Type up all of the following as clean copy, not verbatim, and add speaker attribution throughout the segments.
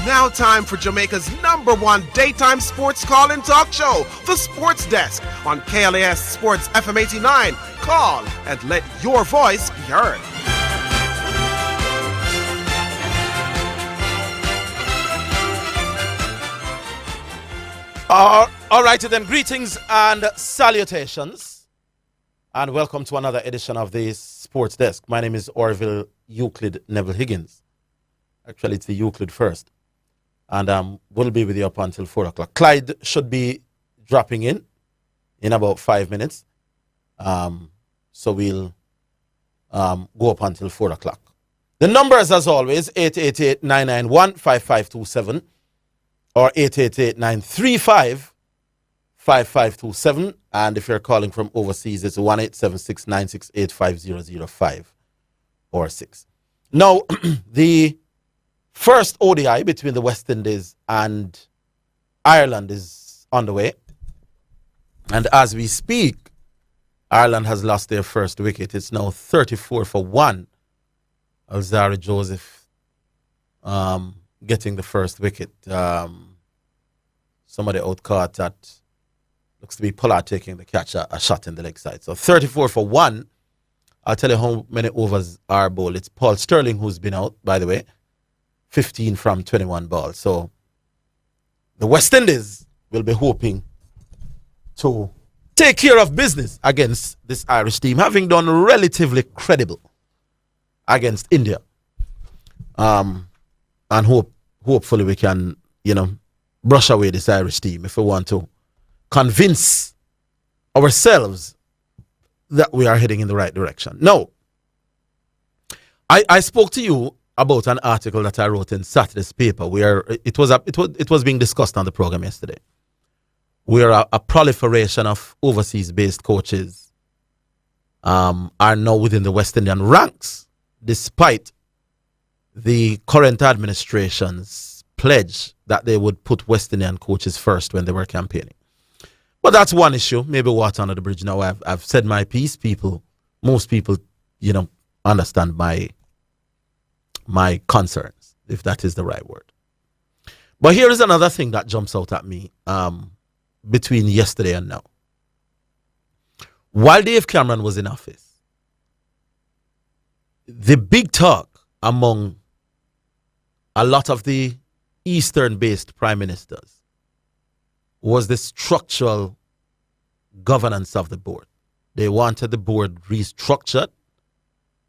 Speaker 1: now time for Jamaica's #1 daytime sports call and talk show, The Sports Desk, on KLAS Sports FM 89. Call and let your voice be heard.
Speaker 2: All right, then, greetings and salutations, and welcome to another edition of the Sports Desk. My name is Orville Euclid Neville Higgins. Actually, it's the Euclid first. And we'll be with you up until 4 o'clock. Clyde should be dropping in about 5 minutes. So we'll go up until 4 o'clock. The numbers, as always, 888-991-5527 or 888-935-5527. And if you're calling from overseas, it's 1-876-968-5005 or 6. Now, the first ODI between the West Indies and Ireland is on the way. And as we speak, Ireland has lost their first wicket. It's now 34-1. Alzari Joseph getting the first wicket. Somebody outcaught that. Looks to be Pollard taking the catch, a shot in the leg side. So 34-1. I'll tell you how many overs are bowled. It's Paul Sterling who's been out, by the way. 15 from 21 balls. So the West Indies will be hoping to take care of business against this Irish team, having done relatively credible against India. And hopefully we can, brush away this Irish team if we want to convince ourselves that we are heading in the right direction. Now, I spoke to you about an article that I wrote in Saturday's paper where it was being discussed on the program yesterday, where a proliferation of overseas-based coaches are now within the West Indian ranks, despite the current administration's pledge that they would put West Indian coaches first when they were campaigning. But that's one issue. Maybe water under the bridge now. I've said my piece. Most people, understand my concerns, if that is the right word. But here is another thing that jumps out at me between yesterday and now. While Dave Cameron was in office, the big talk among a lot of the Eastern-based prime ministers was the structural governance of the board. They wanted the board restructured.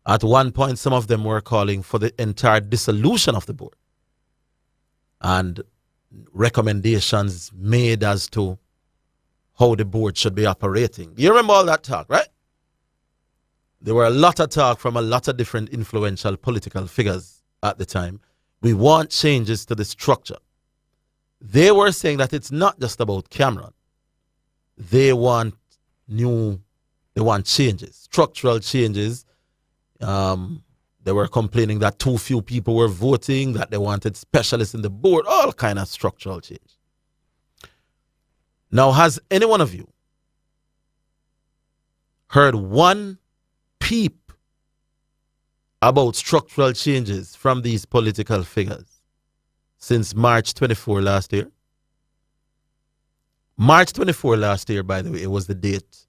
Speaker 2: At one point, some of them were calling for the entire dissolution of the board and recommendations made as to how the board should be operating. You remember all that talk, right? There were a lot of talk from a lot of different influential political figures at the time. We want changes to the structure. They were saying that it's not just about Cameron. They want changes, structural changes. They were complaining that too few people were voting, that they wanted specialists in the board, all kind of structural change. Now, has any one of you heard one peep about structural changes from these political figures since March 24 last year? March 24 last year, by the way, it was the date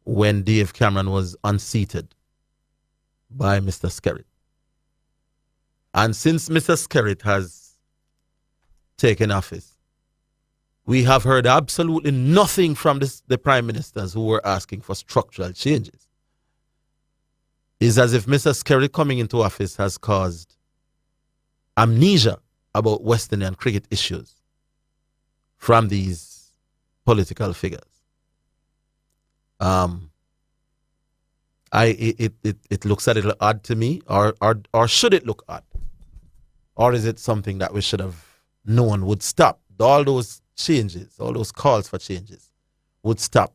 Speaker 2: when Dave Cameron was unseated by Mr. Skerritt. And since Mr. Skerritt has taken office, we have heard absolutely nothing from the prime ministers who were asking for structural changes. It's as if Mr. Skerritt coming into office has caused amnesia about West Indian cricket issues from these political figures. It looks a little odd to me, or should it look odd? Or is it something that we should have known would stop? All those changes, all those calls for changes would stop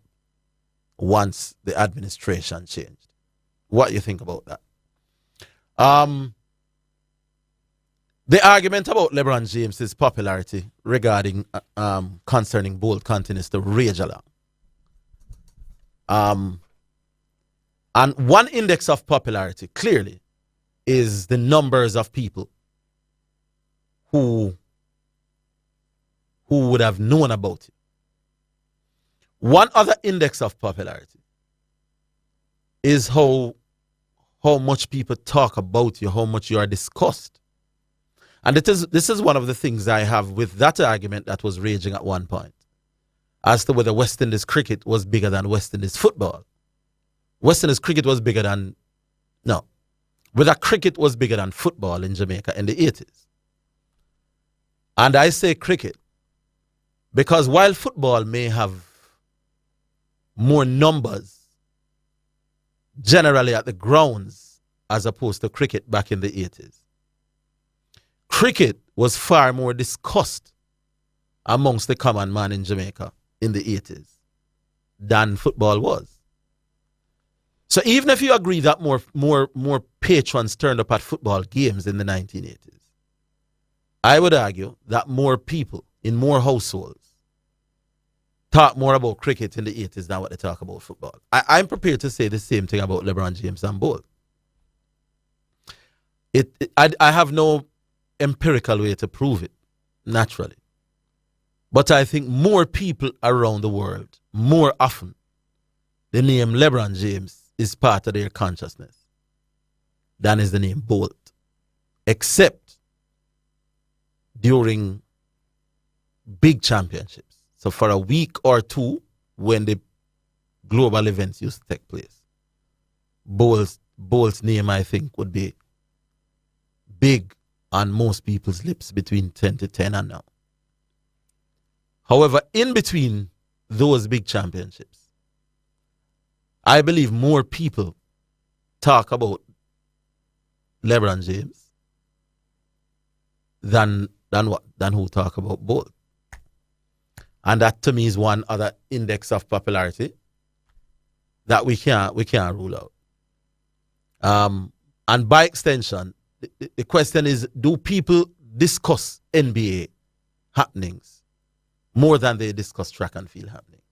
Speaker 2: once the administration changed. What do you think about that? The argument about LeBron James's popularity regarding concerning Bolt continues to rage along. And one index of popularity, clearly, is the numbers of people who would have known about it. One other index of popularity is how much people talk about you, how much you are discussed. And this is one of the things I have with that argument that was raging at one point as to whether West Indies cricket was bigger than West Indies football. West Indies cricket was bigger than, no, whether cricket was bigger than football in Jamaica in the 80s. And I say cricket because while football may have more numbers generally at the grounds as opposed to cricket back in the 80s, cricket was far more discussed amongst the common man in Jamaica in the 80s than football was. So even if you agree that more patrons turned up at football games in the 1980s, I would argue that more people in more households talk more about cricket in the 80s than what they talk about football. I'm prepared to say the same thing about LeBron James and Bolt. I have no empirical way to prove it, naturally. But I think more people around the world, more often, the name LeBron James is part of their consciousness than is the name Bolt. Except during big championships. So for a week or two, when the global events used to take place, Bolt's name, I think, would be big on most people's lips between 10 to 10 and now. However, in between those big championships, I believe more people talk about LeBron James than who talk about Bolt. And that to me is one other index of popularity that we can't rule out. And by extension, the question is, do people discuss NBA happenings more than they discuss track and field happenings?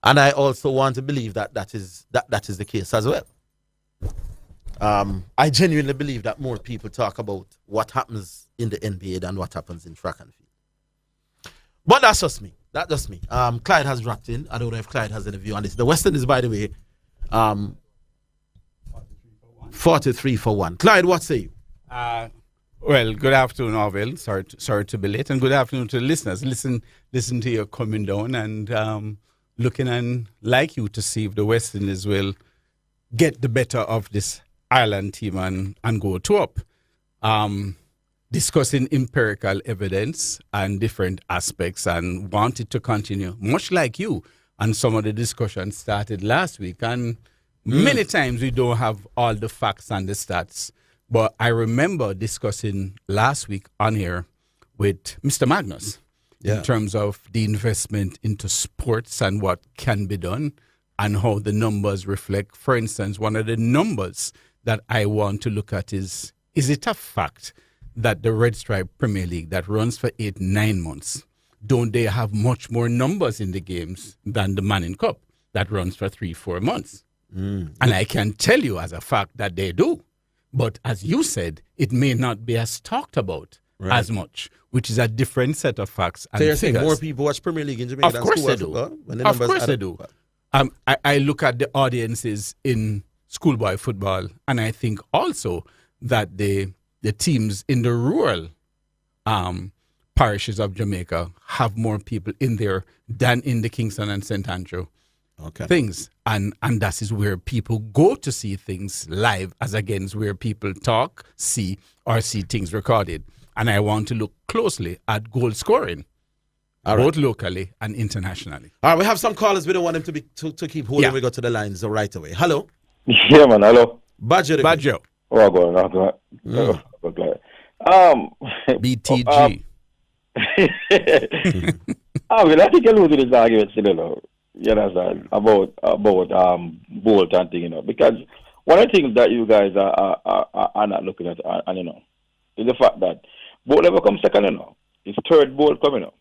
Speaker 2: And I also want to believe that is the case as well. I genuinely believe that more people talk about what happens in the NBA than what happens in track and field. But that's just me. Clyde has dropped in. I don't know if Clyde has any view on this. The West Indies, by the way, 43 for 1. Clyde, what say you?
Speaker 3: Well, good afternoon, Orville. Sorry to be late, and good afternoon to the listeners. Listen to you coming down and looking and like you to see if the West Indies will get the better of this Ireland team and go top. Discussing empirical evidence and different aspects and wanted to continue, much like you. And some of the discussions started last week. And many times we don't have all the facts and the stats. But I remember discussing last week on here with Mr. Magnus in terms of the investment into sports and what can be done and how the numbers reflect. For instance, one of the numbers that I want to look at is it a fact that the Red Stripe Premier League that runs for 8-9 months, don't they have much more numbers in the games than the Manning Cup that runs for 3-4 months? And I can tell you as a fact that they do. But as you said, it may not be as talked about as much, which is a different set of facts. And
Speaker 2: so you're saying
Speaker 3: figures.
Speaker 2: more people watch Premier League in Jamaica
Speaker 3: Of
Speaker 2: than
Speaker 3: course they
Speaker 2: schoolboy
Speaker 3: do.
Speaker 2: football?
Speaker 3: Of course they do. I look at the audiences in schoolboy football, and I think also that the teams in the rural parishes of Jamaica have more people in there than in the Kingston and St. Andrew things. And that is where people go to see things live as against where people talk, see, or see things recorded. And I want to look closely at goal scoring, both locally and internationally.
Speaker 2: All right, we have some callers. We don't want them to keep holding. We go to the lines right away. Hello?
Speaker 4: Yeah, man, hello.
Speaker 2: Badger.
Speaker 4: Oh, go on.
Speaker 3: BTG.
Speaker 4: I mean, I think you're losing this argument, you know. You understand about Bolt and thing, you know, because one of the things that you guys are not looking at, and you know, is the fact that Bolt never comes second, you know. His third Bolt coming up.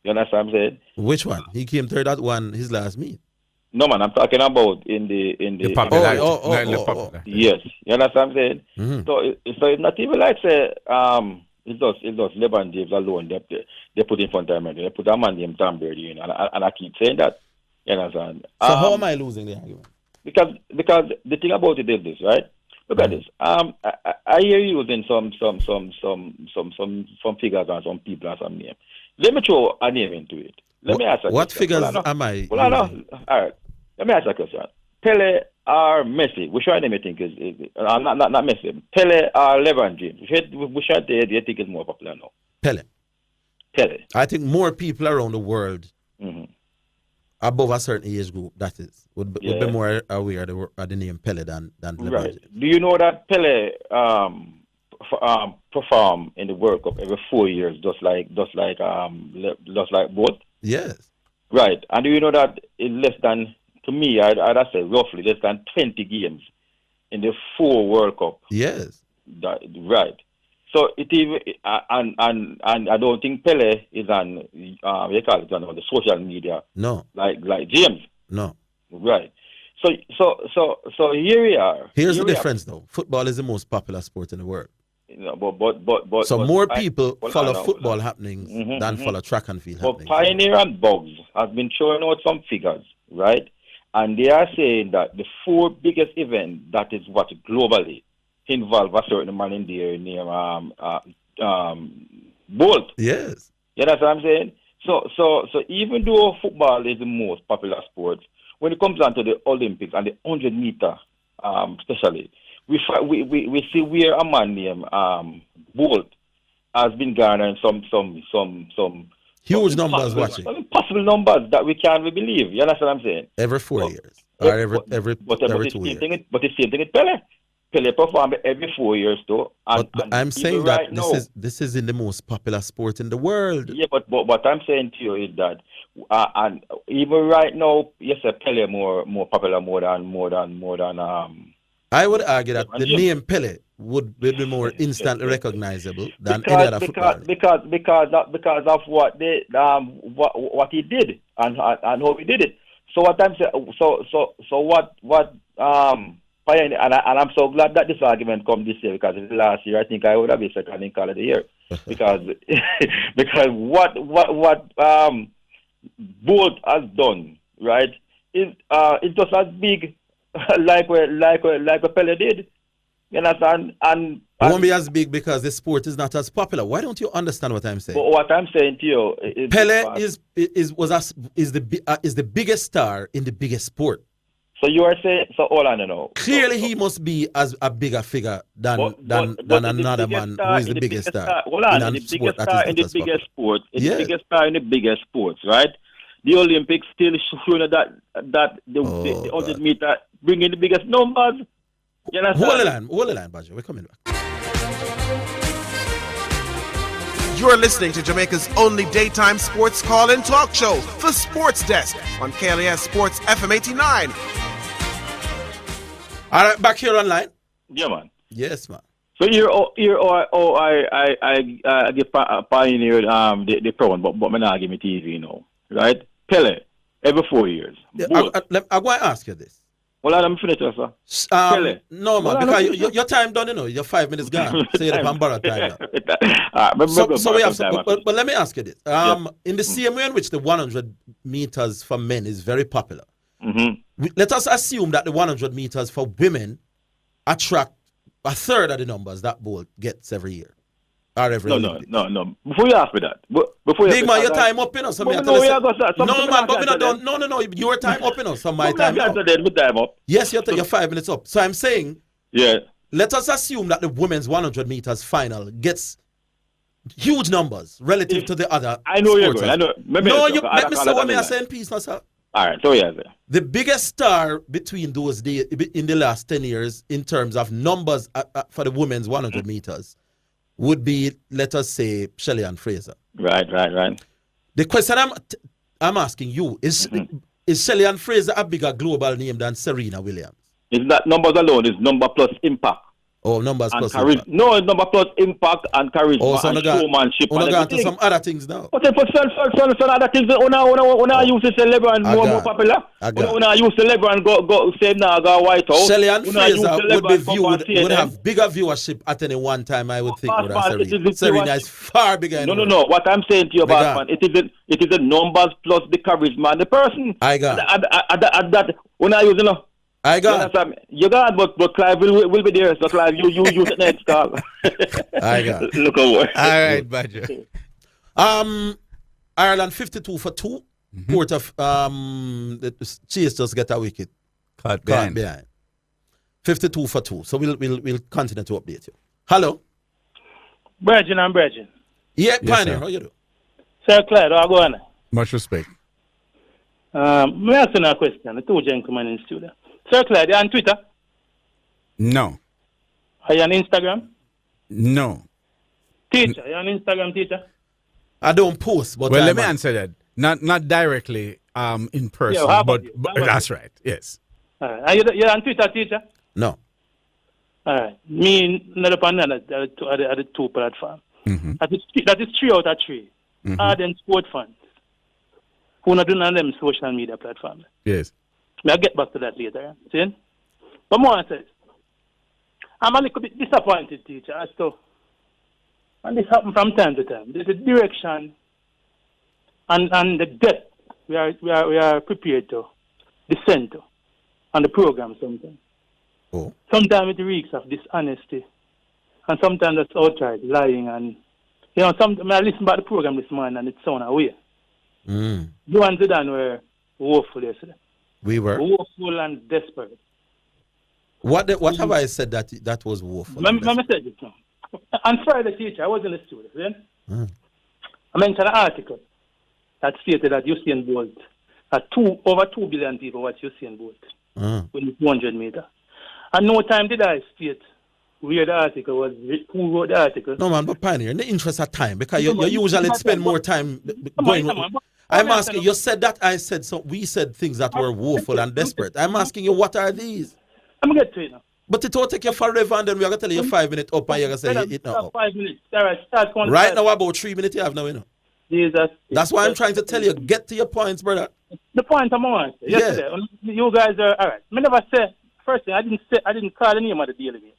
Speaker 4: You understand what I'm saying?
Speaker 2: Which one? He came third at one his last meet.
Speaker 4: No, man, I'm talking about in the
Speaker 3: popularity.
Speaker 4: Yes, you understand what I'm saying? So it's not even like say It's just LeBron James alone. They put in front of him. They put a man named Tom Brady in, and I keep saying that. You understand?
Speaker 2: So how am I losing the argument?
Speaker 4: Because the thing about it is this, right? Look at this. I hear you using some figures and some people and some names. Let me throw a name into it. Let me ask a
Speaker 2: what
Speaker 4: question.
Speaker 2: figures am I
Speaker 4: Well,
Speaker 2: using?
Speaker 4: all right. Let me ask a question. Pele or Messi? Which one do you think is not Messi? Pele or LeBron James? Which one do you think is more popular now?
Speaker 2: Pele.
Speaker 4: Pele.
Speaker 2: I think more people around the world
Speaker 4: Mm-hmm.
Speaker 2: above a certain age group, that is, would be more aware of the name Pele than LeBron
Speaker 4: Right.
Speaker 2: James.
Speaker 4: Do you know that Pele perform in the World Cup every 4 years, just like both?
Speaker 2: Yes.
Speaker 4: Right. And do you know that it's less than, to me, I'd say roughly less than 20 games in the 4 World Cup?
Speaker 2: Yes.
Speaker 4: Right. So it even and I don't think Pele is on you call it on the social media.
Speaker 2: No.
Speaker 4: Like James.
Speaker 2: No.
Speaker 4: Right. So here we are.
Speaker 2: Here's the difference, though. Football is the most popular sport in the world.
Speaker 4: You know, but
Speaker 2: So more people follow football
Speaker 4: on.
Speaker 2: happenings than follow track and field
Speaker 4: But
Speaker 2: happenings.
Speaker 4: Pioneer and Bugs has been showing out some figures, right? And they are saying that the 4 biggest events, that is what globally, involve a certain man in there named Bolt.
Speaker 2: Yes.
Speaker 4: You know what I'm saying? So even though football is the most popular sport, when it comes down to the Olympics and the 100-meter, especially, we see where a man named Bolt has been garnering some
Speaker 2: Huge numbers watching.
Speaker 4: Impossible numbers that we can't believe. You understand what I'm saying?
Speaker 2: Every 4 years. Or every 2 years.
Speaker 4: But the same thing with Pele. Pele perform every 4 years too. And
Speaker 2: I'm saying that
Speaker 4: right
Speaker 2: this is in the most popular sport in the world.
Speaker 4: Yeah, but what I'm saying to you is that, and even right now, yes, Pele more popular more than
Speaker 2: I would argue that the
Speaker 4: James.
Speaker 2: name Pele would be more instantly recognizable than any other footballer.
Speaker 4: Because of what they what he did and how he did it. So what I'm saying, so what Pioneer, and I'm so glad that this argument come this year, because last year I think I would have been second in Call of the Year because what Bolt has done, right, is it's just as big like what Pele did. You understand? And
Speaker 2: it won't be as big because the sport is not as popular. Why don't you understand what I'm saying?
Speaker 4: But what I'm saying to you is
Speaker 2: Pele is the biggest star in the biggest sport.
Speaker 4: So you are saying, so hold on now.
Speaker 2: Clearly, he must be as a bigger figure than another man who is the biggest star.
Speaker 4: Hold on, the biggest star in the biggest sport, the biggest star in the biggest sports, right? The Olympics still showing that the 100 meter bring in the biggest numbers. You understand?
Speaker 2: Hold the line, Badger. We're coming back.
Speaker 1: You're listening to Jamaica's only daytime sports call-in talk show, The Sports Desk, on KLAS Sports FM 89.
Speaker 2: All right, back here online.
Speaker 4: Yeah, man.
Speaker 2: Yes, man.
Speaker 4: So I get pioneered the crown, but me not give me TV, you know, right? Pele every 4 years.
Speaker 2: Yeah, I'm going to ask you this.
Speaker 4: Well, I'm finished, sir. Pele.
Speaker 2: No, man, because your time done, you know, your 5 minutes gone. So you're on borrowed time now. So we have some, but let me ask you this. In the same way in which the 100 meters for men is very popular, let us assume that the 100 meters for women attract a third of the numbers that Bolt gets every year. Or every Olympics.
Speaker 4: No. Before you ask me that.
Speaker 2: Big man, your time up, you know. So no, man, but we not done. No. Your time up, you know. So my time up. Yes, your 5 minutes up. So I'm saying, let us assume that the women's 100 meters final gets huge numbers relative to the other.
Speaker 4: I know you're going. I know.
Speaker 2: Let me say what me say in peace, now, sir.
Speaker 4: All right, so yeah.
Speaker 2: The biggest star between those days in the last 10 years in terms of numbers for the women's 100 meters would be, let us say, Shelley and Fraser.
Speaker 4: Right.
Speaker 2: The question I'm asking you is Shelley and Fraser a bigger global name than Serena Williams?
Speaker 4: It's not numbers alone, it's number plus impact.
Speaker 2: Oh, numbers
Speaker 4: and
Speaker 2: plus impact.
Speaker 4: no, it's number plus impact and charisma
Speaker 2: Oh, so
Speaker 4: and showmanship.
Speaker 2: on
Speaker 4: And
Speaker 2: got to
Speaker 4: everything.
Speaker 2: some other things now.
Speaker 4: But then for some other things, una use to say LeBron more popular. Una use to LeBron go say now go White House.
Speaker 2: Shelley and Fraser would be viewed, would
Speaker 4: CNN.
Speaker 2: have bigger viewership at any one time, I would think,
Speaker 4: Boss
Speaker 2: would
Speaker 4: man,
Speaker 2: have Serena is far bigger.
Speaker 4: No. What I'm saying to you, boss man, it is the numbers plus the charisma and the person.
Speaker 2: I got
Speaker 4: at that when I use
Speaker 2: I got
Speaker 4: you got, but Clive will be there. So Clive, you use it next call.
Speaker 2: I got.
Speaker 4: Look over.
Speaker 3: All right, Badger.
Speaker 2: Ireland 52 for 2. Port of the Chase just get a wicket.
Speaker 3: Caught
Speaker 2: Behind.
Speaker 3: behind.
Speaker 2: 52 for 2. So we'll continue to update you. Hello.
Speaker 5: Bridging and Bridging.
Speaker 2: Yeah,
Speaker 3: Yes,
Speaker 2: Pioneer,
Speaker 3: sir.
Speaker 2: how you do?
Speaker 5: Sir Clyde, how go on?
Speaker 3: Much respect.
Speaker 5: Me ask you a question. The two gentlemen in studio. Sir Clyde, you on Twitter?
Speaker 3: No.
Speaker 5: Are you on Instagram?
Speaker 3: No.
Speaker 5: Teacher, you on Instagram, teacher?
Speaker 2: I don't post, but
Speaker 3: Well, let me answer that. Not directly in person,
Speaker 5: how
Speaker 3: but,
Speaker 5: about you?
Speaker 3: but
Speaker 5: How about
Speaker 3: that's right. Yes.
Speaker 5: Are you on Twitter, teacher?
Speaker 2: No.
Speaker 5: All right. Me, another panel at the two platform.
Speaker 3: Mm-hmm.
Speaker 5: That is 3 out of 3. Ardent sport fans who not doing on them social media platforms.
Speaker 3: Yes.
Speaker 5: I'll get back to that later. See? But more I says, I'm a little bit disappointed, teacher, as to, and this happens from time to time. There's a direction and the depth we are prepared to descend to on the program sometimes.
Speaker 2: Oh.
Speaker 5: Sometimes it reeks of dishonesty, and sometimes it's outright lying. And I listened about the program this morning, and it sounded away. You and Zidane were woeful yesterday.
Speaker 2: We were.
Speaker 5: Woeful and desperate.
Speaker 2: What have I said that was woeful?
Speaker 5: Let me say this now. On Friday, teacher, I was in the studio. Then I mentioned an article that stated that Usain Bolt, over 2 billion people watch Usain Bolt when it's 100 meters. And no time did I state where the article was, who wrote the article.
Speaker 2: No, man, but Pioneer, in the interest of time, because you usually spend more time going. I'm asking, you said that, I said, so we said things that were woeful and desperate. I'm asking you, what are these?
Speaker 5: I'm going to get to it now.
Speaker 2: But it will take you forever, and then we're going to tell you 5 minutes up, and you're going to say it now.
Speaker 5: 5 minutes. All right, start
Speaker 2: right now, about 3 minutes you have now,
Speaker 5: Jesus.
Speaker 2: That's why I'm trying to tell you, get to your points, brother.
Speaker 5: The point I'm on. Yesterday, you guys are, all right. I never said, first thing, I didn't call the name of the Daily Mail.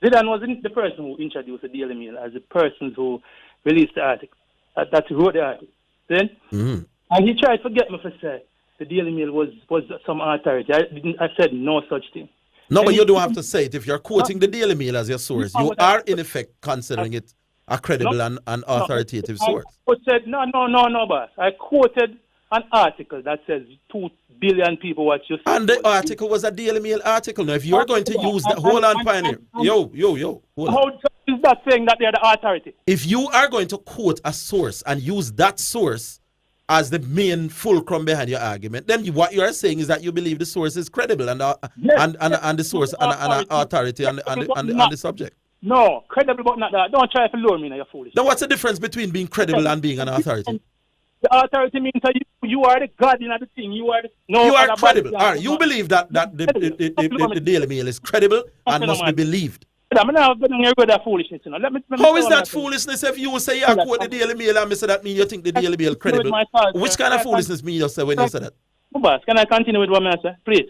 Speaker 5: Zidane wasn't the person who introduced the Daily Mail as the person who released the article, that wrote the article. Then, and he tried to get me to say the Daily Mail was some authority. I said no such thing.
Speaker 2: No, but you don't have to say it. If you're quoting the Daily Mail as your source, you are in effect considering it a credible and authoritative source.
Speaker 5: I said, no, boss. I quoted an article that says 2 billion people watch your.
Speaker 2: And the article was a Daily Mail article. Now, if you're going to use that, hold on, Pioneer. Yo, hold on.
Speaker 5: How is that saying that they're the authority?
Speaker 2: If you are going to quote a source and use that source as the main fulcrum behind your argument, then what you are saying is that you believe the source is credible and the source and authority on the subject.
Speaker 5: No, credible but not that. Don't try to lure me now, you're foolish.
Speaker 2: Now, what's the difference between being credible and being an authority?
Speaker 5: The authority means that you are the guardian of the thing. You are
Speaker 2: credible. All right, you believe that the Daily Mail is credible and must be believed.
Speaker 5: How
Speaker 2: is that foolishness if you say you quote the Daily Mail and me say that mean you think the Daily Mail credible? Which kind of foolishness mean you say when you say that?
Speaker 5: Boss, can I continue with what I say, please?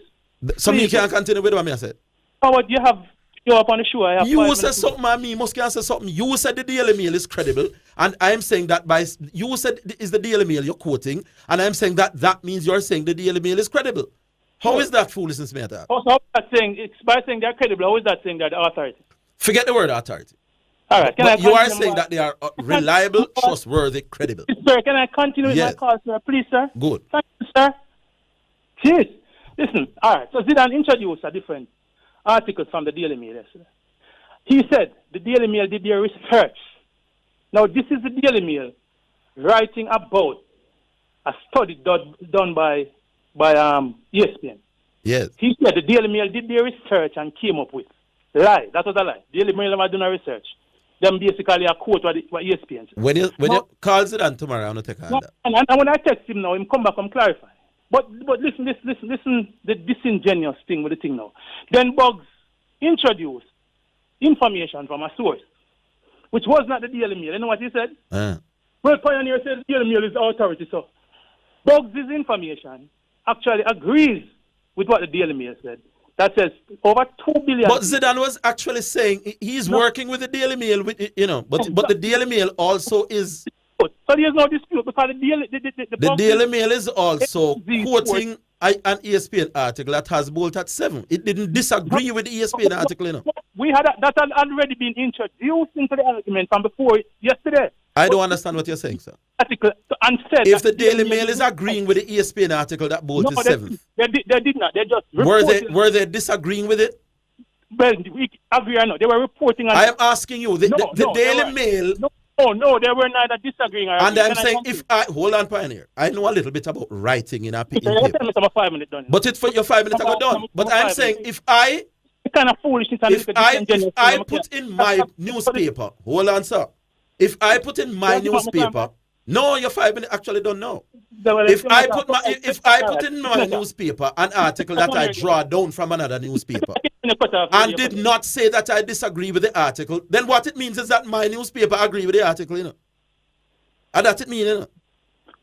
Speaker 2: So me can continue with what I said?
Speaker 5: Howard, you're up on the show.
Speaker 2: You said something and me must say something. You said the Daily Mail is credible, and I'm saying that you said is the Daily Mail you're quoting, and I'm saying that means you're saying the Daily Mail is credible. How is that foolishness, mate?
Speaker 5: Also, it's by saying they're credible. How is that saying they're the authority?
Speaker 2: Forget the word authority.
Speaker 5: All right.
Speaker 2: But you are saying that they are reliable, trustworthy, credible.
Speaker 5: Sir, can I continue with my call, sir? Please, sir.
Speaker 2: Good.
Speaker 5: Thank you, sir. Jeez. Listen. All right. So Zidane introduced a different article from the Daily Mail yesterday. He said the Daily Mail did their research. Now, this is the Daily Mail writing about a study done by ESPN.
Speaker 2: Yes.
Speaker 5: He said the Daily Mail did their research and came up with lie. That was a lie. Daily Mail never done a research. Them basically a quote what ESPN said.
Speaker 2: When you call Zidane tomorrow, I'm gonna take on that.
Speaker 5: And when I text him now, him come back and clarify. But listen, the disingenuous thing with the thing now. Then Bugs introduced information from a source, which was not the Daily Mail. You know what he said? Well, Pioneer said the Daily Mail is the authority. So Bugs' information actually agrees with what the Daily Mail said. That says over 2 billion.
Speaker 2: But Zidane was actually saying he's working with the Daily Mail, but the Daily Mail also is.
Speaker 5: So there's no dispute because the
Speaker 2: Daily Mail is also quoting an ESPN article that has Bolt at 7. It didn't disagree with the ESPN article,
Speaker 5: We had that had already been introduced into the argument from before yesterday.
Speaker 2: I don't understand what you're saying, sir.
Speaker 5: Article and said
Speaker 2: if the Daily Mail is agreeing with the ESPN article that Bolt is 7th,
Speaker 5: they did not. They just
Speaker 2: were they disagreeing with it?
Speaker 5: Well, we agree or not. They were reporting on.
Speaker 2: I am asking you. The Daily Mail.
Speaker 5: No, they were neither disagreeing.
Speaker 2: And I'm saying, hold on, Pioneer. I know a little bit about writing in a paper.
Speaker 5: About 5 minutes done.
Speaker 2: But it's for your 5 minutes ago done. But I'm saying, if I put in my newspaper, hold on, sir. If I put in my newspaper, no, your 5 minutes actually don't know. If I put in my newspaper an article that I draw down from another newspaper and did not say that I disagree with the article, then what it means is that my newspaper agree with the article, And that's it means,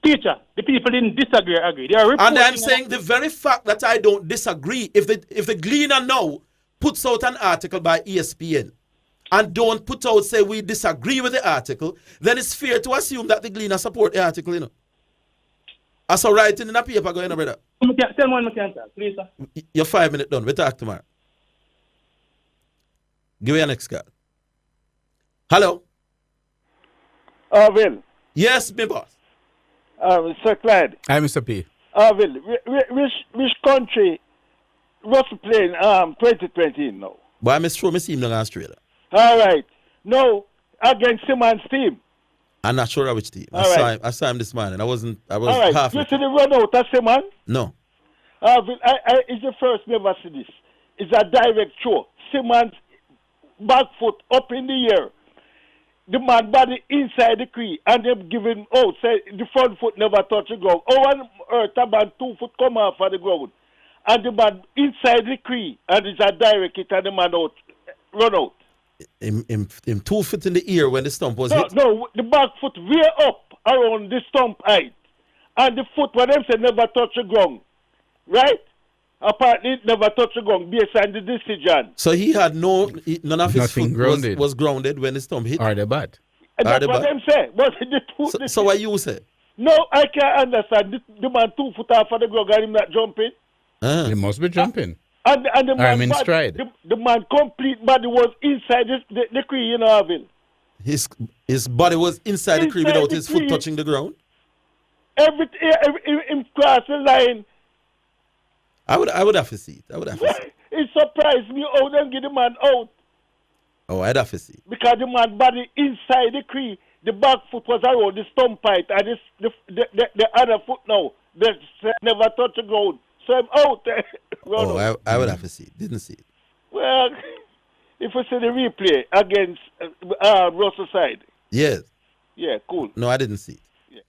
Speaker 5: Teacher, the people didn't disagree, agree. They are
Speaker 2: and I'm saying the very fact that I don't disagree, if the Gleaner now puts out an article by ESPN and don't put out, say, we disagree with the article, then it's fair to assume that the Gleaner support the article, As a writing in a paper going, brother.
Speaker 5: Tell one talk, please, sir.
Speaker 2: You're 5 minutes done. We talk tomorrow. Give me your next card. Hello?
Speaker 6: Will.
Speaker 2: Yes, my boss.
Speaker 6: Sir Clyde.
Speaker 3: Hi, Mr. P.
Speaker 6: Will, which country was playing 2020 now?
Speaker 2: But I'm sure I see him in Australia.
Speaker 6: All right. No, against Simon's team.
Speaker 2: I'm not sure which team. I saw him this morning. I was
Speaker 6: all right.
Speaker 2: half.
Speaker 6: You see the run out of Simon?
Speaker 2: No.
Speaker 6: It's the first never see this. It's a direct throw. Simon's back foot up in the air. The man body inside the crease and them giving out. Say the front foot never touch the ground. One earth about 2 foot come off of the ground. And the man inside the crease and it's a direct hit and the man out run out.
Speaker 2: Him 2 feet in the ear when the stump was hit?
Speaker 6: No, the back foot way up around the stump height. And the foot, when them say never touch the ground. Right? Apparently it never touched the ground based on the decision.
Speaker 2: So he had none of his foot
Speaker 3: grounded.
Speaker 2: Was grounded when the stump hit?
Speaker 3: Are they bad?
Speaker 6: And that's what them say.
Speaker 2: So what you say?
Speaker 6: No, I can't understand. The man 2 foot off of the ground and him not jumping.
Speaker 3: He must be jumping.
Speaker 6: And the man
Speaker 3: I'm in stride.
Speaker 6: The man complete body was inside the crease, Avil.
Speaker 2: His body was inside the crease without his foot touching the ground?
Speaker 6: Everything cross the line.
Speaker 2: I would have to see it.
Speaker 6: It surprised me how them get the man out.
Speaker 2: Oh, I'd have to see it.
Speaker 6: Because the man body inside the crease, the back foot was around the stump height, and the other foot now, that never touched the ground. So I'm out.
Speaker 2: I would have to see it. Didn't see it.
Speaker 6: Well, if we see the replay against Russell side.
Speaker 2: Yes.
Speaker 6: Yeah, cool.
Speaker 2: No, I didn't see it.
Speaker 6: Yeah.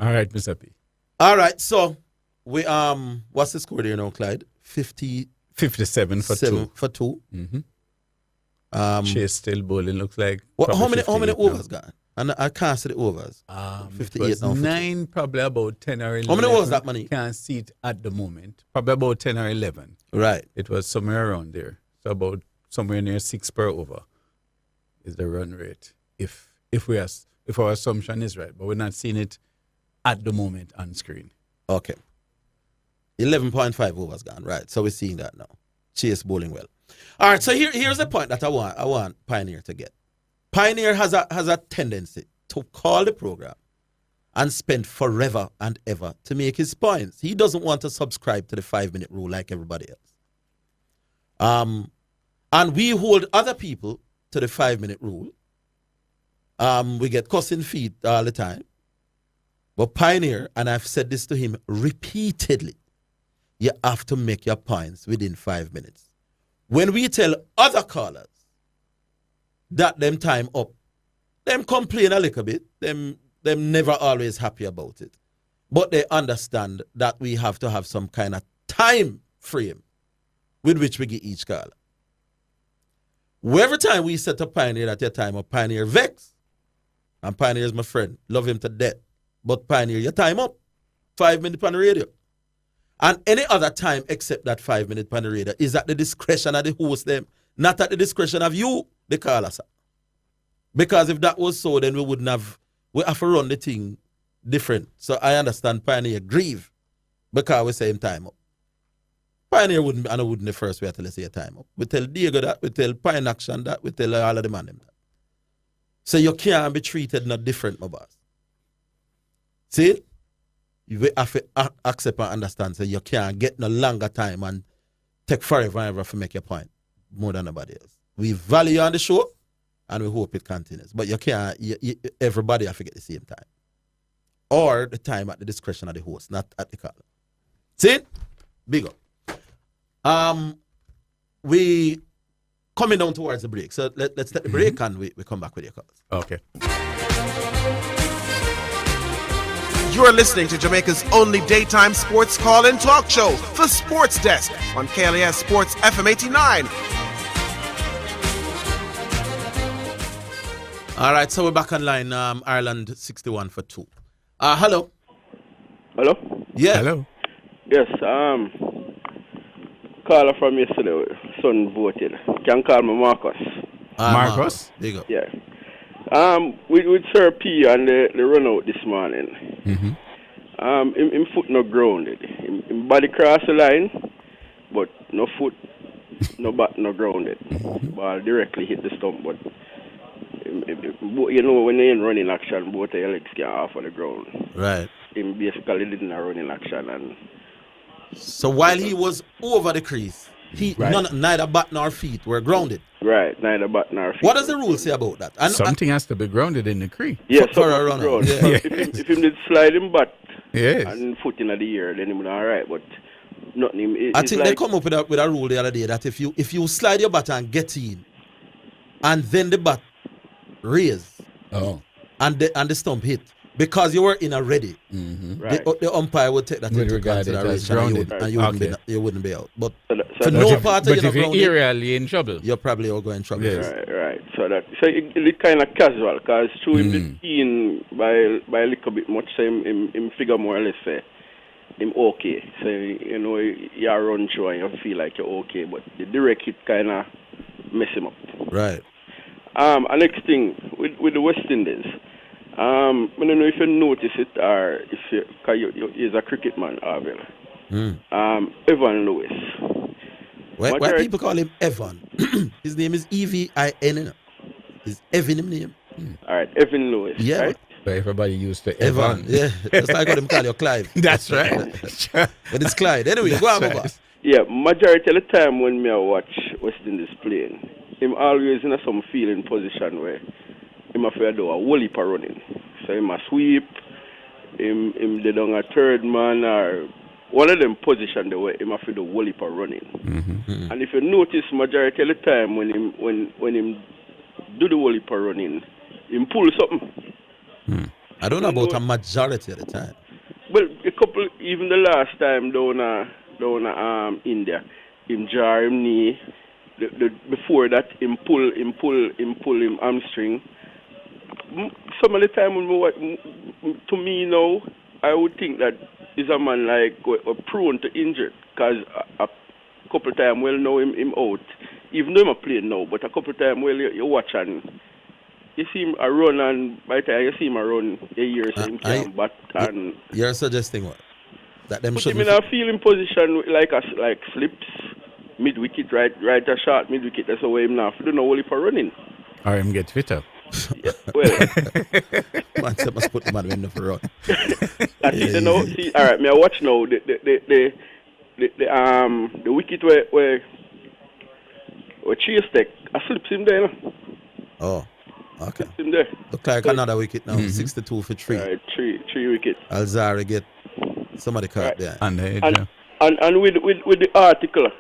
Speaker 3: All right, Mr. P.
Speaker 2: All right, so we what's the score there now, Clyde?
Speaker 3: 57 for 2.
Speaker 2: For 2.
Speaker 3: Mm-hmm. Chase still bowling, looks like.
Speaker 2: How many overs gone? And I can't see the overs. 58 now.
Speaker 3: 9, probably about 10 or 11.
Speaker 2: How many overs that money?
Speaker 3: Can't see it at the moment. Probably about 10 or 11.
Speaker 2: Right.
Speaker 3: It was somewhere around there. So about somewhere near 6 per over is the run rate. If our assumption is right, but we're not seeing it at the moment on screen.
Speaker 2: Okay. 11.5 overs gone. Right. So we're seeing that now. Chase bowling well. All right. So here's the point that I want Pioneer to get. Pioneer has a tendency to call the program and spend forever and ever to make his points. He doesn't want to subscribe to the 5-minute rule like everybody else. And we hold other people to the 5-minute rule. We get cussing feet all the time. But Pioneer, and I've said this to him repeatedly, you have to make your points within 5 minutes. When we tell other callers that them time up, them complain a little bit, them never always happy about it. But they understand that we have to have some kind of time frame with which we give each caller. Every time we set a Pioneer at your time, a Pioneer vex. And Pioneer is my friend. Love him to death. But Pioneer, your time up. 5 minutes on the radio. And any other time except that 5 minute on the radio is at the discretion of the host them, not at the discretion of you, the KLAS. Because if that was so, then we have to run the thing different. So I understand Pioneer grieve because we say him time up. Pioneer wouldn't the first way to say time up. We tell Diego that, we tell Pine Action that, we tell all of the man them that. So you can't be treated not different, my boss. See? You have to accept and understand so you can't get no longer time and take forever and ever to make your point more than nobody else. We value you on the show and we hope it continues. But you can't, everybody have to get the same time. Or the time at the discretion of the host, not at the call. See? Big up. We coming down towards the break. So let's take the break and we come back with your calls.
Speaker 3: Okay.
Speaker 1: You're listening to Jamaica's only daytime sports call-in talk show, The Sports Desk, on KLAS Sports FM 89.
Speaker 2: All right, so we're back online. Ireland 61 for 2. Hello.
Speaker 4: Hello?
Speaker 2: Yeah.
Speaker 3: Hello.
Speaker 4: Yes, caller from yesterday, son voted. Can call me Marcus.
Speaker 3: Marcus?
Speaker 2: There you go.
Speaker 4: Yeah. With Sir P and the run out this morning.
Speaker 3: Mm-hmm.
Speaker 4: Him foot no grounded. Him body cross the line, but no foot, no back, no grounded. Ball directly hit the stump, but you know when you're in running action, both of your legs get off of the ground.
Speaker 2: Right.
Speaker 4: Him basically didn't run in action and.
Speaker 2: So while he was over the crease, neither bat nor feet were grounded.
Speaker 4: Right, neither bat nor feet.
Speaker 2: What does the rule say about that?
Speaker 3: Something has to be grounded in the crease.
Speaker 4: Yeah,
Speaker 2: for a runner.
Speaker 4: Yeah. If him did slide him back
Speaker 3: Yes.
Speaker 4: and foot in the air, then he would all right. But nothing.
Speaker 2: I think they come up with a rule the other day that if you slide your bat and get in, and then the bat raise, and the stump hit, because you were in already,
Speaker 4: right.
Speaker 2: the umpire would take that into consideration and you wouldn't be out. But for no part of
Speaker 3: if you're aerially in trouble,
Speaker 2: you're probably all going in trouble.
Speaker 3: Yes.
Speaker 4: Right. So it kind of casual, because through him being seen by a little bit much, so him figure more or less say him okay. So you know you run through and you feel like you're okay, but the direct hit kind of mess him up.
Speaker 2: Right.
Speaker 4: And next thing with the West Indies. I don't know if you notice it or if he's a cricket man, Abel. Evan Lewis.
Speaker 2: Why people call him Evan? His name is Evin. Is Evan his name?
Speaker 4: All right, Evan Lewis.
Speaker 2: Yeah.
Speaker 4: Right?
Speaker 3: but everybody used to
Speaker 2: Evan. Yeah, that's like how them call you Clive.
Speaker 3: That's right.
Speaker 2: But it's Clyde. Anyway, go on, boss.
Speaker 4: Yeah, majority of the time when I watch West Indies playing, him always in some feeling position where him have to do a whole heap of running. So him a sweep, him they done a third man or one of them position the way him have to do a whole heap of running.
Speaker 3: Mm-hmm.
Speaker 4: And if you notice majority of the time when him do the whole heap of running, him pull something.
Speaker 2: I don't know about a majority of the time.
Speaker 4: Well, a couple, even the last time down India, him jar him knee. Before that, him pull him hamstring. Some of the time, to me now, I would think that is a man like prone to injury, because a couple of times, well, now him out. Even though I'm playing now, but a couple of times, well, you watch and you see him a run, and by the time you see him a run, you hear him can bat. And
Speaker 2: you're suggesting what? That them
Speaker 4: put
Speaker 2: should
Speaker 4: him in a feeling position like slips, mid wicket, right a shot, mid wicket. That's the way him now. You don't know only for running.
Speaker 3: Or him get fitter.
Speaker 4: Yeah, well,
Speaker 2: man said must put the man in for run.
Speaker 4: you know. See, all right, me I watch now the wicket where Chase take, I slips him there.
Speaker 2: Oh, okay.
Speaker 4: Slips him there.
Speaker 2: Look like another wicket now. 62 for 3.
Speaker 4: Right, three wickets.
Speaker 2: Alzari get somebody caught there.
Speaker 3: And
Speaker 4: with the article,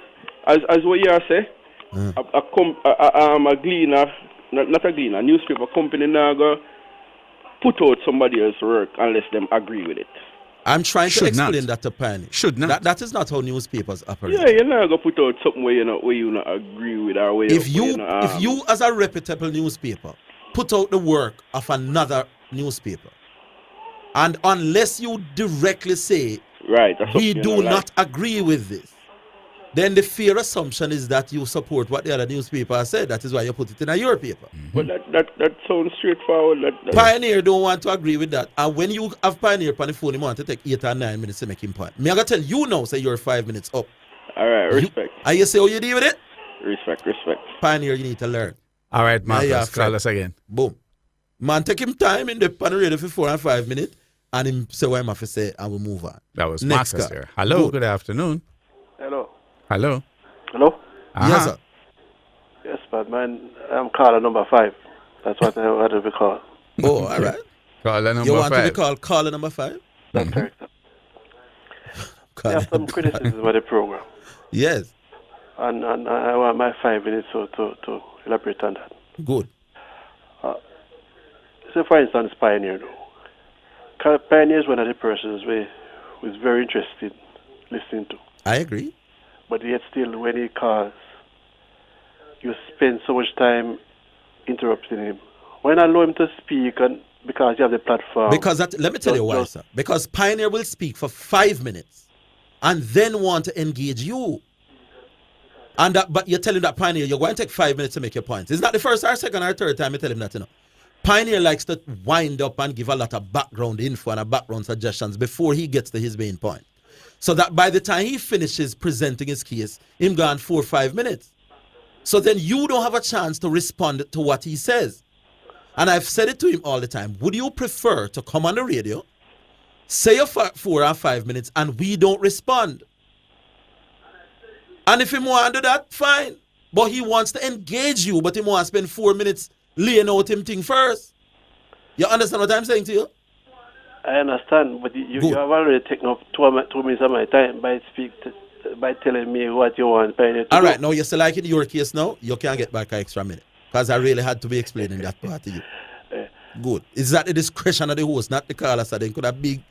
Speaker 4: as what you say, a gleaner, not a gleaner, a newspaper company now go put out somebody else's work unless them agree with it.
Speaker 2: I'm trying to
Speaker 3: Should
Speaker 2: explain
Speaker 3: not.
Speaker 2: that to Pioneer.
Speaker 3: Should not.
Speaker 2: That is not how newspapers operate.
Speaker 7: Yeah, you're not gonna put out something where you not agree with or where
Speaker 2: If
Speaker 7: where
Speaker 2: you
Speaker 7: not,
Speaker 2: if you as a reputable newspaper put out the work of another newspaper, and unless you directly say
Speaker 7: right, that's
Speaker 2: we
Speaker 7: something
Speaker 2: do
Speaker 7: you know,
Speaker 2: not agree with this, then the fair assumption is that you support what the other newspaper has said. That is why you put it in your paper.
Speaker 7: But that sounds straightforward. That
Speaker 2: Pioneer don't want to agree with that. And when you have Pioneer on the phone, you want to take 8 or 9 minutes to make him point. Me, I gotta tell you now, say you're 5 minutes up.
Speaker 7: all right, respect,
Speaker 2: And you say how you deal with it?
Speaker 7: respect.
Speaker 2: Pioneer, you need to learn.
Speaker 3: All right, Marcus,
Speaker 2: Yeah,
Speaker 3: call
Speaker 2: Fred.
Speaker 3: us again.
Speaker 2: Boom. Man, take him time in the on the radio for 4 and 5 minutes, and him say what I'm have to say, and we move on.
Speaker 3: That was
Speaker 2: Next
Speaker 3: Marcus
Speaker 2: guy.
Speaker 3: there. Hello,
Speaker 2: Good.
Speaker 3: good afternoon.
Speaker 6: Hello.
Speaker 3: Hello.
Speaker 6: Hello?
Speaker 2: Yes, sir.
Speaker 6: Yes, but man, I'm caller number 5. That's what I want to be called.
Speaker 2: Oh, all right.
Speaker 3: Caller number
Speaker 2: You want to
Speaker 3: 5.
Speaker 2: be called caller number 5?
Speaker 6: That's correct. I
Speaker 2: Caller
Speaker 6: have some
Speaker 2: number
Speaker 6: criticism of the program.
Speaker 2: Yes.
Speaker 6: And I want my 5 minutes to elaborate on that.
Speaker 2: Good.
Speaker 6: So, for instance, Pioneer, though. Pioneer is one of the persons we was very interested listening to.
Speaker 2: I agree.
Speaker 6: But yet still, when he calls, you spend so much time interrupting him. Why not allow him to speak and because you have the platform?
Speaker 2: Because let me tell you why,
Speaker 6: Just-
Speaker 2: sir. Because Pioneer will speak for 5 minutes and then want to engage you. And but you're telling that Pioneer, you're going to take 5 minutes to make your point. It's not the first or second or third time you tell him that, Pioneer likes to wind up and give a lot of background info and background suggestions before he gets to his main point. So that by the time he finishes presenting his case, him gone 4 or 5 minutes. So then you don't have a chance to respond to what he says. And I've said it to him all the time. Would you prefer to come on the radio, say your 4 or 5 minutes, and we don't respond? And if he want to do that, fine. But he wants to engage you, but he wants to spend 4 minutes laying out him thing first. You understand what I'm saying to you?
Speaker 6: I understand, but you have already taken up 2 minutes of my time by telling me what you want Pioneer to
Speaker 2: All
Speaker 6: do.
Speaker 2: right, now you still like in your case now, you can't get back an extra minute. Because I really had to be explaining that part to you. Good. Is that the discretion of the host, not the caller, so then could have big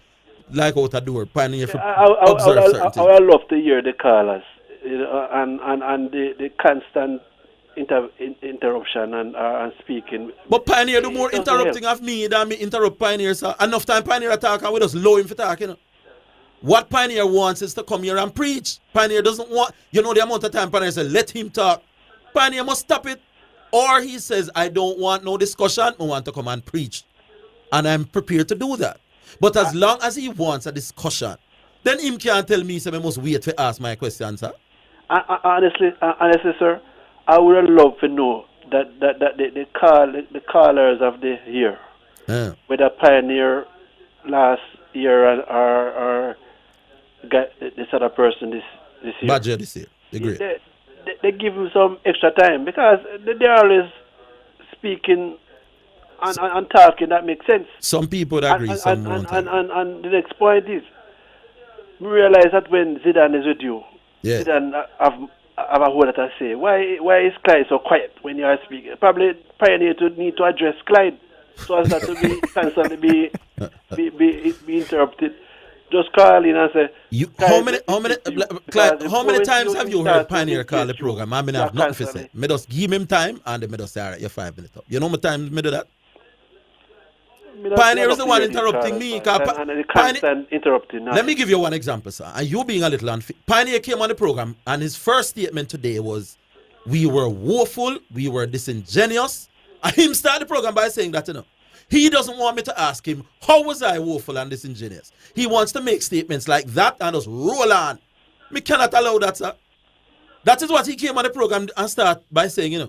Speaker 2: like out a door, Pioneer for observe certain
Speaker 6: I
Speaker 2: things.
Speaker 6: would love to hear the callers, and the constant interruption and speaking.
Speaker 2: But Pioneer do more
Speaker 6: It doesn't
Speaker 2: interrupting of me than me interrupt Pioneer, sir. Enough time Pioneer attack and we just low him for talking. What Pioneer wants is to come here and preach. Pioneer doesn't want, the amount of time Pioneer says, let him talk. Pioneer must stop it. Or he says, I don't want no discussion, I want to come and preach. And I'm prepared to do that. But as long as he wants a discussion, then him can't tell me, so I must wait to ask my question, sir.
Speaker 6: Honestly, sir, I would love to know that the callers of the year, whether Pioneer last year or this other person this year.
Speaker 2: Badger this year. Agree.
Speaker 6: They give him some extra time because they're always speaking and talking that makes sense.
Speaker 2: Some people would agree, some won't.
Speaker 6: And the next point is, we realize that when Zidane is with you,
Speaker 2: Yeah.
Speaker 6: Zidane have a whole lot to say. Why is Clyde so quiet when you are speaking? Probably Pioneer to need to address Clyde so as not to be constantly be interrupted. Just call in and say,
Speaker 2: How many times have you heard Pioneer call the program? I mean, I have nothing to say. Me just give him time and then me just say, all right, you're 5 minutes up. You know how many times me do that? Pioneer is the one interrupting me.
Speaker 6: Constant interrupting.
Speaker 2: Let me give you one example, sir. And you being a little unfair. Pioneer came on the program and his first statement today was, we were woeful, we were disingenuous. And him started the program by saying that, he doesn't want me to ask him, how was I woeful and disingenuous? He wants to make statements like that and just roll on. Me cannot allow that, sir. That is what he came on the program and start by saying,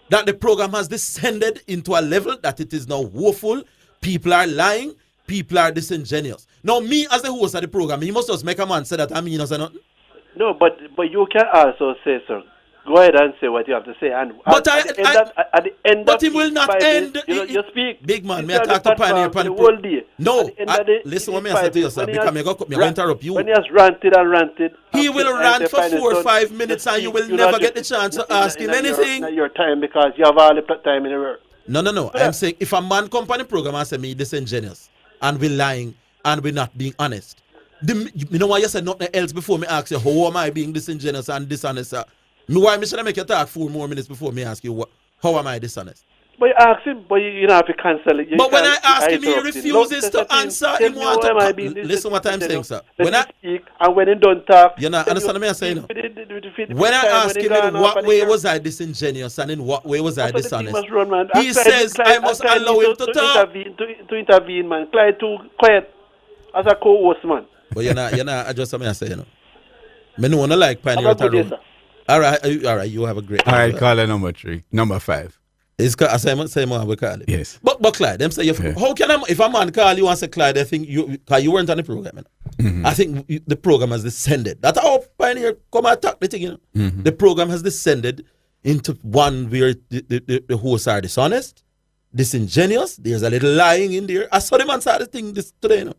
Speaker 2: that the program has descended into a level that it is now woeful. People are lying. People are disingenuous. Now, me as the host of the program, he must just make a man say that I mean, say nothing.
Speaker 6: No, but you can also say, sir. Go ahead and say what you have to say. And
Speaker 2: but
Speaker 6: at the end
Speaker 2: but he will not end.
Speaker 6: You speak.
Speaker 2: Big man, may I talk to Pioneer upon the
Speaker 6: whole day.
Speaker 2: No, listen what me I say to you, sir. Because me go interrupt you.
Speaker 6: When he has ranted and ranted,
Speaker 2: he will rant for 4 or 5 minutes and you will never get the chance to ask him anything.
Speaker 6: Not your time because you have all the time in the world.
Speaker 2: No. I'm saying if a man come on the program and say me disingenuous and we lying, and we're not being honest. You know why you said nothing else before me ask you, how am I being disingenuous and dishonest? Why should I make you talk 4 more minutes before me ask you, how am I dishonest?
Speaker 7: But you ask him, but you don't have to cancel it.
Speaker 2: But when I ask him, he refuses to answer. He wants to listen what I'm saying, sir.
Speaker 7: When I speak, and when he don't talk,
Speaker 2: you know, understand what I'm saying? When I ask him in what way was I disingenuous and in what way was I dishonest, he says I must allow him to talk.
Speaker 7: To intervene, man. Clyde too quiet as a co-host, man.
Speaker 2: But you're not adjust what I say, you know. Me no one like Pioneer Tyrone. All right, you have a great.
Speaker 3: All right, caller number 3, number 5.
Speaker 2: It's same man we call it.
Speaker 3: Yes.
Speaker 2: But Clyde, them say how can I, if a man call you and say Clyde, I think you weren't on the program. You know? I think the program has descended. That's how Pioneer come and attack the thing. You know? The program has descended into one where the hosts are dishonest, disingenuous. There's a little lying in there. I saw the man say the thing this today. You know?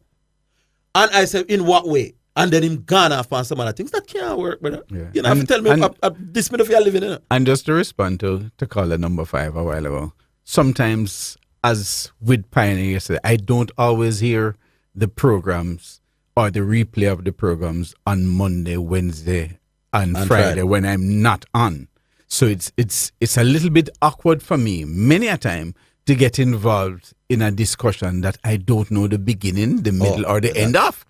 Speaker 2: And I said, in what way? And then him gone off on some other things. That can't work, brother. Yeah. You know, have to tell me this minute you are living in.
Speaker 3: And just to respond to caller number 5 a while ago, sometimes, as with Pioneer yesterday, I don't always hear the programs or the replay of the programs on Monday, Wednesday, and Friday when I'm not on. So it's a little bit awkward for me many a time to get involved in a discussion that I don't know the beginning, the middle, or the end of.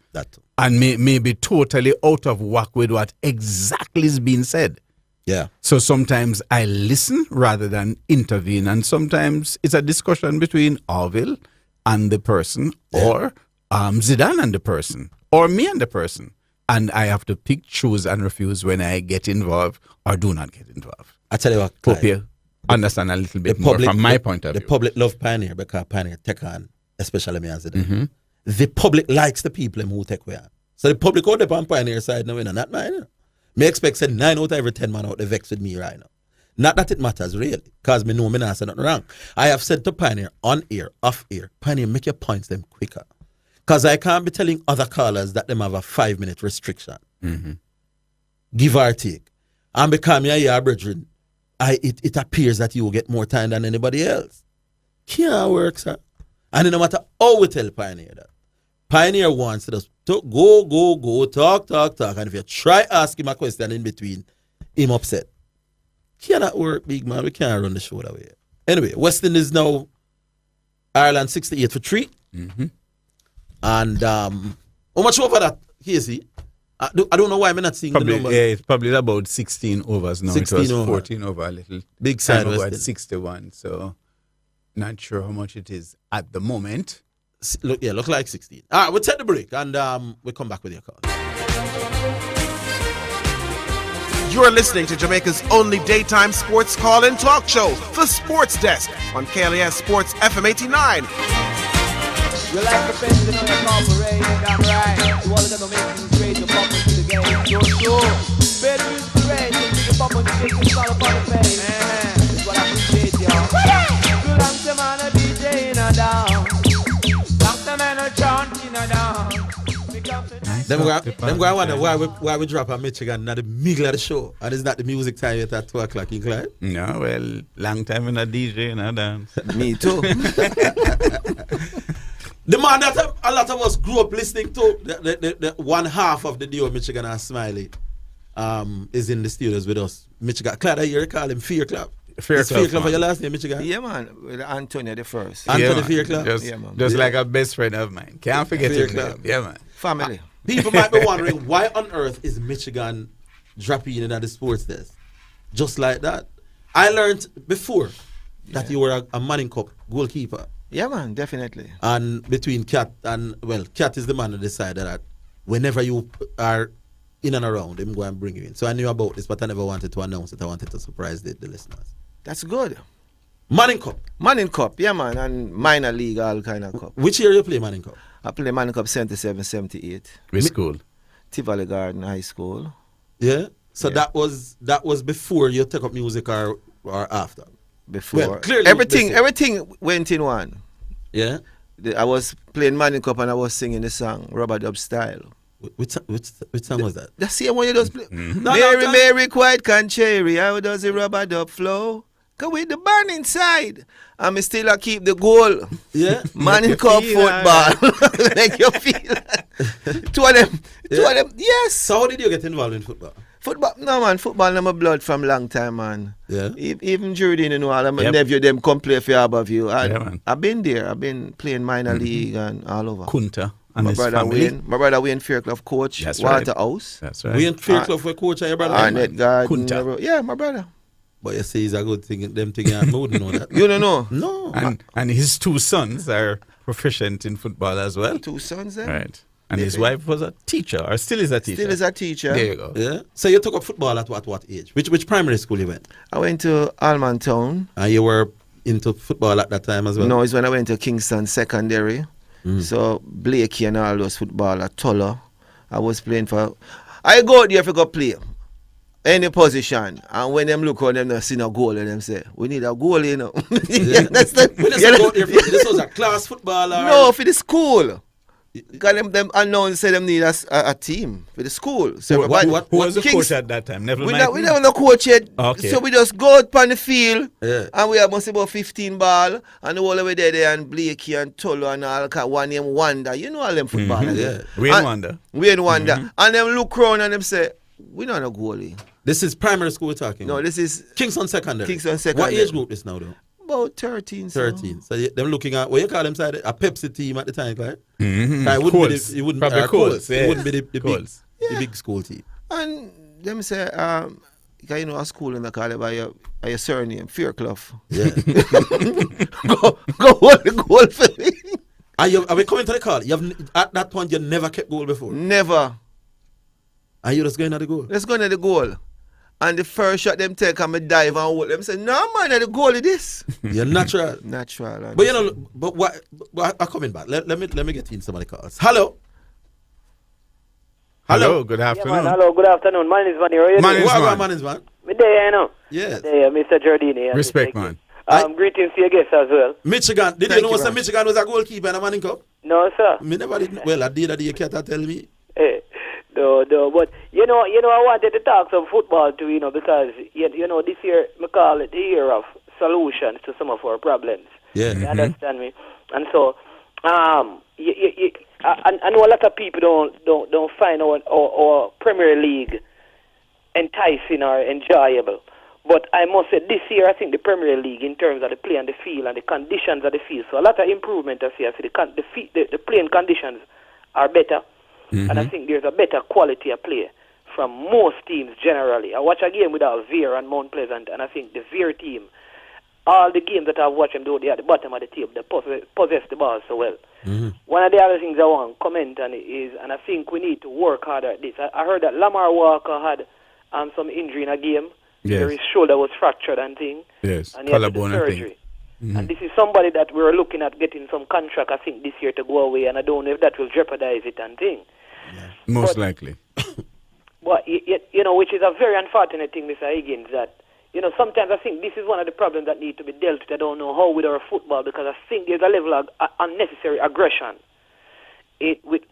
Speaker 3: And may be totally out of whack with what exactly is being said.
Speaker 2: Yeah.
Speaker 3: So sometimes I listen rather than intervene. And sometimes it's a discussion between Orville and the person, or Zidane and the person, or me and the person. And I have to pick, choose, and refuse when I get involved or do not get involved.
Speaker 2: I tell you what,
Speaker 3: hope you understand a little bit more from my point of view.
Speaker 2: The public love Pioneer because Pioneer take on, especially me and Zidane. The public likes the people who take away. So the public out there on Pioneer side now, not mine. You know. Me expect say 9 out of every 10 man out there vex with me right now. Not that it matters really, because me know me not say nothing wrong. I have said to Pioneer, on air, off air, Pioneer, make your points them quicker. Because I can't be telling other callers that them have a 5-minute restriction. Give or take. And because me a brethren, it appears that you will get more time than anybody else. Can't work, sir. And no matter how we tell Pioneer that, Pioneer wants us to go, talk. And if you try ask him a question in between, him upset. Cannot work, big man. We can't run the show that way. Anyway, West Indies now, Ireland 68-3. And how much over that, Casey? I don't know why I'm not seeing
Speaker 3: probably,
Speaker 2: the number.
Speaker 3: Yeah, it's probably about 16 overs now.
Speaker 2: 16
Speaker 3: it was
Speaker 2: over.
Speaker 3: 14 over a little.
Speaker 2: Big side
Speaker 3: over
Speaker 2: West
Speaker 3: at 61. So not sure how much it is at the moment.
Speaker 2: Look like 16. All right, we'll take the break and we'll come back with your call.
Speaker 1: You're listening to Jamaica's only daytime sports call and talk show, The Sports Desk, on KLAS Sports FM 89.
Speaker 8: You like the president of the corporation, I'm right. You all gonna make things great, you pop into the game. You're sure. Better inspiration, you can pop on the kick, it's all about the pain. That's what I appreciate, y'all. You like the man a DJ in a down. Like the man a chant in a down.
Speaker 2: Them go wonder why we drop a Michigan at the middle of the show and it's not the music time yet at 2 o'clock in Clyde.
Speaker 3: No, well, long time in a DJ and a dance.
Speaker 2: Me too. The man that a lot of us grew up listening to, the one half of the duo Michigan and Smiley, is in the studios with us. Michigan, Clyde, you call him Fear Club. Fear Club for your last name, Michigan?
Speaker 9: Yeah, man. With Antonio the first.
Speaker 2: Antonio Fear Club?
Speaker 3: Just like a best friend of mine. Can't forget his name. Yeah, man.
Speaker 9: Family.
Speaker 2: People might be wondering, why on earth is Michigan dropping in at the sports desk? Just like that. I learned before that you were a Manning Cup goalkeeper.
Speaker 9: Yeah, man, definitely.
Speaker 2: And between Cat and, Cat is the man who decided that whenever you are in and around, him go and bring you in. So I knew about this, but I never wanted to announce it. I wanted to surprise the listeners.
Speaker 9: That's good.
Speaker 2: Manning Cup.
Speaker 9: Manning Cup, yeah, man, and minor league, all kind of cup.
Speaker 2: Which year you play Manning Cup?
Speaker 9: I play Manning Cup 77, 78.
Speaker 3: Which school?
Speaker 9: Tivoli Garden High School.
Speaker 2: Yeah? So that was before you took up music or after?
Speaker 9: Before.
Speaker 2: Well, clearly
Speaker 9: everything went in one.
Speaker 2: Yeah?
Speaker 9: I was playing Manning Cup and I was singing the song Rubber Dub Style.
Speaker 2: Which song was that?
Speaker 9: The same one you just play. Mary, Mary, quite contrary. How does the rubber dub flow? Cause with the band inside, and me still a keep the goal.
Speaker 2: Yeah.
Speaker 9: Man cup football. Make you feel. Two of them, yes.
Speaker 2: So how did you get involved in football?
Speaker 9: Football, no man, football in my blood from long time, man.
Speaker 2: Yeah.
Speaker 9: Even Judy, you know, all of my nephew, them come play for Harborview.
Speaker 3: Man.
Speaker 9: I've been there. I've been playing minor league and all over.
Speaker 3: Kunta and
Speaker 9: My
Speaker 3: his
Speaker 9: brother
Speaker 3: family.
Speaker 9: Wayne, Fairclough coach,
Speaker 3: That's right.
Speaker 9: Waterhouse.
Speaker 3: That's right.
Speaker 2: We ain't Fairclough for coach and your brother.
Speaker 9: Arnett Garden.
Speaker 3: Kunta.
Speaker 9: Yeah, my brother.
Speaker 2: But you say it's a good thing, them thing, I wouldn't know that.
Speaker 9: You don't know?
Speaker 2: No.
Speaker 3: And his two sons are proficient in football as well.
Speaker 9: Two sons, eh?
Speaker 3: Right. And his wife was a teacher, or still is a teacher.
Speaker 9: Still is a teacher.
Speaker 3: There you go.
Speaker 2: Yeah. So you took up football at what age? Which primary school you went?
Speaker 9: I went to Almantown.
Speaker 2: And you were into football at that time as well?
Speaker 9: No, it's when I went to Kingston Secondary. So Blakey and all those football at Tulla. I was playing for. I go out there to go play any position, and when them look on them, they see no goal, and them say, "We need a goal," you know. You understand?
Speaker 2: When you go out there, this was a class football or?
Speaker 9: No, for the school. Because them unknown say them need a team for the school. So
Speaker 3: Who was the coach at that time? Neville
Speaker 9: we
Speaker 3: Michael?
Speaker 9: never no coach yet.
Speaker 3: Okay.
Speaker 9: So we just go out on the field
Speaker 2: Yeah.
Speaker 9: and we have must about 15 ball and the whole of there and Blakey and Tolo and all one name Wonder. You know all them footballers.
Speaker 2: Yeah.
Speaker 3: Wayne Wonder.
Speaker 9: Wayne Wonder. And them look round and them say, we not a goalie.
Speaker 2: This is primary school we're talking
Speaker 9: No,
Speaker 2: about.
Speaker 9: this is
Speaker 2: Kingston Secondary.
Speaker 9: Kingston Secondary.
Speaker 2: What age group is now though?
Speaker 9: about 13.
Speaker 2: 13. So them looking at what you call them side a Pepsi team at the time, right?
Speaker 3: Mm-hmm.
Speaker 2: It wouldn't be the, it wouldn't
Speaker 3: Probably Coles,
Speaker 2: It wouldn't be the
Speaker 3: Coles.
Speaker 2: the big school team.
Speaker 9: And them say, you know, a school in the call by your surname, Fairclough.
Speaker 2: Yeah.
Speaker 9: go hold the goal for me.
Speaker 2: Are we coming to the call? You have at that point you never kept goal before.
Speaker 9: Never.
Speaker 2: And you just going at the goal.
Speaker 9: Let's go into the goal. And the first shot them take and me dive and hold them say, no man, the goal is this.
Speaker 2: You're natural.
Speaker 9: Natural.
Speaker 2: But you know, but what I'm coming back. Let me get in some of the calls. Hello.
Speaker 3: Hello, good afternoon.
Speaker 10: Yeah, hello, good afternoon. Man is man here.
Speaker 2: Man is man.
Speaker 10: Me there, you know.
Speaker 2: Yes.
Speaker 10: There, Mr. Jardini.
Speaker 3: Respect, man.
Speaker 10: Greetings to your guests as well.
Speaker 2: Michigan. Did you know what Michigan was a goalkeeper in a Manning Cup?
Speaker 10: No, sir.
Speaker 2: Me never did. Well, I did that. You can't tell me.
Speaker 10: No, but you know, I wanted to talk some football too, because you know this year we call it the year of solutions to some of our problems.
Speaker 2: Yeah.
Speaker 10: You understand me? And so, I know a lot of people don't find our Premier League enticing or enjoyable. But I must say, this year I think the Premier League, in terms of the play and the field and the conditions of the field, so a lot of improvement I see. The playing conditions are better. Mm-hmm. And I think there's a better quality of play from most teams generally. I watch a game without Veer and Mount Pleasant, and I think the Veer team, all the games that I've watched them do, they're at the bottom of the table. They possess the ball so well. Mm-hmm. One of the other things I want to comment on is, and I think we need to work harder at this. I heard that Lamar Walker had some injury in a game.
Speaker 3: Yes.
Speaker 10: His shoulder was fractured and thing.
Speaker 3: Yes,
Speaker 10: and he had to do surgery. Mm-hmm. And this is somebody that we're looking at getting some contract, I think, this year to go away, and I don't know if that will jeopardize it and thing.
Speaker 3: Yeah. Most likely.
Speaker 10: But, which is a very unfortunate thing, Mr. Higgins, that, sometimes I think this is one of the problems that need to be dealt with. I don't know how with our football, because I think there's a level of unnecessary aggression with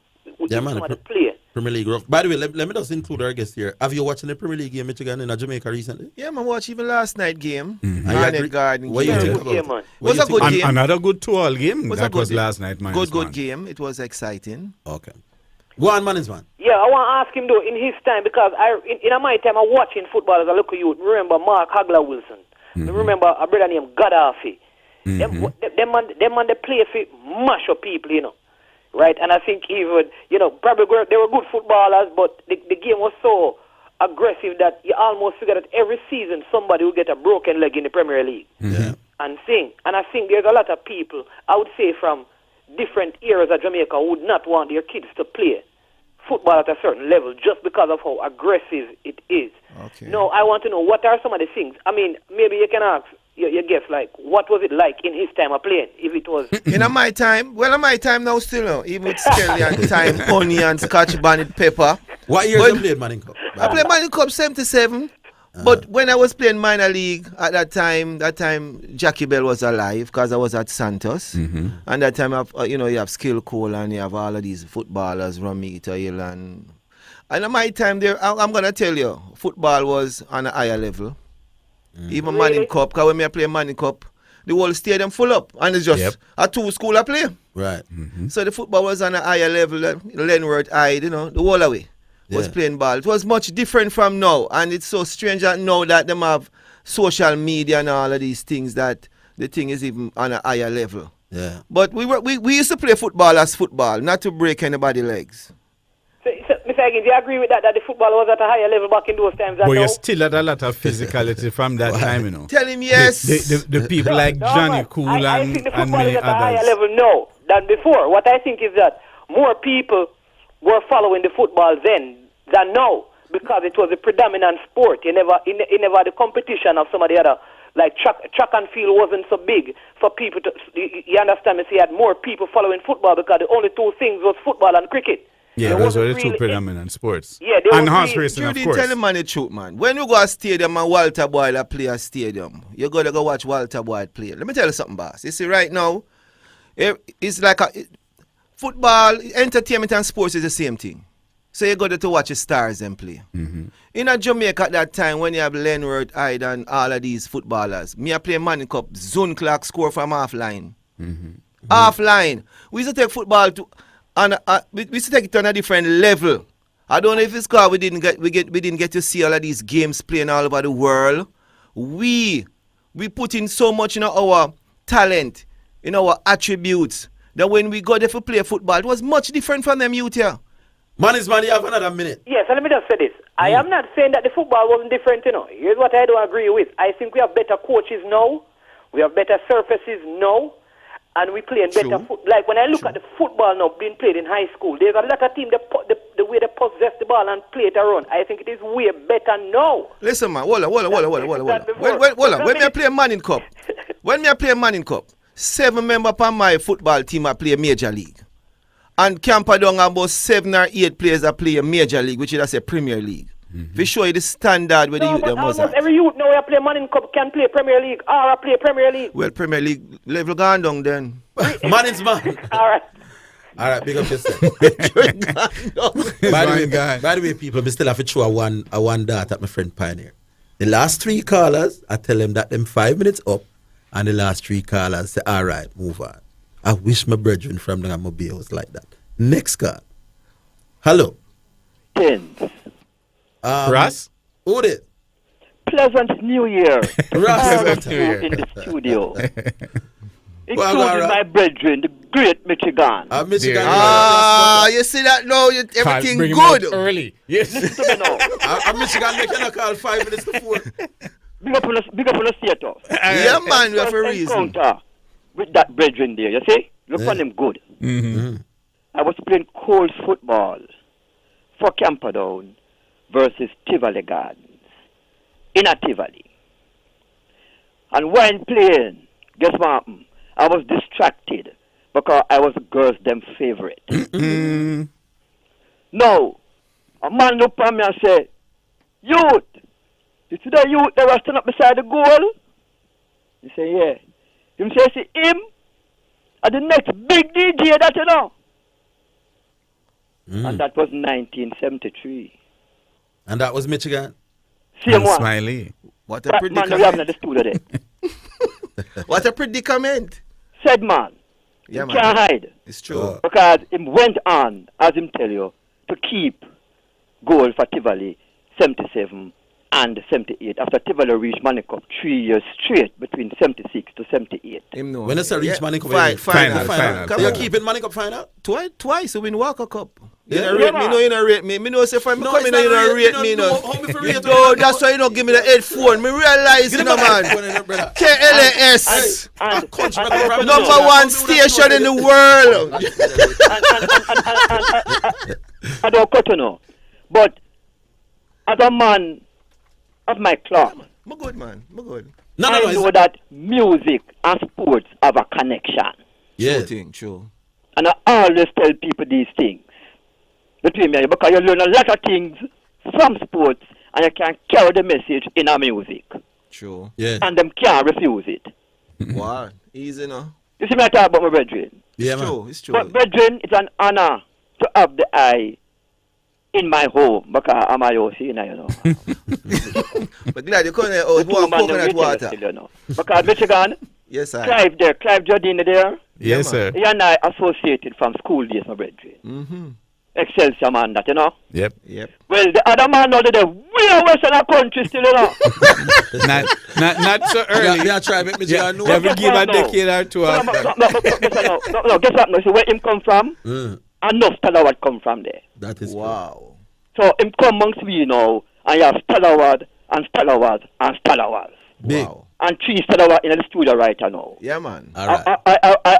Speaker 10: some of the play.
Speaker 2: Premier League rough. By the way, let me just include our guest here. Have you watched the Premier League game Michigan in Jamaica recently?
Speaker 9: Yeah, I watched even last night game.
Speaker 2: Mm-hmm.
Speaker 9: Arnett Garden
Speaker 2: what
Speaker 9: game.
Speaker 2: You think
Speaker 10: Yeah, man.
Speaker 9: It was a good game.
Speaker 3: Another good 2-all game. That was last night, man.
Speaker 9: Good game. It was exciting.
Speaker 2: Okay. Go on, man is man.
Speaker 10: Yeah, I want to ask him though, in his time, because in my time, I watching football as a local youth. Remember Mark Hagler Wilson. Mm-hmm. Remember a brother named Gaddafi. Mm-hmm. Them man, they play for mash up people, right? And I think even, probably they were good footballers, but the game was so aggressive that you almost figure that every season somebody will get a broken leg in the Premier League.
Speaker 2: Mm-hmm.
Speaker 10: And I think there's a lot of people, I would say from different eras of Jamaica, who would not want their kids to play football at a certain level just because of how aggressive it is.
Speaker 9: Okay.
Speaker 10: No, I want to know, what are some of the things? I mean, maybe you can ask your guest, like, what was it like in his time of playing, if it was...
Speaker 9: In my time now still, no. Even with Skelly and Time, Onion, Scotch Bonnet, Pepper.
Speaker 2: What years you played Manning Cup?
Speaker 9: I played Manning Cup 77. But when I was playing minor league at that time Jackie Bell was alive because I was at Santos. Mm-hmm. And that time, you have Skill Cole and you have all of these footballers, Ramita Hill and at my time there, I'm going to tell you, football was on a higher level. Even Manning Cup, because when me play Manning Cup, the whole stadium full up. And it's just a two-school I play.
Speaker 2: Right.
Speaker 9: So the football was on a higher level. Lenworth High, you know, the whole away was playing ball. It was much different from now. And it's so strange that now that them have social media and all of these things that the thing is even on a higher level.
Speaker 2: Yeah.
Speaker 9: But we used to play football as football, not to break anybody's legs.
Speaker 10: So, Mr. Higgins, do you agree with that the football was at a higher level back in those times?
Speaker 3: But you still had a lot of physicality from that time, you know.
Speaker 9: Tell him yes.
Speaker 3: The people like Johnny Cool
Speaker 10: I
Speaker 3: and
Speaker 10: think the football
Speaker 3: many
Speaker 10: is at a higher
Speaker 3: others.
Speaker 10: level now than before. What I think is that more people were following the football then than now because it was a predominant sport. You never had the competition of some of the other. Like track and field wasn't so big for people to. You understand me? So you had more people following football because the only two things was football and cricket.
Speaker 3: Yeah, those were the two predominant sports.
Speaker 10: Yeah,
Speaker 3: and horse racing, of course.
Speaker 9: Tell the man the truth, man. When you go to stadium and Walter Boyle play a stadium, you got to go watch Walter Boyle play. Let me tell you something, boss. You see, right now, it's like football, entertainment and sports is the same thing. So you got to watch the stars and play. In Jamaica at that time, when you have Lenworth Hyde and all of these footballers, me I play Manning Cup, zone clock score from half line. Half line. We used to take football to, and we used to take it on a different level. I don't know if it's because we didn't get to see all of these games playing all over the world. We put in so much in our talent, in our attributes, that when we got there to play football, it was much different from them youth here.
Speaker 2: Man is man, you have another minute.
Speaker 10: Yes, and let me just say this. I am not saying that the football wasn't different, you know. Here's what I don't agree with. I think we have better coaches now. We have better surfaces now. And we play better football. Like when I look at the football now being played in high school, there's a lot of teams the way they possess the ball and play it around. I think it is way better now.
Speaker 9: Listen, man, hold on. When me play Manning Cup, 7 members on my football team I play Major League. And Camperdown about 7 or 8 players that play a Major League, which is a Premier League. We show you the standard where the youth them was
Speaker 10: almost every youth now we play Manning Cup can play Premier League or play Premier League.
Speaker 9: Well, Premier League level gone down then.
Speaker 2: Man is man.
Speaker 10: All right,
Speaker 2: big up yourself. By the way, people, we still have to throw a one dart at my friend Pioneer. The last 3 callers, I tell them that them 5 minutes up, and the last 3 callers say, all right, move on. I wish my brethren from the Mobile was like that. Next call. Hello.
Speaker 6: 10.
Speaker 3: Russ?
Speaker 2: Who did?
Speaker 6: Pleasant New Year.
Speaker 2: Russ.
Speaker 6: In the studio. Including my brethren, the great Michigan.
Speaker 2: Michigan.
Speaker 9: You see that now? Everything
Speaker 3: bring
Speaker 9: good.
Speaker 3: him up early. Yes.
Speaker 6: Listen to me now.
Speaker 2: Michigan making a call 5 minutes before.
Speaker 6: Big up on the theater.
Speaker 9: Yeah, man, we have a reason.
Speaker 6: Encounter with that brethren there, you see? Look on them good. I was playing Coles football for Camperdown versus Tivoli Gardens in a Tivoli. And when playing, guess what happened? I was distracted because I was the girls' them favorite. Now, a man looked at me and said, "Youth, you see that youth that was standing up beside the goal?" He said, "Yeah." Him say, "See him? And the next big DJ that you know." And that was 1973.
Speaker 2: And that was Michigan.
Speaker 6: Same one.
Speaker 3: Smiley.
Speaker 9: What a
Speaker 6: That man we having
Speaker 9: predicament.
Speaker 6: at the studio there.
Speaker 9: What a predicament.
Speaker 6: Said man,
Speaker 9: Yeah,
Speaker 6: you
Speaker 9: man.
Speaker 6: can't hide.
Speaker 9: It's true.
Speaker 6: Because him went on, as him tell you, to keep goal for Tivoli 77 and 78. After Tivoli reached Manning Cup 3 years straight between 76 to 78.
Speaker 9: Him know.
Speaker 2: When I say reach Manning Cup,
Speaker 9: Final.
Speaker 3: Final.
Speaker 9: Come
Speaker 2: So you're
Speaker 9: on.
Speaker 2: keeping Manning Cup final?
Speaker 9: Twice we win Walker Cup. You
Speaker 2: Yeah.
Speaker 9: don't rate me, no, you don't rate me. Me know say if I'm
Speaker 2: No,
Speaker 9: coming
Speaker 2: it's
Speaker 9: in, you
Speaker 2: not
Speaker 9: don't
Speaker 2: rate-
Speaker 9: rate me,
Speaker 2: you
Speaker 9: no.
Speaker 2: don't know how me for rate
Speaker 9: No,
Speaker 2: you.
Speaker 9: that's why you don't give me the headphone. Me realize, you know, man. KLAS, number 1 station in the world.
Speaker 6: I don't cut you know. But as a man of my class,
Speaker 9: I'm good, man. I'm good.
Speaker 6: I know that music and sports have a connection.
Speaker 2: Yeah.
Speaker 9: True thing, true.
Speaker 6: And I always tell people these things between me and you because you learn a lot of things from sports and you can carry the message in our music.
Speaker 9: True.
Speaker 2: Yeah.
Speaker 6: And them can't refuse it.
Speaker 9: Wow. Easy, no?
Speaker 6: You see me I talk about my brethren.
Speaker 2: Yeah,
Speaker 9: It's
Speaker 2: man.
Speaker 9: true. It's true.
Speaker 6: But brethren, it's an honor to have the eye in my home because I'm a house, you know.
Speaker 9: But Glad you couldn't out warm coconut water.
Speaker 4: Still, you know. Because Michigan,
Speaker 9: Yes, sir.
Speaker 4: Clive Jardine there.
Speaker 3: Yes, sir.
Speaker 4: He and I associated from school days, my brethren.
Speaker 9: Mm-hmm.
Speaker 4: Excelsior man, that, you know.
Speaker 3: Yep.
Speaker 4: Well, the other man now, they're way west in the country still, you know.
Speaker 3: not so early.
Speaker 2: Yeah, try make me
Speaker 3: Yeah,
Speaker 2: know.
Speaker 3: never give a decade or two.
Speaker 4: No, guess what? No, see where him come from? Enough Stalwart come from there.
Speaker 2: That is
Speaker 9: Wow.
Speaker 4: So him come amongst we now, and you have Stalwart and Stalwart and Stalwart.
Speaker 2: big.
Speaker 9: Wow.
Speaker 4: And 3 Stalwart in the studio right now.
Speaker 9: Yeah, man.
Speaker 2: All right.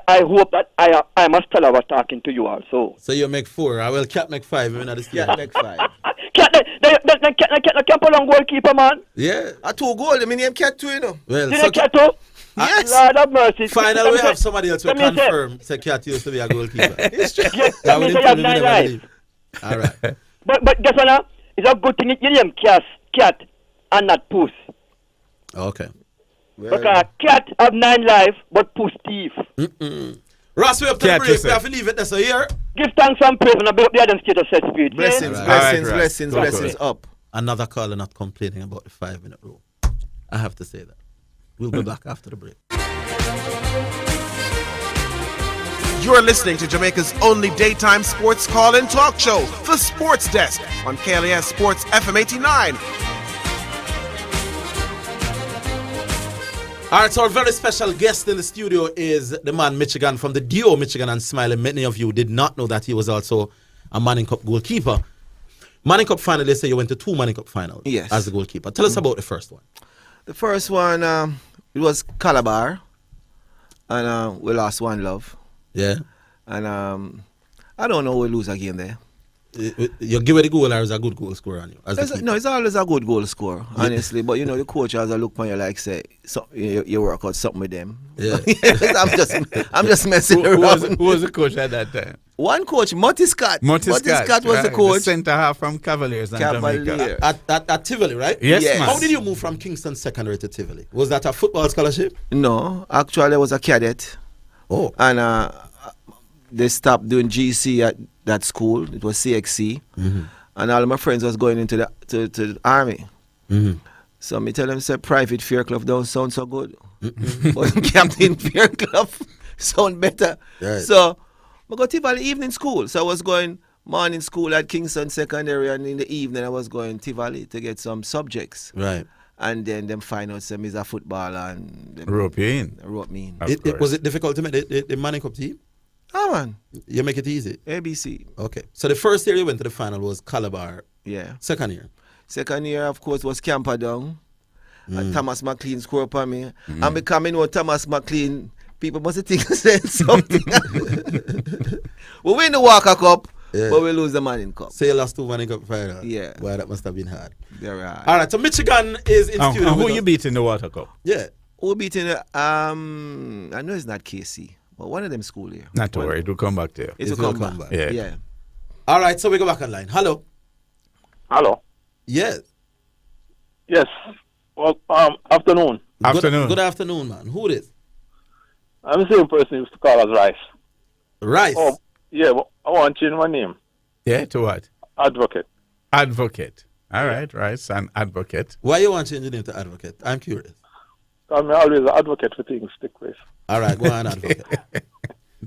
Speaker 4: I hope that I'm a Stalwart talking to you also.
Speaker 2: So you make 4. I will Cat make 5. Even at the
Speaker 9: Yeah,
Speaker 2: start.
Speaker 9: next 5.
Speaker 4: Cat camp along goalkeeper, man.
Speaker 2: Yeah.
Speaker 9: A 2 goal. I mean, him Cat 2, you know.
Speaker 2: Well,
Speaker 4: Did
Speaker 2: so
Speaker 4: you Cat too?
Speaker 9: Yes.
Speaker 4: Lord have mercy.
Speaker 2: final we have somebody else to
Speaker 4: Let me say-
Speaker 2: confirm. Say Cat used to be a goalkeeper.
Speaker 9: It's true.
Speaker 4: Yes,
Speaker 2: That
Speaker 4: let me
Speaker 2: would
Speaker 4: say you have
Speaker 2: we
Speaker 4: 9
Speaker 2: never
Speaker 4: lives.
Speaker 2: believe. All right.
Speaker 4: But guess what now? It's a good thing you name cat and not puss.
Speaker 2: Okay.
Speaker 4: Because cat have 9 lives, but puss thief.
Speaker 2: Ross, we up to the
Speaker 3: Cat
Speaker 2: break.
Speaker 3: yourself.
Speaker 2: We have to leave it there. So here.
Speaker 4: Give thanks and praise and build up the other state of set spirit.
Speaker 9: Blessings,
Speaker 2: All right.
Speaker 9: blessings,
Speaker 3: All right,
Speaker 9: blessings,
Speaker 3: right.
Speaker 9: blessings up.
Speaker 2: Another caller not complaining about the 5-minute rule. I have to say that. We'll be back after the break.
Speaker 1: You're listening to Jamaica's only daytime sports call-in talk show, The Sports Desk, on KLAS Sports FM 89.
Speaker 2: All right, so our very special guest in the studio is the man Michigan from the duo Michigan and Smiley. Many of you did not know that he was also a Manning Cup goalkeeper. Manning Cup final, they say you went to 2 Manning Cup finals
Speaker 9: Yes.
Speaker 2: as a goalkeeper. Tell us about the first one.
Speaker 9: The first one, it was Calabar. And we lost 1-0.
Speaker 2: Yeah.
Speaker 9: And I don't know we lose again there.
Speaker 2: You give it a goal or is a good goal scorer on you? As the keeper?
Speaker 9: No, it's always a good goal scorer, honestly. But you know, the coach has a look on you like say, so, you work out something with them.
Speaker 2: Yeah.
Speaker 9: I'm just messing
Speaker 3: Who
Speaker 9: around.
Speaker 3: was the coach at that time?
Speaker 9: One coach, Monty Scott.
Speaker 3: Monty Scott
Speaker 9: was the coach.
Speaker 3: Centre half from Cavaliers and Jamaica.
Speaker 9: Cavalier.
Speaker 2: At Tivoli, right?
Speaker 3: Yes,
Speaker 9: Yes.
Speaker 3: man.
Speaker 2: How did you move from Kingston Secondary to Tivoli? Was that a football scholarship?
Speaker 9: No, actually I was a cadet.
Speaker 2: Oh.
Speaker 9: And they stopped doing GC at that school. It was CXC.
Speaker 2: Mm-hmm.
Speaker 9: And all of my friends was going into the to the army.
Speaker 2: Mm-hmm.
Speaker 9: So me tell them say private Fear Club don't sound so good. But Captain Fear Club sound better.
Speaker 2: Right.
Speaker 9: So I go Tivoli evening school. So I was going morning school at Kingston Secondary, and in the evening I was going Tivoli to get some subjects.
Speaker 2: Right.
Speaker 9: And then them find out some is a footballer and them
Speaker 3: Rope you in.
Speaker 9: wrote me in.
Speaker 2: Was it difficult to make the Manning Cup team?
Speaker 9: Oh man,
Speaker 2: You make it easy.
Speaker 9: ABC.
Speaker 2: Okay. So the first year you went to the final was Calabar.
Speaker 9: Yeah.
Speaker 2: Second year.
Speaker 9: Second year, of course, was Camperdown. And Thomas McLean scored upon me. And becoming what Thomas McLean, people must think said something. We win the Walker Cup, but we lose the Manning Cup.
Speaker 2: So you lost 2 Manning Cup final.
Speaker 9: Yeah.
Speaker 2: Well, that must have been hard.
Speaker 9: They're right.
Speaker 2: All right. So Michigan is in studio.
Speaker 3: Who
Speaker 2: with
Speaker 3: you
Speaker 2: us.
Speaker 3: beat in the Water Cup?
Speaker 2: Yeah.
Speaker 9: Who beating I know it's not KC, but one of them school here.
Speaker 3: Not to worry, it will come back to you.
Speaker 9: It will
Speaker 2: It will
Speaker 9: come
Speaker 2: come
Speaker 9: back.
Speaker 2: back.
Speaker 3: Yeah.
Speaker 9: Yeah.
Speaker 2: All right. So we go back online. Hello.
Speaker 5: Hello.
Speaker 2: Yes.
Speaker 5: Yes. Well, afternoon.
Speaker 3: Afternoon.
Speaker 2: Good afternoon, man. Who is?
Speaker 5: I'm the same person who used to call us Rice.
Speaker 2: Rice.
Speaker 5: Oh, yeah. Well, I want to change my name.
Speaker 3: Yeah, to what?
Speaker 5: Advocate.
Speaker 3: Advocate. All right, Rice, an advocate.
Speaker 2: Why you want to change your name to advocate? I'm curious.
Speaker 5: I'm always an advocate for things stick with.
Speaker 2: All right, go on, advocate.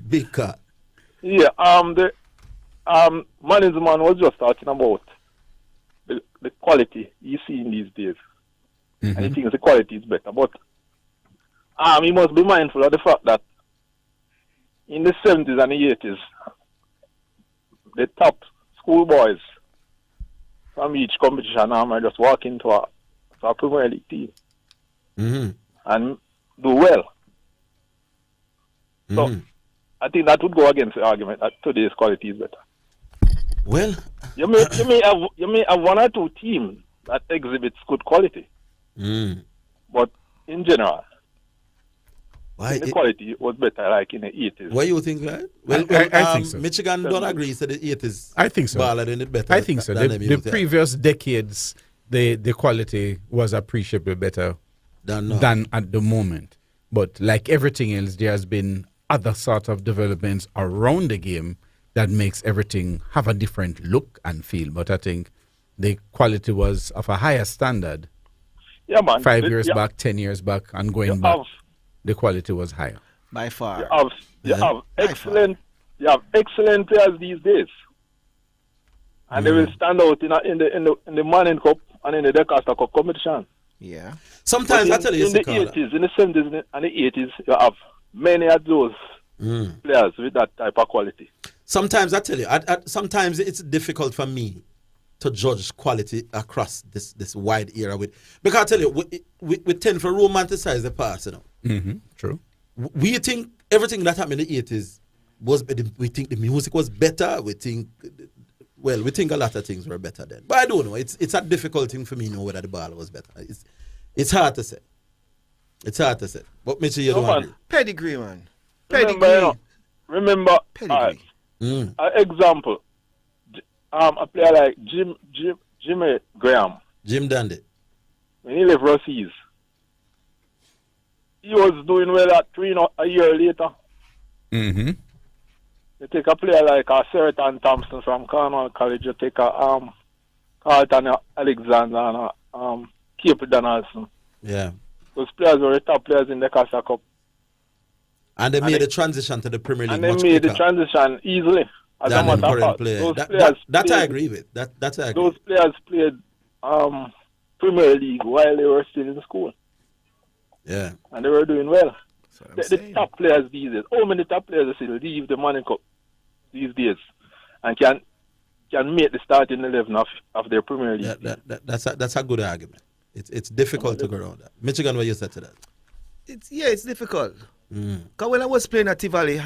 Speaker 2: Big cut.
Speaker 5: Yeah. The management was just talking about the quality you see in these days, and he thinks the quality is better. But he must be mindful of the fact that in the 70s and the 80s, the top schoolboys from each competition are just walk into a Premier League team and do well. So I think that would go against the argument that today's quality is better.
Speaker 2: Well,
Speaker 5: You may have 1 or 2 teams that exhibits good quality, but in general, the quality was better like in the 80s.
Speaker 2: what you think, right? Well,
Speaker 3: I think so.
Speaker 2: Michigan don't agree, so the 80s.
Speaker 3: I think so.
Speaker 2: Baller than it better.
Speaker 3: I think so.
Speaker 2: than
Speaker 3: The,
Speaker 2: them
Speaker 3: the
Speaker 2: youth, yeah.
Speaker 3: previous decades, the quality was appreciably better than at the moment. But like everything else, there has been other sort of developments around the game that makes everything have a different look and feel. But I think the quality was of a higher standard
Speaker 6: Yeah, man.
Speaker 3: 5 years
Speaker 6: Yeah.
Speaker 3: back, 10 years back, and going
Speaker 6: You
Speaker 3: back,
Speaker 6: have,
Speaker 3: the quality was higher.
Speaker 9: By far.
Speaker 6: you have
Speaker 9: By
Speaker 6: excellent, you have excellent players these days, and they will stand out in the Manning Cup and in the Decaster Cup competition.
Speaker 9: Yeah.
Speaker 2: Sometimes I tell you,
Speaker 6: in the
Speaker 2: Carla,
Speaker 6: 80s, in the 70s, and the 80s, you have many of those players with that type of quality.
Speaker 2: sometimes I tell you, sometimes it's difficult for me to judge quality across this wide era because I tell you, we tend to romanticize the past, you know.
Speaker 3: Mm-hmm. True.
Speaker 2: We think everything that happened in the 80s we think the music was better. We think a lot of things were better then. But I don't know. It's a difficult thing for me to know whether the ball was better. It's hard to say. It's hard to say. But Mitchell, you don't agree.
Speaker 9: Pedigree, man.
Speaker 6: Remember,
Speaker 9: Pedigree.
Speaker 6: an example, a player like Jimmy Graham,
Speaker 2: Jim Dandy.
Speaker 6: when he left Rossies, he was doing well at 3 a year later.
Speaker 3: Mm-hmm.
Speaker 6: You take a player like Sertan Thompson from Cornwall College, you take a Carlton Alexander and Cape Donaldson.
Speaker 2: Yeah.
Speaker 6: Those players were the top players in the Casa Cup.
Speaker 2: And they made the transition to the Premier League
Speaker 6: And they
Speaker 2: much
Speaker 6: made the
Speaker 2: quicker
Speaker 6: transition easily. As a
Speaker 2: than the
Speaker 6: matter of
Speaker 2: current
Speaker 6: fact,
Speaker 2: player.
Speaker 6: those
Speaker 2: That
Speaker 6: players
Speaker 2: I
Speaker 6: played-
Speaker 2: agree with. That I agree.
Speaker 6: Those players played Premier League while they were still in school.
Speaker 2: Yeah.
Speaker 6: And they were doing well.
Speaker 9: That's
Speaker 6: The top players these days, how many top players still leave the Manning Cup these days and can make the starting 11 of their Premier League?
Speaker 2: That's a good argument. It's difficult to go around that. Michigan, what you said to that?
Speaker 9: It's difficult. Because when I was playing at Tivoli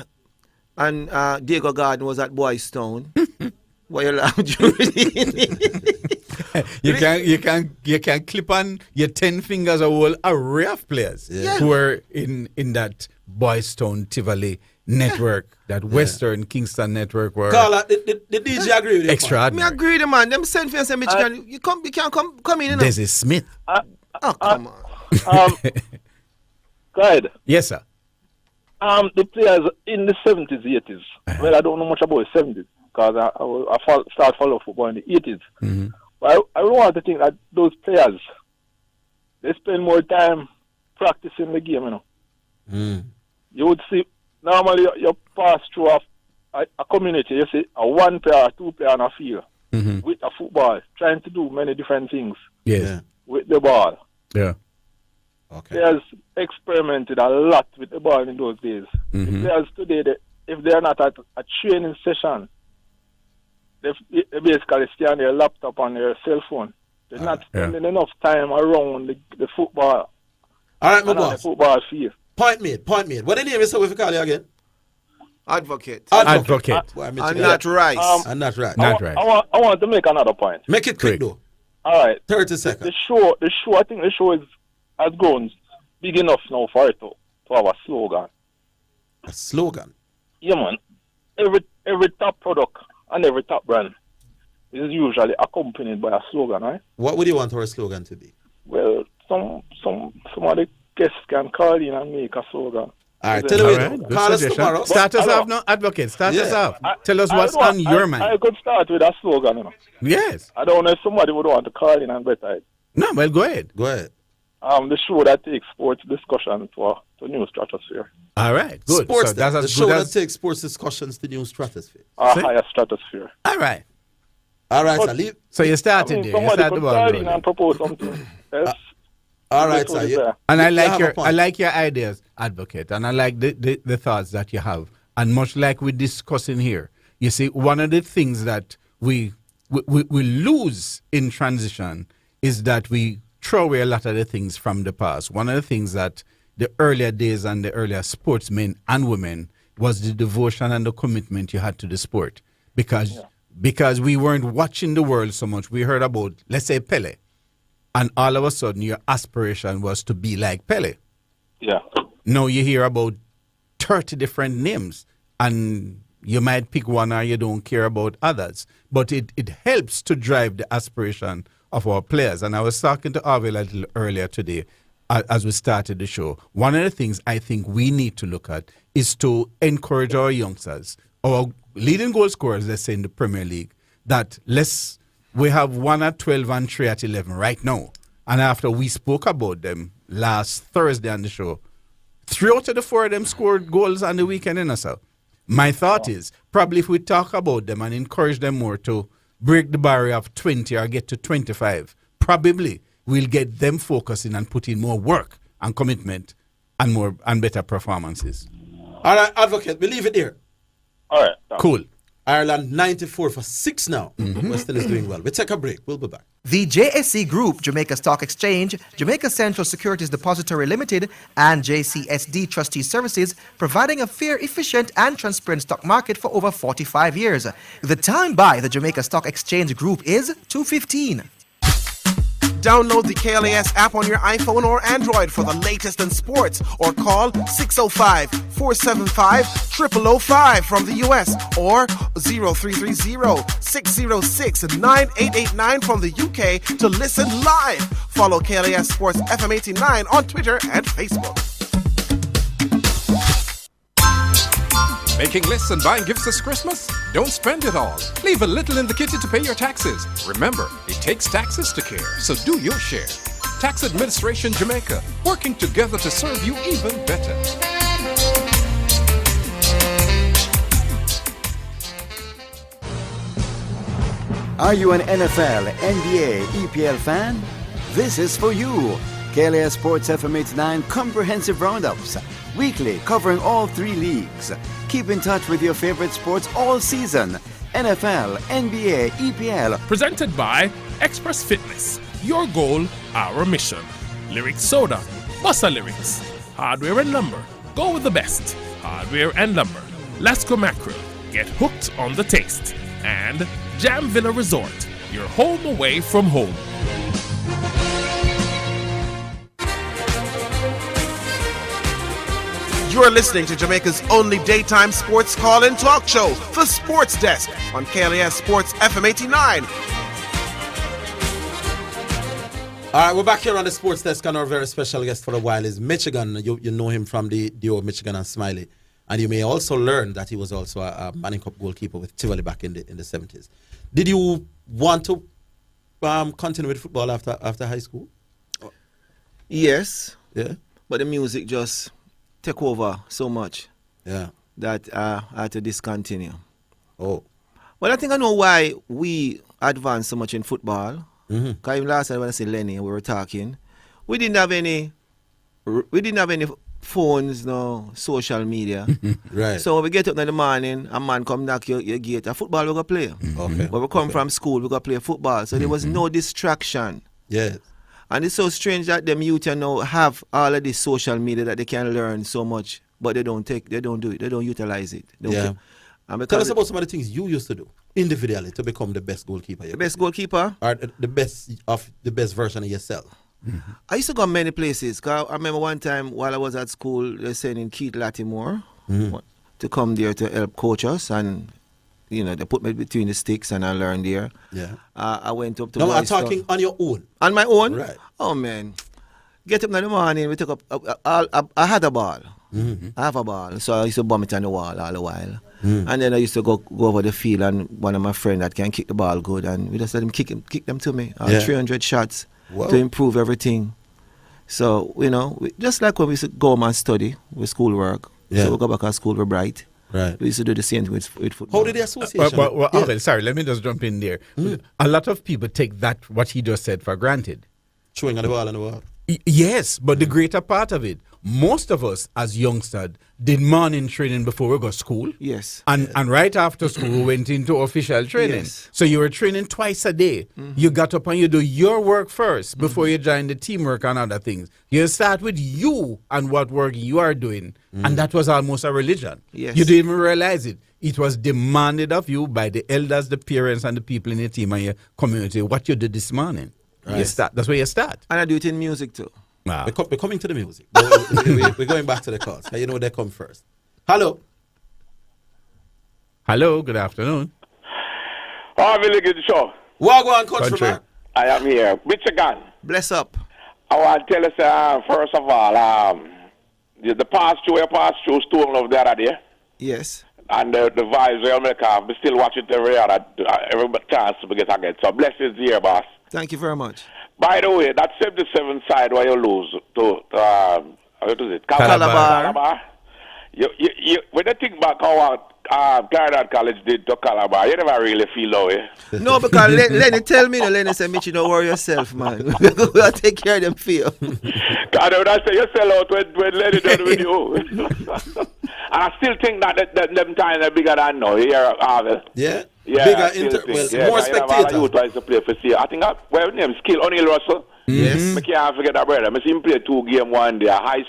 Speaker 9: and Diego Garden was at Boys Town, why you laugh,
Speaker 3: You can clip on your 10 fingers a whole array of players who are in that Boys Town Tivoli network, that Western Kingston network where
Speaker 2: Carla, the DJ agree with you.
Speaker 9: Me
Speaker 3: extraordinary.
Speaker 9: agree with the man. Them send for you and say, Michigan, you can't come in, you know.
Speaker 3: Desi Smith.
Speaker 9: Oh, come on.
Speaker 6: Go ahead.
Speaker 3: Yes, sir.
Speaker 6: The players in the 70s, 80s. Well, I don't know much about the 70s because I started following football in the 80s.
Speaker 3: Mm-hmm.
Speaker 6: But I don't want to think that those players, they spend more time practicing the game, you know. You would see, normally you pass through a community, you see a one player, two player on a field with a football, trying to do many different things
Speaker 3: Yes.
Speaker 6: with the ball.
Speaker 3: Yeah.
Speaker 2: Okay.
Speaker 6: Players experimented a lot with the ball in those days. The players today, if they're not at a training session, they basically stay on their laptop on their cell phone. They're not spending enough time around the football.
Speaker 2: All right, my
Speaker 6: and on the
Speaker 2: boss.
Speaker 6: football field.
Speaker 2: Point made. What the name is, so we call you again?
Speaker 9: Advocate.
Speaker 3: Advocate.
Speaker 2: Boy,
Speaker 9: And not Rice.
Speaker 2: And not right.
Speaker 3: Not right.
Speaker 6: I want to make another point.
Speaker 2: Make it quick, though.
Speaker 6: All right.
Speaker 2: 30 seconds.
Speaker 6: The show. I think the show has grown big enough now for it to have a slogan.
Speaker 2: A slogan.
Speaker 6: Yeah, man. Every top product and every top brand is usually accompanied by a slogan, right?
Speaker 2: What would you want our slogan to be?
Speaker 6: Well, some of the guests can call in and make a slogan.
Speaker 2: All right, tell
Speaker 3: All
Speaker 2: me.
Speaker 3: right, good
Speaker 2: Call us
Speaker 3: suggestion.
Speaker 2: tomorrow.
Speaker 3: Start us
Speaker 6: Hello.
Speaker 3: off now, Advocate. Start us
Speaker 2: Yeah.
Speaker 3: off. Tell us what's on your mind.
Speaker 6: I could start with a slogan, you know.
Speaker 3: Yes.
Speaker 6: I don't know if somebody would want to call in and better it.
Speaker 3: No, well, go ahead.
Speaker 2: Go ahead.
Speaker 6: The show that takes sports discussion to new stratosphere.
Speaker 3: All right, good.
Speaker 2: Sports,
Speaker 3: So that's
Speaker 2: the
Speaker 3: as
Speaker 2: show
Speaker 3: good
Speaker 2: that
Speaker 3: as...
Speaker 2: takes sports discussions to new stratosphere.
Speaker 6: A
Speaker 3: See?
Speaker 6: higher stratosphere.
Speaker 3: All right.
Speaker 2: All right,
Speaker 6: But-
Speaker 2: sir. Leave.
Speaker 3: So you
Speaker 6: I
Speaker 3: started
Speaker 6: mean,
Speaker 3: there. You
Speaker 6: somebody
Speaker 3: started the
Speaker 6: could
Speaker 3: ball
Speaker 6: call in
Speaker 3: rolling.
Speaker 6: and propose something else.
Speaker 2: All right,
Speaker 6: That's what
Speaker 2: sir.
Speaker 6: it's
Speaker 2: You,
Speaker 6: there.
Speaker 3: And I
Speaker 2: you
Speaker 3: like
Speaker 2: have
Speaker 3: your
Speaker 2: a point.
Speaker 3: I like your ideas, Advocate, and I like the thoughts that you have. And much like we're discussing here, you see, one of the things that we lose in transition is that we throw away a lot of the things from the past. One of the things that the earlier days and the earlier sportsmen and women was the devotion and the commitment you had to the sport. Because we weren't watching the world so much. We heard about, let's say, Pele. And all of a sudden, your aspiration was to be like Pele.
Speaker 6: Yeah.
Speaker 3: Now you hear about 30 different names, and you might pick one or you don't care about others. But it helps to drive the aspiration of our players. And I was talking to Arville a little earlier today as we started the show. One of the things I think we need to look at is to encourage our youngsters, our leading goal scorers, let's say in the Premier League, that we have 1 at 12 and 3 at 11 right now. And after we spoke about them last Thursday on the show, 3 out of the 4 of them scored goals on the weekend, so my thought is probably if we talk about them and encourage them more to break the barrier of 20 or get to 25, probably we'll get them focusing and putting more work and commitment and better performances.
Speaker 2: All right, Advocate, we leave it there.
Speaker 4: All right.
Speaker 3: Cool.
Speaker 2: Ireland 94 for 6 now. Western is doing well. We take a break. We'll be back.
Speaker 11: The JSC Group, Jamaica Stock Exchange, Jamaica Central Securities Depository Limited, and JCSD Trustee Services, providing a fair, efficient, and transparent stock market for over 45 years. The time by the Jamaica Stock Exchange Group is 2:15.
Speaker 1: Download the KLAS app on your iPhone or Android for the latest in sports, or call 605-475-0005 from the US or 0330-606-9889 from the UK to listen live. Follow KLAS Sports FM 89 on Twitter and Facebook.
Speaker 12: Making lists and buying gifts this Christmas? Don't spend it all. Leave a little in the kitty to pay your taxes. Remember, it takes taxes to care, so do your share. Tax Administration Jamaica, working together to serve you even better.
Speaker 13: Are you an NFL, NBA, EPL fan? This is for you. KLAS Sports FM 89 comprehensive roundups. Weekly, covering all 3 leagues. Keep in touch with your favorite sports all season. NFL, NBA, EPL.
Speaker 14: Presented by Express Fitness. Your goal, our mission. Lyric Soda. Bossa Lyrics. Hardware and lumber. Go with the best. Hardware and lumber. Lasco Mackerel. Get hooked on the taste. And Jam Villa Resort. Your home away from home.
Speaker 1: You're listening to Jamaica's only daytime sports call-in talk show, The Sports Desk, on KLAS Sports FM 89.
Speaker 2: All right, we're back here on the Sports Desk, and our very special guest for a while is Michigan. You know him from the duo Michigan and Smiley. And you may also learn that he was also a Manning Cup goalkeeper with Tivoli back in the 70s. Did you want to continue with football after high school?
Speaker 9: Yes.
Speaker 2: Yeah.
Speaker 9: But the music just took over so much.
Speaker 2: Yeah.
Speaker 9: That I had to discontinue.
Speaker 2: Oh.
Speaker 9: Well, I think I know why we advanced so much in football. Because even last time when I said Lenny, we were talking, we didn't have any phones, no social media.
Speaker 2: Right.
Speaker 9: So when we get up in the morning, a man come knock your gate, a football we go play.
Speaker 2: Okay.
Speaker 9: When we come from school, we go play football. So there was no distraction.
Speaker 2: Yes.
Speaker 9: And it's so strange that them youth now have all of this social media that they can learn so much, but they don't do it, they don't utilize it.
Speaker 2: Tell us about some of the things you used to do individually to become the best goalkeeper.
Speaker 9: The best goalkeeper?
Speaker 2: Or the best version of yourself.
Speaker 9: I used to go many places. Cause I remember one time while I was at school, they sending Keith Latimore to come there to help coach us, and they put me between the sticks and I learned there.
Speaker 2: Yeah.
Speaker 9: I went up to.
Speaker 2: No, I'm talking on your own.
Speaker 9: On my own?
Speaker 2: Right.
Speaker 9: Oh man, get up in the morning. We took up. I had a ball. I have a ball, so I used to bomb it on the wall all the while. And then I used to go over the field, and one of my friends that can kick the ball good, and we just let him kick them to me. 300 shots.
Speaker 2: Whoa.
Speaker 9: To improve everything. So, just like when we used to go home and study with schoolwork.
Speaker 2: Yeah.
Speaker 9: So we go back to school, we're bright.
Speaker 2: Right.
Speaker 9: We used to do the same thing with football.
Speaker 2: How did the association?
Speaker 3: Okay, sorry, let me just jump in there. A lot of people take that, what he just said, for granted.
Speaker 2: Throwing on the ball and the wall.
Speaker 3: Yes, but the greater part of it, most of us as youngsters did morning training before we go to school.
Speaker 9: Yes.
Speaker 3: And right after school, we went into official training.
Speaker 9: Yes.
Speaker 3: So you were training twice a day. You got up and you do your work first before you join the teamwork and other things. You start with you and what work you are doing. And that was almost a religion.
Speaker 9: Yes.
Speaker 3: You didn't even realize it. It was demanded of you by the elders, the parents, and the people in your team and your community what you did this morning.
Speaker 2: Right.
Speaker 3: You start. That's where you start.
Speaker 9: And I do it in music too.
Speaker 3: Wow.
Speaker 2: We're coming to the music. We're going back to the calls. You know they come first. Hello.
Speaker 3: Hello, good afternoon.
Speaker 15: Oh, really good show.
Speaker 2: Wagwan country man.
Speaker 15: I am here. Michigan.
Speaker 9: Bless up.
Speaker 15: I want to tell us, first of all, the pass through Stone Love the other day.
Speaker 9: Yes.
Speaker 15: And the vibes of America, we still watch it every chance we get again. So blessings here, boss.
Speaker 9: Thank you very much.
Speaker 15: By the way, that 77 side where you lose to what is it?
Speaker 9: Calabar.
Speaker 15: When you think back how Clarendon College did to Calabar, you never really feel that way.
Speaker 9: No, because Lenny tell me, Lenny say, Mitch, you don't worry yourself, man. We'll take care of them for you.
Speaker 15: God, I say you sell out when Lenny done with you. And I still think that them times are bigger than now here, Harvey.
Speaker 2: Yeah.
Speaker 15: Yeah,
Speaker 2: bigger more spectators.
Speaker 15: I used to play for see. I think well name Skill O'Neal Russell.
Speaker 2: Yes.
Speaker 15: I can't forget that brother. I see him play 2 games one day, a high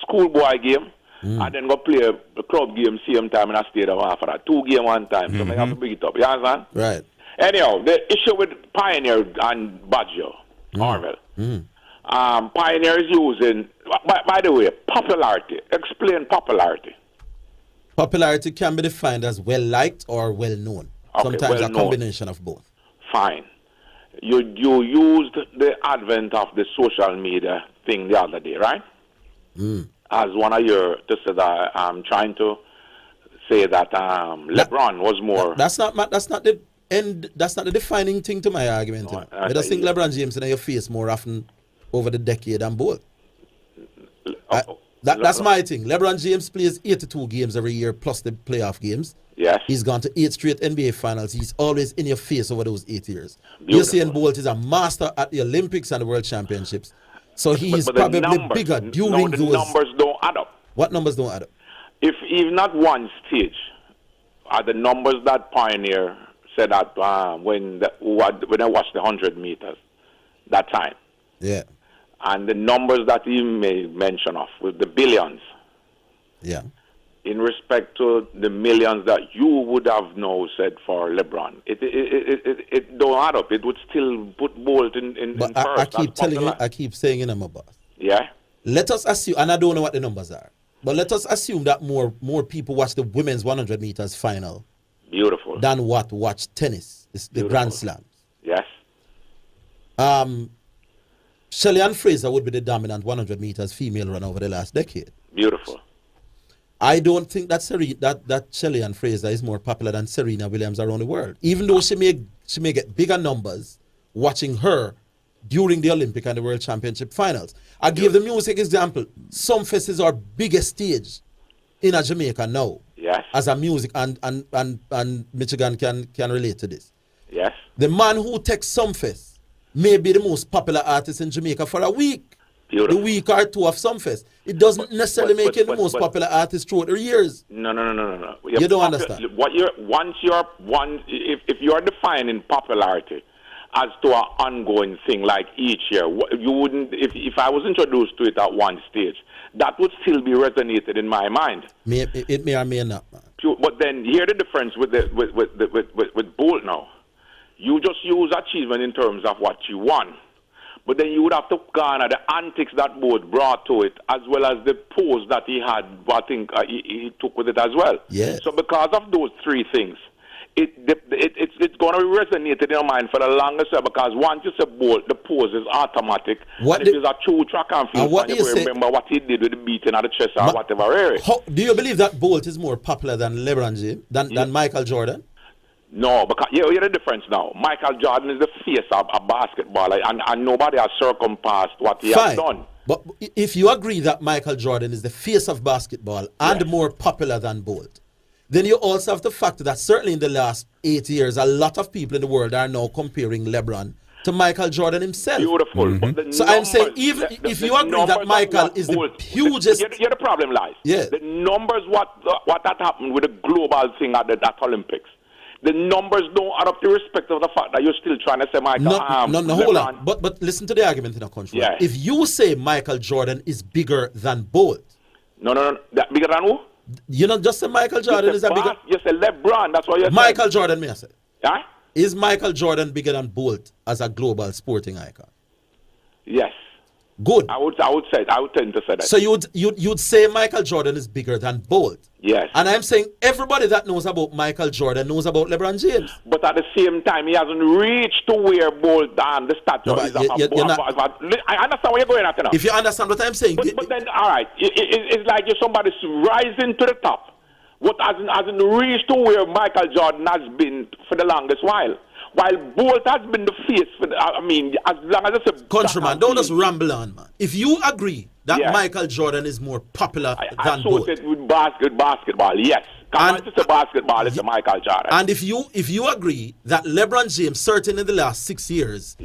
Speaker 15: schoolboy game, and then go play a club game same time in a stadium after that. 2 games one time. So I have to bring it up. You understand?
Speaker 2: Right.
Speaker 15: Anyhow, the issue with Pioneer and Badger, Orville. Pioneer is using, by the way, popularity. Explain popularity.
Speaker 2: Popularity can be defined as well liked or well known.
Speaker 15: Okay,
Speaker 2: Sometimes
Speaker 15: well
Speaker 2: a combination of both.
Speaker 15: Fine. You used the advent of the social media thing the other day, right? As one of your to say that I'm trying to say that LeBron was more.
Speaker 2: That's not the end. That's not the defining thing to my argument. I just think LeBron James in your face more often over the decade than Bolt. That's my thing. LeBron James plays 82 games every year plus the playoff games.
Speaker 15: Yes.
Speaker 2: He's gone to 8 straight NBA finals. He's always in your face over those 8 years.
Speaker 15: Beautiful.
Speaker 2: Usain Bolt is a master at the Olympics and the World Championships. So he's
Speaker 15: but
Speaker 2: probably
Speaker 15: numbers,
Speaker 2: bigger during
Speaker 15: the
Speaker 2: those.
Speaker 15: numbers don't add up.
Speaker 2: What numbers don't add up?
Speaker 15: If not one stage, are the numbers that Pioneer said that when I watched the 100 meters that time.
Speaker 2: Yeah.
Speaker 15: And the numbers that he made mention of with the billions.
Speaker 2: Yeah.
Speaker 15: In respect to the millions that you would have now said for LeBron, it don't add up. It would still put Bolt in
Speaker 2: But
Speaker 15: first.
Speaker 2: I keep telling you, I keep saying it, I'm a boss.
Speaker 15: Yeah.
Speaker 2: Let us assume, and I don't know what the numbers are, but let us assume that more people watch the women's 100 meters final.
Speaker 15: Beautiful.
Speaker 2: Than what watch tennis, the Grand Slams.
Speaker 15: Yes.
Speaker 2: Shelly Ann Fraser would be the dominant 100 meters female runner over the last decade.
Speaker 15: Beautiful.
Speaker 2: I don't think that that Shelly Ann Fraser is more popular than Serena Williams around the world. Even though she may get bigger numbers watching her during the Olympic and the World Championship finals. I give the music example. Sumfest is our biggest stage in Jamaica now.
Speaker 15: Yes.
Speaker 2: As a music and Michigan can relate to this.
Speaker 15: Yes.
Speaker 2: The man who takes Sumfest may be the most popular artist in Jamaica for a week.
Speaker 15: Beautiful.
Speaker 2: The week or two of Sumfest. It doesn't necessarily make him the most popular artist throughout the years.
Speaker 15: No.
Speaker 2: You don't understand.
Speaker 15: If you're defining popularity as to an ongoing thing like each year, you wouldn't. If I was introduced to it at one stage, that would still be resonated in my mind.
Speaker 2: It may or may not, man.
Speaker 15: But then here the difference with Bolt now. You just use achievement in terms of what you won. But then you would have to garner the antics that Bolt brought to it, as well as the pose that he had, I think he took with it as well.
Speaker 2: Yeah.
Speaker 15: So because of those three things, it's going to be resonated in your mind for the longest time, because once you say Bolt, the pose is automatic. And it is a true track and field, and you remember what he did with the beating of the chest or whatever area.
Speaker 2: Do you believe that Bolt is more popular than LeBron James, than Michael Jordan?
Speaker 15: No, because you hear the difference now. Michael Jordan is the face of basketball, and nobody has circumpassed what he has done.
Speaker 2: But if you agree that Michael Jordan is the face of basketball and more popular than Bolt, then you also have the fact that certainly in the last 8 years, a lot of people in the world are now comparing LeBron to Michael Jordan himself.
Speaker 15: Beautiful.
Speaker 2: Mm-hmm. So I'm saying, even if you agree that Michael is the hugest...
Speaker 15: Here the problem lies.
Speaker 2: Yeah.
Speaker 15: The numbers, what that happened with the global thing at the Olympics. The numbers don't add up, irrespective of the fact that you're still trying to say Michael.
Speaker 2: No, hold on. But listen to the argument in a country.
Speaker 15: Yeah.
Speaker 2: If you say Michael Jordan is bigger than Bolt.
Speaker 15: No. Bigger than who?
Speaker 2: You not just say Michael Jordan is a bigger.
Speaker 15: You say LeBron. That's what you're saying.
Speaker 2: Michael Jordan, may I say?
Speaker 15: Yeah.
Speaker 2: Is Michael Jordan bigger than Bolt as a global sporting icon?
Speaker 15: Yes.
Speaker 2: Good.
Speaker 15: I would tend to say that.
Speaker 2: So you'd say Michael Jordan is bigger than Bolt.
Speaker 15: Yes.
Speaker 2: And I'm saying everybody that knows about Michael Jordan knows about LeBron James.
Speaker 15: But at the same time, he hasn't reached to where Bolt the stature is. I understand where you're going at now.
Speaker 2: If you understand what I'm saying.
Speaker 15: But then, all right, it's like if somebody's rising to the top, what hasn't reached to where Michael Jordan has been for the longest while. While Bolt has been the face for as long as it's a
Speaker 2: countryman, don't just ramble on, man. If you agree that Michael Jordan is more popular than Bolt,
Speaker 15: I with basketball, yes. And it's a basketball, it's a Michael Jordan.
Speaker 2: And if you agree that LeBron James, certainly in the last 6 years,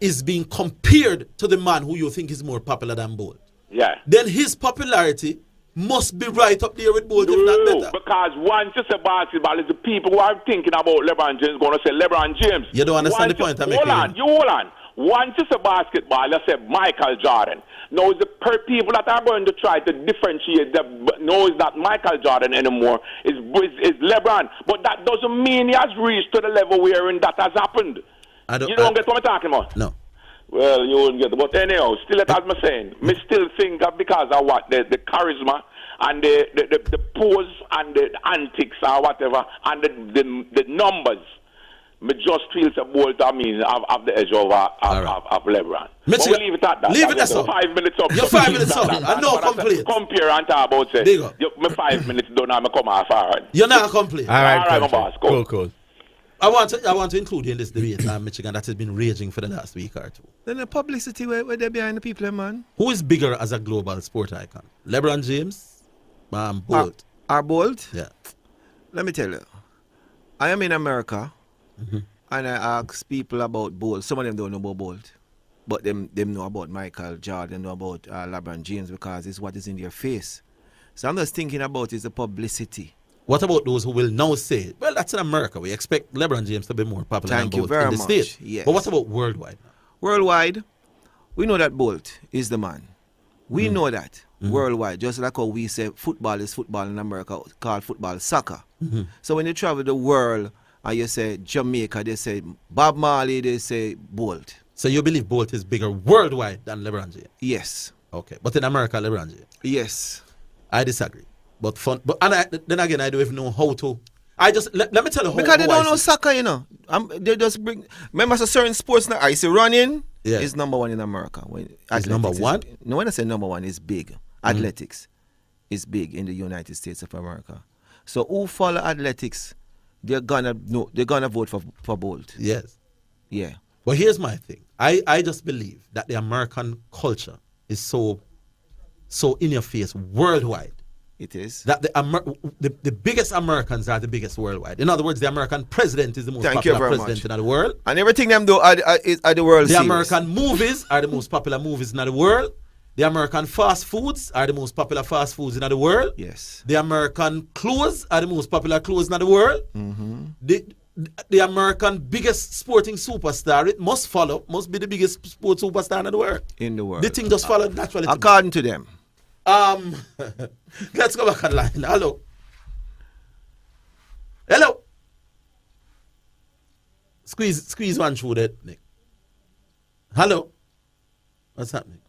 Speaker 2: is being compared to the man who you think is more popular than Bolt, then his popularity must be right up there with Bolt, if not better.
Speaker 15: Because once it's a basketball, it's the people who are thinking about LeBron James going to say LeBron James.
Speaker 2: You don't understand the point I'm making.
Speaker 15: Hold on. Once it's a basketball, let's say Michael Jordan. Now, the people that are going to try to differentiate knows that Michael Jordan anymore is LeBron. But that doesn't mean he has reached to the level wherein that has happened. You don't get what I'm talking about?
Speaker 2: No.
Speaker 15: Well, you wouldn't get it. But anyhow, still as I'm saying, me still think that because of what? The charisma and the pose and the antics or whatever and the numbers, me just feel the Bolt, of the edge of LeBron. But we'll leave it at that.
Speaker 2: Leave it at that.
Speaker 15: 5 minutes up.
Speaker 2: You're 5 minutes up. I know complete.
Speaker 15: Compare and talk about say, me 5 minutes done and me come off forward.
Speaker 2: You're not complete.
Speaker 3: All right,
Speaker 15: my boss.
Speaker 3: Cool.
Speaker 2: I want to include you in this debate, Michigan, that has been raging for the last week or two.
Speaker 9: Then the publicity where they're behind the people, man.
Speaker 2: Who is bigger as a global sport icon? LeBron James, Bolt.
Speaker 9: Our Bolt?
Speaker 2: Yeah.
Speaker 9: Let me tell you, I am in America, and I ask people about Bolt. Some of them don't know about Bolt, but them know about Michael Jordan, know about LeBron James because it's what is in their face. So I'm just thinking about is the publicity.
Speaker 2: What about those who will now say, well, that's in America. We expect LeBron James to be more popular than Bolt in the States.
Speaker 9: Yes.
Speaker 2: But what about worldwide?
Speaker 9: Worldwide, we know that Bolt is the man. We know that worldwide. Just like how we say football is football in America, called football soccer. So when you travel the world and you say Jamaica, they say Bob Marley, they say Bolt.
Speaker 2: So you believe Bolt is bigger worldwide than LeBron James?
Speaker 9: Yes.
Speaker 2: Okay. But in America, LeBron James?
Speaker 9: Yes.
Speaker 2: I disagree. But fun. But then again, I don't even know how to. I just let me tell you how.
Speaker 9: Because they don't know soccer, you know. They just bring. Remember, a certain sports now. I say running is number one in America.
Speaker 2: It's number one.
Speaker 9: No, when I say number one, it's big. Athletics is big in the United States of America. So who follow athletics? They're gonna vote for Bolt.
Speaker 2: Yes.
Speaker 9: Yeah.
Speaker 2: Well, here's my thing. I just believe that the American culture is so in your face worldwide.
Speaker 9: It is.
Speaker 2: That the biggest Americans are the biggest worldwide. In other words, the American president is the most popular president in the world.
Speaker 9: And everything them do are the world
Speaker 2: The
Speaker 9: series.
Speaker 2: American movies are the most popular movies in the world. The American fast foods are the most popular fast foods in the world.
Speaker 9: Yes.
Speaker 2: The American clothes are the most popular clothes in the world. The American biggest sporting superstar, it must be the biggest sports superstar in the world. The thing just followed naturally.
Speaker 9: According to them.
Speaker 2: Let's go back online. Hello. Squeeze one through that, Nick. Hello. What's happening?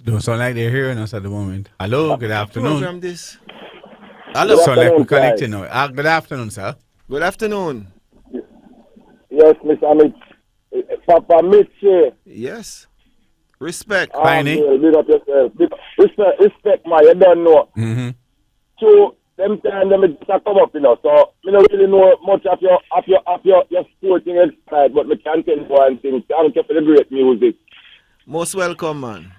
Speaker 3: Don't sound like they're hearing us at the moment. Hello, good afternoon.
Speaker 9: Program this.
Speaker 3: Hello. Sound like we're connecting now. Good afternoon, sir.
Speaker 9: Good afternoon.
Speaker 6: Yes, Mr. Mitch. Papa Mitch.
Speaker 9: Yes. Respect.
Speaker 6: Big up yourself. Respect, man. You don't know. So, them time them just come up, you know. So, I don't really know much of your sporting exercise, but I can tell you one thing. Thank you for the great music.
Speaker 9: Most welcome, man.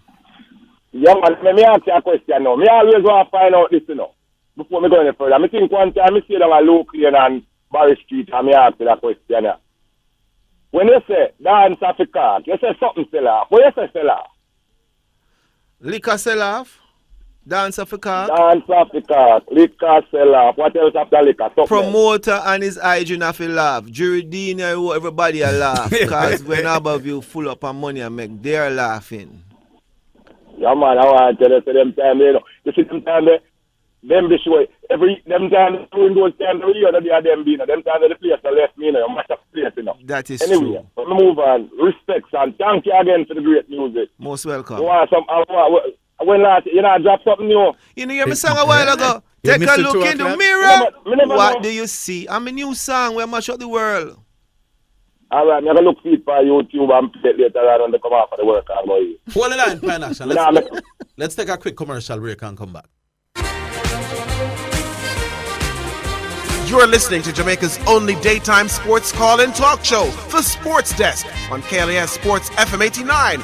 Speaker 6: Yeah, man. Let me ask you a question now. I always want to find out this, you know, before I go any further. I think one time I see them at Local and Barry Street, and I ask you that question. Yeah. When you say dance Africa, you say something sell off. What you say sell off?
Speaker 9: Liquor sell off. Dance Africa.
Speaker 6: Dance Africa. Liquor sell off. What else after liquor?
Speaker 9: Promoter and his hygiene have to laugh. Juridina, everybody a laugh. Because when above you full up on money and make they're laughing.
Speaker 6: Yeah, man, I want to tell you them time, you know. You see them time there? Them be sure them time during those times every year they are them be, you know. Them time the place are left me, you know, you match up place, you know.
Speaker 9: That is
Speaker 6: anyway,
Speaker 9: true.
Speaker 6: Let me move on. Respects and thank you again for the great music.
Speaker 9: Most welcome.
Speaker 6: When last you know I dropped something new.
Speaker 9: You know, you hear me song a while ago. Take a look in the mirror. What do you see? I'm a new song where I mash up the world.
Speaker 6: Alright, I'm gonna look feed for YouTube and play it later on the come out for the work.
Speaker 2: Hold the line, Pine Action. Let's take a quick commercial break and come back.
Speaker 1: You're listening to Jamaica's only daytime sports call-in talk show, The Sports Desk, on KLAS Sports FM 89.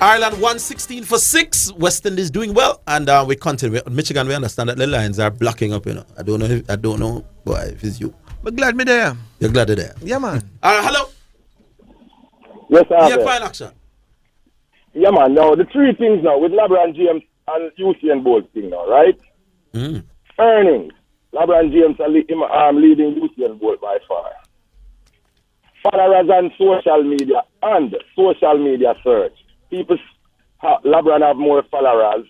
Speaker 2: Ireland 116 for 6. West Indies doing well, and we continue. Michigan, we understand that the lines are blocking up. I don't know, boy, if it's you.
Speaker 9: But glad me there.
Speaker 2: You're glad you're there.
Speaker 9: Yeah, man.
Speaker 2: Hello.
Speaker 16: Yes, sir.
Speaker 2: Yeah, fine action.
Speaker 16: Yeah, man. Now the three things now with LeBron James and Usain Bolt thing now, right? Earnings. LeBron James are leading Usain Bolt by far. Followers on social media and social media search. LeBron have more followers,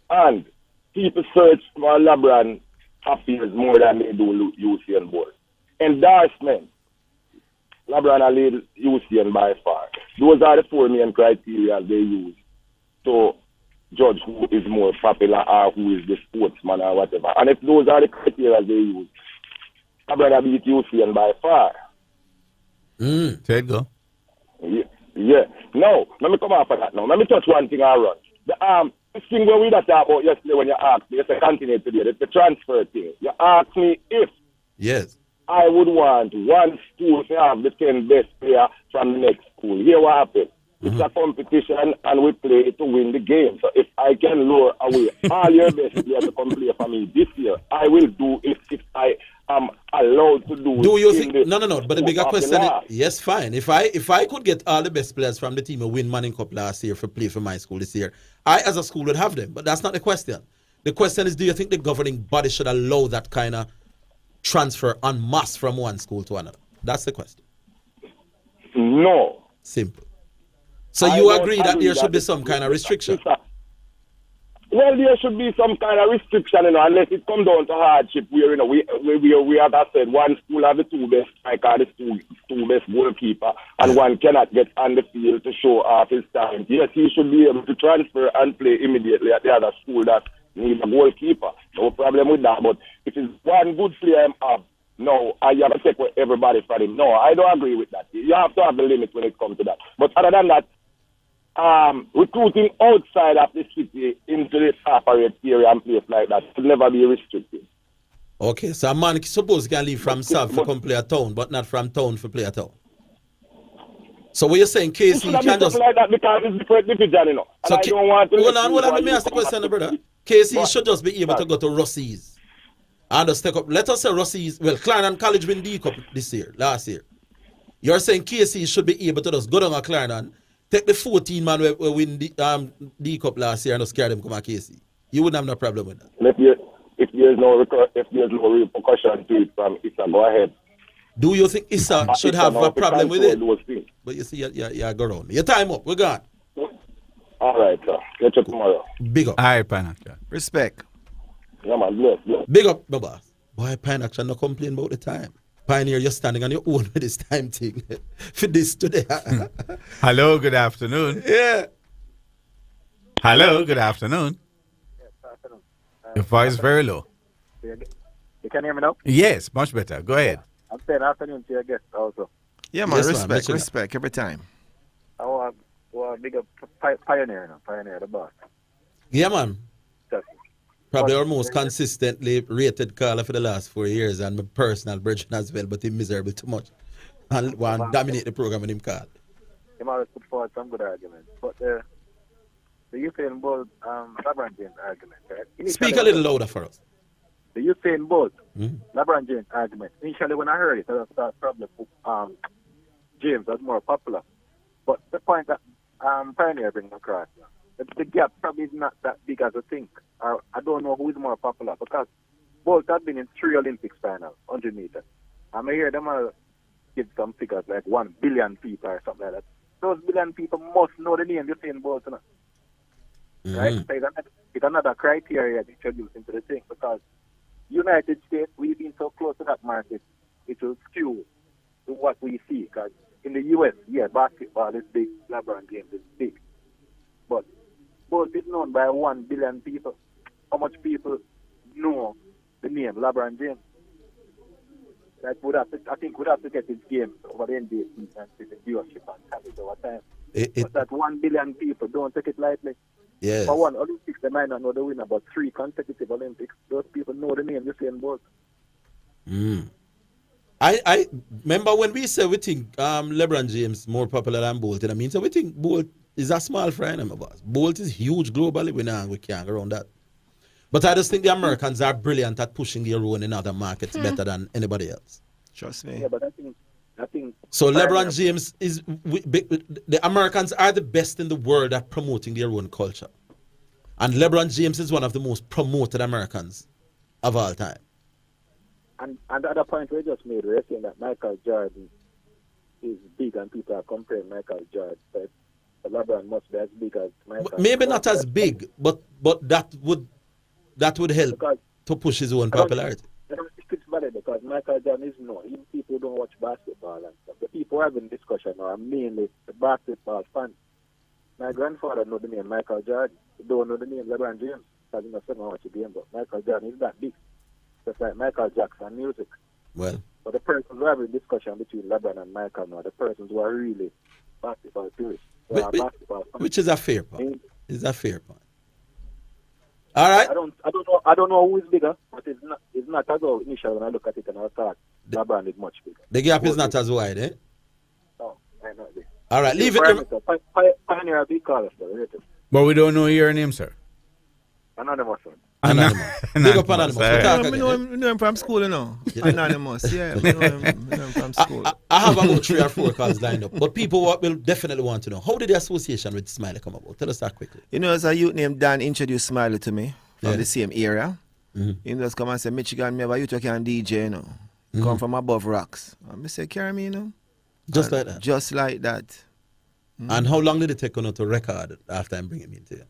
Speaker 16: and people search for LeBron appears more than they do Usain Bolt. Endorsement. LeBron are lead Usain by far. Those are the four main criteria they use to judge who is more popular or who is the sportsman or whatever. And if those are the criteria they use, LeBron beat Usain by far.
Speaker 3: There you go.
Speaker 16: Yeah. Now, let me come off of that now. Let me touch one thing I run. This thing where we talked about yesterday when you asked me, it's a continue today, the transfer thing. You asked me if I would want one school to have the 10 best player from the next school. Here what happened. It's a competition and we play to win the game. So if I can lure away all your best players to come play for me this year, I will do it if I am allowed to do it.
Speaker 2: Do you think? No. But the bigger question is, yes, fine. If I could get all the best players from the team who win Manning Cup last year for play for my school this year, I as a school would have them. But that's not the question. The question is, do you think the governing body should allow that kind of transfer en masse from one school to another? That's the question.
Speaker 16: No.
Speaker 2: Simple. So you agree that there should be some kind of restriction?
Speaker 16: Well, there should be some kind of restriction, unless it comes down to hardship where, we have said one school have the two best striker, the two best goalkeeper, and one cannot get on the field to show off his talent. Yes, he should be able to transfer and play immediately at the other school that needs a goalkeeper. No problem with that. But if it's one good player no, I have to take everybody for him. No, I don't agree with that. You have to have the limit when it comes to that. But other than that, recruiting outside of the city into the separate area and place like that should never be restricted.
Speaker 2: Okay, so a man suppose can leave from South to come play a town, but not from town for play a town. So what you're saying, KC can just
Speaker 16: like that because it's different division,
Speaker 2: So
Speaker 16: I don't want to
Speaker 2: hold on, let me ask the question, brother. KC should just be able to go to Rossies and just take up. Let us say Rossies. Well, Clarendon College win D Cup last year. You're saying KC should be able to just go down to Clarendon, take the 14 man who win the D Cup last year and just carry them come at KC. You wouldn't have no problem with that.
Speaker 16: If there's no repercussion to it from Issa, go ahead.
Speaker 2: Do you think Issa should have a problem with it? But you see, you go around. Your time up. We're gone.
Speaker 16: All right, sir. Catch you tomorrow.
Speaker 2: Big up.
Speaker 3: All right, Panacha.
Speaker 9: Respect.
Speaker 16: Yeah, man. Bless.
Speaker 2: Big up, my boss. Boy, Panacha, no complain about the time. Pioneer, you're standing on your own with this time thing. For this today.
Speaker 3: Hello, good afternoon.
Speaker 2: Yeah.
Speaker 3: Hello, good afternoon.
Speaker 17: Yes, afternoon.
Speaker 3: Your voice is very low.
Speaker 17: You can hear me now?
Speaker 3: Yes, much better. Go ahead.
Speaker 17: I'm saying afternoon to your guest also.
Speaker 9: Yeah, man.
Speaker 2: Yes,
Speaker 9: Respect every time.
Speaker 17: I want big up Pioneer now. Pioneer, the boss.
Speaker 2: Yeah, man.
Speaker 17: Just,
Speaker 2: Probably our most consistently rated caller for the last 4 years, and my personal brethren as well, but he's miserable too much. And want to dominate the program with him call.
Speaker 17: He always put forward some good arguments. But the Usain Bolt LeBron James argument, right?
Speaker 2: Speak a little louder for us.
Speaker 17: The Usain Bolt LeBron James argument. Initially when I heard it, I thought probably James was more popular. But the point that Pioneer bring across, the gap probably is not that big as I think. I don't know who is more popular because Bolt has been in 3 Olympics finals, 100 meters. I hear them give some figures like 1 billion people or something like that. Those billion people must know the name Usain Bolt, right? So it's another criteria introduced into the thing because United States, we've been so close to that market, it will skew to what we see. Because in the U.S., basketball is big, LeBron James is big. But Bolt is known by 1 billion people. How much people know the name LeBron James? I think we'd have to get his game over the NBA season and see the viewership and have it over time. But that 1 billion people, don't take it lightly.
Speaker 2: Yes.
Speaker 17: For one Olympics, they might not know the winner, but 3 consecutive Olympics, those people know the name Usain Bolt.
Speaker 2: I remember when we say we think LeBron James more popular than Bolt, and I mean, so we think Bolt is a small fry, my boss. Bolt is huge globally. We can't go around that. But I just think the Americans are brilliant at pushing their own in other markets better than anybody else.
Speaker 9: Trust me.
Speaker 17: Yeah, but I think.
Speaker 2: So LeBron James the Americans are the best in the world at promoting their own culture. And LeBron James is one of the most promoted Americans of all time.
Speaker 17: And the other point we just made, we're saying that Michael Jordan is big and people are comparing Michael Jordan. But LeBron must be as big as Michael.
Speaker 2: Maybe not as big, but that would help to push his own popularity.
Speaker 17: It's valid because Michael Jordan is known. Even people who don't watch basketball and stuff. The people having discussion are mainly the basketball fans. My grandfather know the name Michael Jordan. He don't know the name LeBron James because he doesn't watch the game. But Michael Jordan is that big. Just like Michael Jackson music.
Speaker 2: Well.
Speaker 17: But the persons who have a discussion between LeBron and Michael now, the persons who are really basketball purists.
Speaker 2: Which is a fair point. It's a fair point. All right.
Speaker 17: I don't know who is bigger, but it's not as though initially when I look at it and I thought LeBron is much bigger.
Speaker 2: The gap is not as wide, eh?
Speaker 17: No, I know this.
Speaker 2: All right, leave it.
Speaker 17: Pioneer a big caller, sir.
Speaker 3: But we don't know your name, sir.
Speaker 17: Anonymous one.
Speaker 2: Anonymous. Big up Anonymous.
Speaker 9: We know him from school, you know. Anonymous, yeah. We know him from school.
Speaker 2: I have about 3 or 4 calls lined up. But people will definitely want to know, how did the association with Smiley come about? Tell us that quickly.
Speaker 9: You know, as a youth named Dan introduced Smiley to me from the same area. He just come and say, Michigan, me have a youth who can DJ, you know. Come from above rocks. And I say, carry me, you know.
Speaker 2: Just like that?
Speaker 9: Just like that.
Speaker 2: And how long did it take to record after I'm bringing him into you?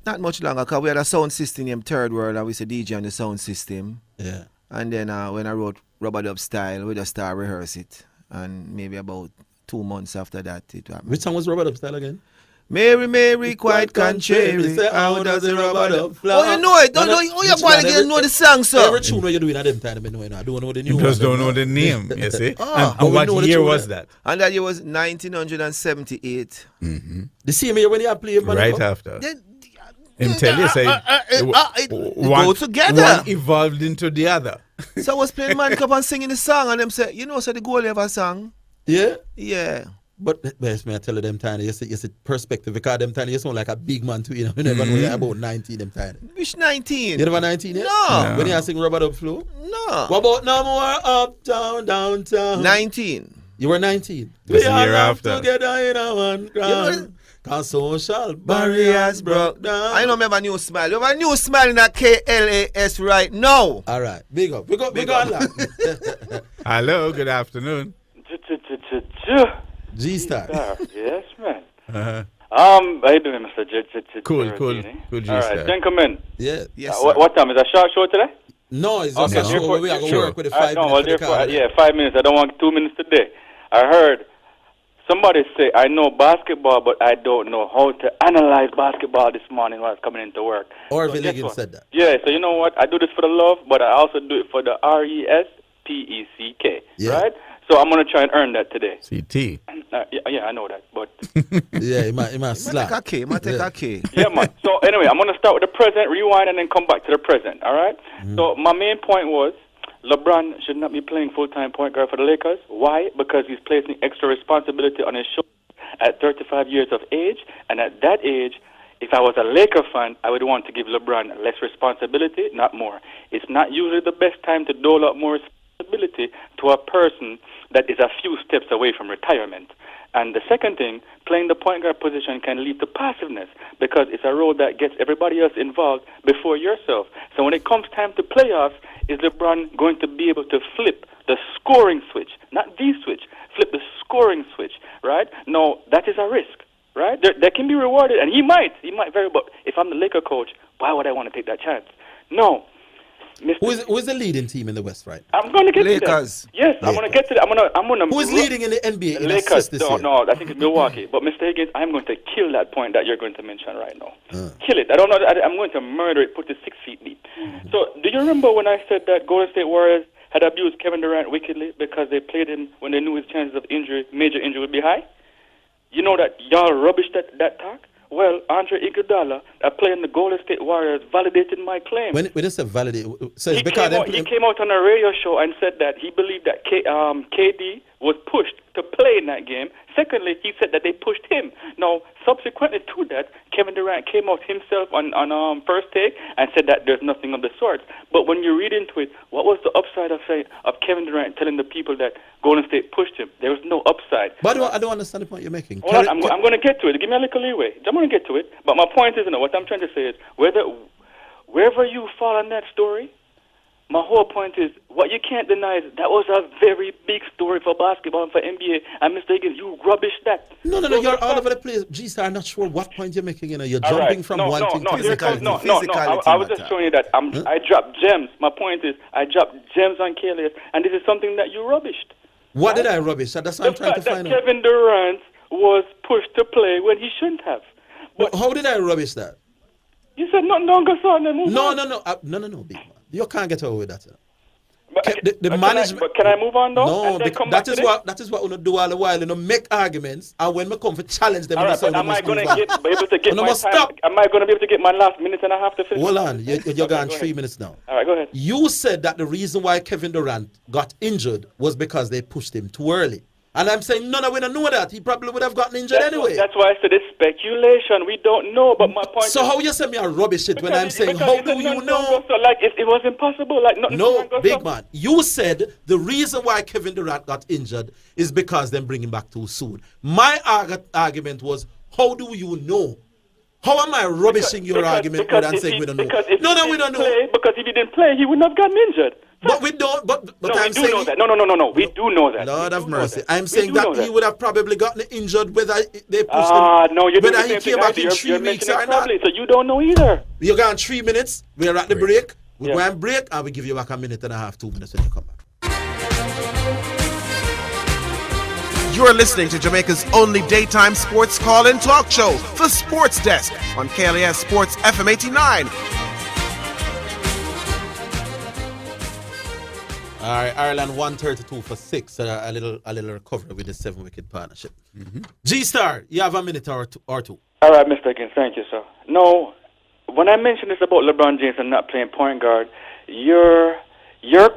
Speaker 9: Not much longer, because we had a sound system named Third World, and we said DJ on the sound system.
Speaker 2: Yeah.
Speaker 9: And then when I wrote Rubber Dub Style, we just started rehearse it. And maybe about 2 months after that, it happened.
Speaker 2: Which song was Rubber Dub Style again?
Speaker 9: Mary, Mary, quite contrary.
Speaker 2: How does the rubber dub fly?
Speaker 9: Oh, you know it. Don't know. Oh, you're going to know the song, sir.
Speaker 2: Every tune you're doing at them time, I don't know the new
Speaker 3: one. You just don't know the name, you see. And what year was that?
Speaker 9: And that year was 1978.
Speaker 2: The same year when you played
Speaker 3: right after. Him tell you, say,
Speaker 9: it go together.
Speaker 3: One evolved into the other.
Speaker 9: So I was playing Man Cup and singing the song, and them say, you know, so the goalie ever sang.
Speaker 2: Yeah?
Speaker 9: Yeah.
Speaker 2: But best me I tell you them time, you see perspective, because them time you sound like a big man too, you know. You never know you're about 19 them time.
Speaker 9: Which 19?
Speaker 2: You never 19 yet?
Speaker 9: No.
Speaker 2: When you sing Rubber Dub Flow?
Speaker 9: No.
Speaker 2: What about No More Uptown, Downtown?
Speaker 9: 19.
Speaker 2: You were 19.
Speaker 3: That's the year after.
Speaker 2: Together in a one ground. Cause social barriers broke down.
Speaker 9: I don't remember New Smile. You have a New Smile in a KLAS right now.
Speaker 2: All right. Big up. Big up.
Speaker 3: Hello, good afternoon.
Speaker 2: G-Star.
Speaker 18: Yes, man.
Speaker 3: Uh-huh.
Speaker 18: How you doing, Mr.
Speaker 3: Cool. Good
Speaker 18: All right, gentlemen.
Speaker 2: Yeah.
Speaker 9: Yes,
Speaker 18: what time? Is that short show today?
Speaker 2: No, it's just a show where we are going to work with the 5 minutes.
Speaker 18: 5 minutes. I don't want 2 minutes today. I heard somebody say, I know basketball, but I don't know how to analyze basketball this morning when I was coming into work.
Speaker 2: Orville Higgins said that.
Speaker 18: Yeah, so you know what? I do this for the love, but I also do it for the RESPECK, right? So I'm going to try and earn that today.
Speaker 3: CT.
Speaker 18: Yeah, I know that, but...
Speaker 2: yeah, it might slap.
Speaker 9: Take a K.
Speaker 18: Yeah, man. So anyway, I'm going to start with the present, rewind, and then come back to the present, all right? So my main point was, LeBron should not be playing full-time point guard for the Lakers. Why? Because he's placing extra responsibility on his shoulders at 35 years of age. And at that age, if I was a Laker fan, I would want to give LeBron less responsibility, not more. It's not usually the best time to dole out more responsibility to a person that is a few steps away from retirement. And the second thing, playing the point guard position can lead to passiveness because it's a role that gets everybody else involved before yourself. So when it comes time to playoffs, is LeBron going to be able to flip the scoring switch, not the switch, flip the scoring switch, right? No, that is a risk, right? That can be rewarded, and he might very well. If I'm the Laker coach, why would I want to take that chance? No.
Speaker 2: Who is the leading team in the West, right?
Speaker 18: I'm going to get
Speaker 9: Lakers.
Speaker 18: to that. Yes, I'm going to get to that. I'm going to.
Speaker 2: Who is leading in the NBA in
Speaker 18: Lakers.
Speaker 2: assists this year?
Speaker 18: No, I think it's Milwaukee. But Mr. Higgins, I'm going to kill that point that you're going to mention right now. Kill it. I don't know. I'm going to murder it. Put it 6 feet deep. So, do you remember when I said that Golden State Warriors had abused Kevin Durant wickedly because they played him when they knew his chances of major injury would be high? You know that y'all rubbished that talk. well, Andre Iguodala, playing the Golden State Warriors, validated my claim.
Speaker 2: When you say validate, so it's
Speaker 18: He
Speaker 2: because
Speaker 18: came out on a radio show and said that he believed that KD was pushed to play in that game. Secondly, he said that they pushed him. Now, subsequently to that, Kevin Durant came out himself on First Take and said that there's nothing of the sort. But when you read into it, what was the upside of Kevin Durant telling the people that Golden State pushed him? There was no upside.
Speaker 2: But I don't understand the point you're making.
Speaker 18: Hold on, I'm going to get to it. Give me a little leeway. I'm going to get to it. But my point is, what I'm trying to say is, wherever you fall on that story, my whole point is, what you can't deny is that was a very big story for basketball and for NBA. And Mr. Higgins, you rubbish that.
Speaker 2: No, you're all over the place. G-Star, I'm not sure what point you're making. You're jumping from one thing to physicality.
Speaker 18: No. I was just showing you that I dropped gems. My point is, I dropped gems on KLAS, and this is something that you rubbished.
Speaker 2: What did I rubbish? That's what I'm trying to find out.
Speaker 18: Kevin Durant was pushed to play when he shouldn't have.
Speaker 2: But how did I rubbish that?
Speaker 18: You said nothing, don't go on and move on.
Speaker 2: No, big man. You can't get away with that.
Speaker 18: But can I move on though?
Speaker 2: No, that is what we do all the while. Make arguments, and when we come to challenge them,
Speaker 18: all right, but am I going to be able to get my time? Am I going to be able to get my last minute and a half to finish?
Speaker 2: Hold on, you're gone 3 minutes now.
Speaker 18: All right, go ahead.
Speaker 2: You said that the reason why Kevin Durant got injured was because they pushed him too early. And I'm saying, we don't know that. He probably would have gotten injured anyway.
Speaker 18: That's why I said it's speculation. We don't know, but my point
Speaker 2: So how you say me a rubbish shit when I'm saying, how do you know?
Speaker 18: So like, it was impossible. Like,
Speaker 2: no, big man. You said the reason why Kevin Durant got injured is because they bring him back too soon. My argument was, how do you know? How am I rubbishing your argument when I'm saying we don't know? We don't know.
Speaker 18: Because if he didn't play, he wouldn't have gotten injured.
Speaker 2: But we don't. But I'm saying
Speaker 18: know that. No. We do know that.
Speaker 2: Lord have mercy. I'm saying that he would have probably gotten injured whether they pushed him.
Speaker 18: No, you're
Speaker 2: whether he came back in 3 weeks or not.
Speaker 18: So you don't know either.
Speaker 2: You're gone 3 minutes. We're at the break. We go and break, and we give you back a minute and a half, 2 minutes when you come back.
Speaker 1: You're listening to Jamaica's only daytime sports call-in talk show, The Sports Desk, on KLAS Sports FM 89.
Speaker 2: All right, Ireland 132 for 6. A little recovery with the 7-wicket partnership. Mm-hmm. G-Star, you have a minute or two.
Speaker 18: All right, Mr. Higgins, thank you, sir. No, when I mentioned this about LeBron James and not playing point guard, your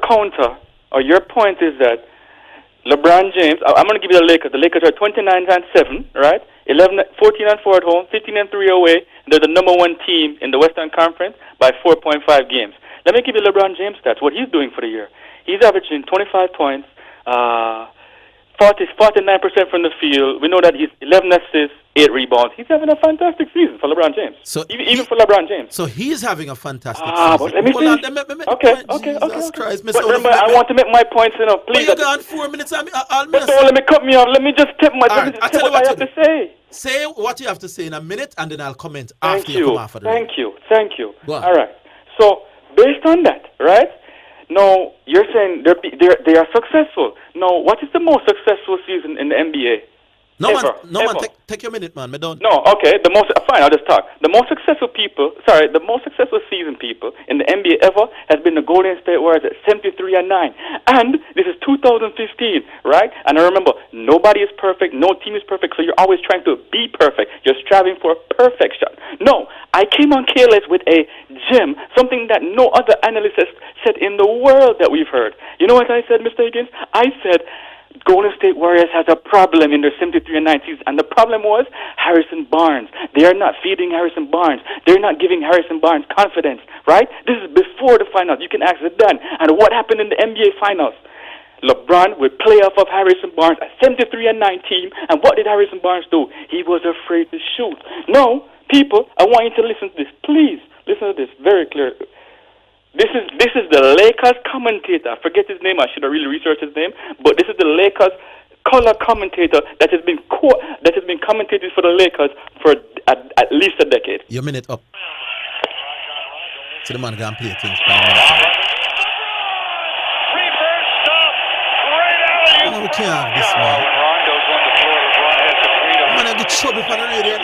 Speaker 18: counter or your point is that LeBron James, I'm going to give you the Lakers. The Lakers are 29-7, right? 14-4 at home, 15-3 away. They're the number one team in the Western Conference by 4.5 games. Let me give you LeBron James stats, what he's doing for the year. He's averaging 25 points, 49% from the field. We know that he's 11 assists, 8 rebounds. He's having a fantastic season for LeBron James.
Speaker 2: So
Speaker 18: even for LeBron James.
Speaker 2: So he's having a fantastic season.
Speaker 18: But let me finish. Okay.
Speaker 2: Christ,
Speaker 18: but remember, I want to make my points, please.
Speaker 2: But you got 4 minutes.
Speaker 18: But don't let me cut me off. Let me just tip what I have to say.
Speaker 2: Say what you have to say in a minute, and then I'll comment after you come off of the
Speaker 18: Thank you. All right. So, based on that, right? No, you're saying they are successful. No, what is the most successful season in the NBA?
Speaker 2: No man, take your minute, man.
Speaker 18: Okay. Fine, I'll just talk. The most successful season people in the NBA ever has been the Golden State Warriors at 73-9. And this is 2015, right? And I remember, nobody is perfect, no team is perfect, so you're always trying to be perfect. You're striving for perfection. No, I came on KLAS with a gem, something that no other analyst has said in the world that we've heard. You know what I said, Mr. Higgins? I said, Golden State Warriors has a problem in their 73-9 season, and the problem was Harrison Barnes. They are not feeding Harrison Barnes. They're not giving Harrison Barnes confidence, right? This is before the finals. You can ask it then. And what happened in the NBA finals? LeBron would play off of Harrison Barnes, a 73-9 team, and what did Harrison Barnes do? He was afraid to shoot. No, people, I want you to listen to this. Please, listen to this very clear. This is the Lakers commentator. I forget his name. I should have really researched his name. But this is the Lakers color commentator that has been commentating for the Lakers for at least a decade.
Speaker 2: Your minute up. So the man can play things. We can't have this, man. Man, I get trouble for the radio.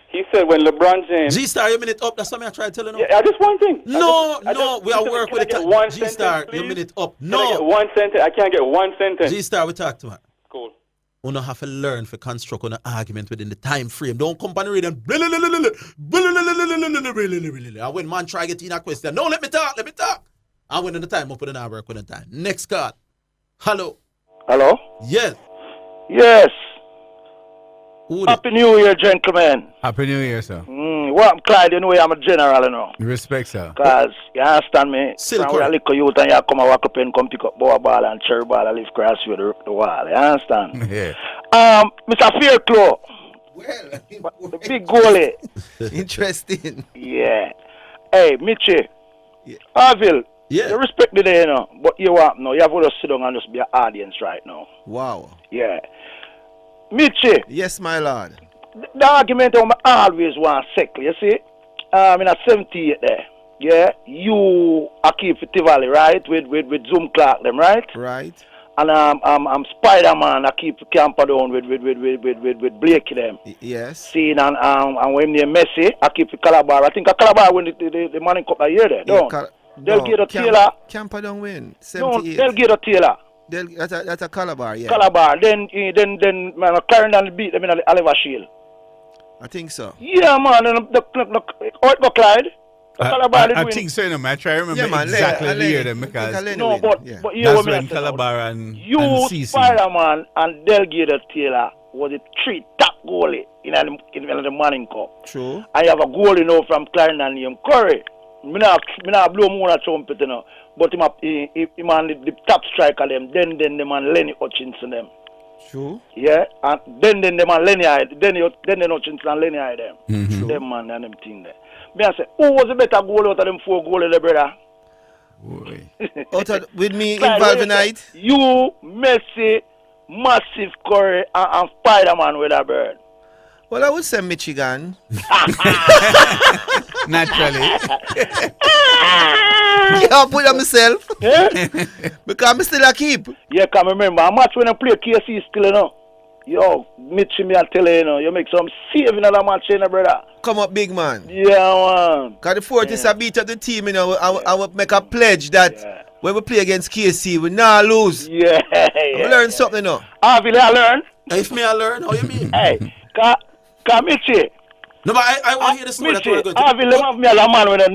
Speaker 18: He said when LeBron James...
Speaker 2: G-Star, your minute up. That's what I try to tell you.
Speaker 18: Yeah, just one thing.
Speaker 2: We are working with the G-Star, your minute up. No.
Speaker 18: One sentence. I can't get one sentence.
Speaker 2: G-Star, we talk to her.
Speaker 18: Cool.
Speaker 2: you don't have to learn to construct an argument within the time frame. Don't come on the radio and and when man try to get in a question, no, let me talk. And when the time up with an work with the time. Next card. Hello.
Speaker 6: Hello?
Speaker 2: Yes.
Speaker 6: Yes. Happy New Year, gentlemen.
Speaker 3: Happy New Year, sir.
Speaker 6: Well, I'm Clyde, you know I'm a general, you know.
Speaker 3: Respect, sir.
Speaker 6: Because, you understand me? When we are little youth and you come and walk up and come pick up ball and cherry ball and lift grass with the wall, you understand?
Speaker 3: Yeah.
Speaker 6: Mr. Fairclough. Well, the big goalie.
Speaker 9: Interesting.
Speaker 6: Yeah. Hey, Mitchie. Yeah. Arville.
Speaker 2: Yeah.
Speaker 6: You respect the day, you know, but you want no, you have to just sit down and just be an audience right now.
Speaker 9: Wow.
Speaker 6: Yeah. Mitchie.
Speaker 9: Yes, my lord.
Speaker 6: The argument I always want to settle, you see? In a 78 there. Yeah. You are keep Tivoli, right? With Zoom Clark them, right?
Speaker 9: Right.
Speaker 6: And I'm Spider-Man, I keep Camper down with Blake them.
Speaker 9: Yes.
Speaker 6: See, and when they're Messi, I keep Calabar. I think Calabar win the Manning Cup a year there, don't they'll get a Taylor.
Speaker 9: Camper don't win. 78.
Speaker 6: No, they'll get a Taylor.
Speaker 9: That's a Calabar, yeah.
Speaker 6: Calabar. Then Clarendon beat them in the Oliver Shield.
Speaker 9: I think so.
Speaker 6: Yeah, man. And the Clyde.
Speaker 3: I think so, no, man. I try to remember exactly the year them because
Speaker 6: no, but
Speaker 3: that's when Calabar and CC.
Speaker 6: Spider-Man and Delgado Taylor was the 3 top goalie in the Manning Cup.
Speaker 9: True.
Speaker 6: I have a goalie now from Clarendon named Curry. Me not blow more a trumpet, you know, but him on the top striker them. Then the man Lenny Hutchinson them.
Speaker 9: True.
Speaker 6: Yeah, and then the man Lenny then Hutchinson and Lenny them.
Speaker 9: Mm-hmm.
Speaker 6: Them man and them thing there. Me I say, who was the better goalie out of them 4 goalies there, brother?
Speaker 9: With me involved in it?
Speaker 6: You, Messi, Massive Curry, and Spider-Man with a bird.
Speaker 9: Well, I would say Michigan.
Speaker 3: Naturally.
Speaker 9: Yeah, I'll put on myself. Because I'm still a keep.
Speaker 6: Yeah, can remember, a match when I play KC still, you know. Yo, Mitchie, me I tell you, you make some save in that match, you know, brother.
Speaker 9: Come up, big man.
Speaker 6: Yeah, man.
Speaker 9: Because the Fortis are beat up the team, you know. I will make a pledge that when we play against KC, we not lose.
Speaker 6: Yeah.
Speaker 9: We learn something, you know.
Speaker 6: Will I learn?
Speaker 2: If me I learn, how you mean?
Speaker 6: Hey, Mitchie.
Speaker 2: No, but I want to hear the story that we're going to...
Speaker 6: Will have me a man with a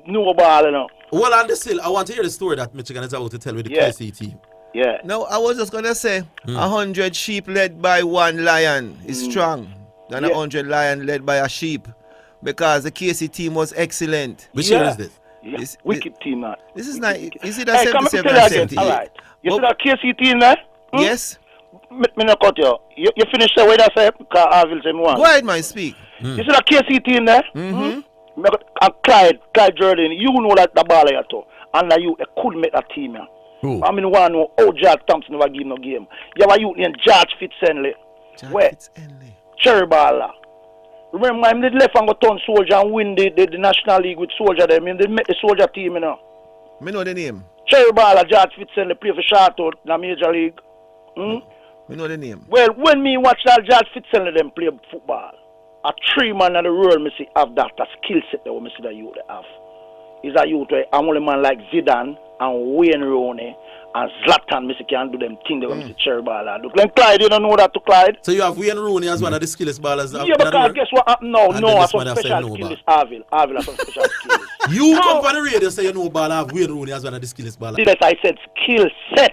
Speaker 6: no ball, you know.
Speaker 2: Well, on the still, I want to hear the story that Michigan is about to tell with the KC team.
Speaker 6: Yeah.
Speaker 9: No, I was just going to say, 100 sheep led by 1 lion is strong than 100 lion led by a sheep. Because the KC team was excellent.
Speaker 2: Which year is this?
Speaker 6: This wicked team, man.
Speaker 9: This is not... Is it a 77 or 78?
Speaker 6: All right. You see that KC team there?
Speaker 9: Yes.
Speaker 6: Me not cut you. You finish the way that say, because I will say me one.
Speaker 9: Go ahead, man, speak.
Speaker 6: You see that KC team there?
Speaker 9: Mm-hmm.
Speaker 6: And Clyde Jordan, you know that the ball here too. And you could make that team, man.
Speaker 3: Who?
Speaker 6: I mean, one know how George Thompson never give no game. You have a youth named George Fitzhenley. Where? Cherry baller. Remember, him did left and go turn soldier and win the National League with soldier them. They met the soldier team, you know.
Speaker 9: Me know the name.
Speaker 6: Cherry baller, George Fitzhenley play for Charlotte in the Major League.
Speaker 9: Me know the name.
Speaker 6: Well, when me watch that George Fitzhenley them play football, a 3 man in the world, me see have that skill set that me see that youth have. Is a youth where I'm only man like Zidane and Wayne Rooney and Zlatan, me see can do them thing that me see Cherry baller do. Then Clyde, you don't know that to Clyde?
Speaker 2: So you have Wayne Rooney as one of the skillest ballers.
Speaker 6: Yeah, because guess what? No, I some special skills. Avil has some special skills.
Speaker 2: You come on the radio say you know ball have Wayne Rooney as one of the skillest ballers.
Speaker 6: Yes, I said skill set.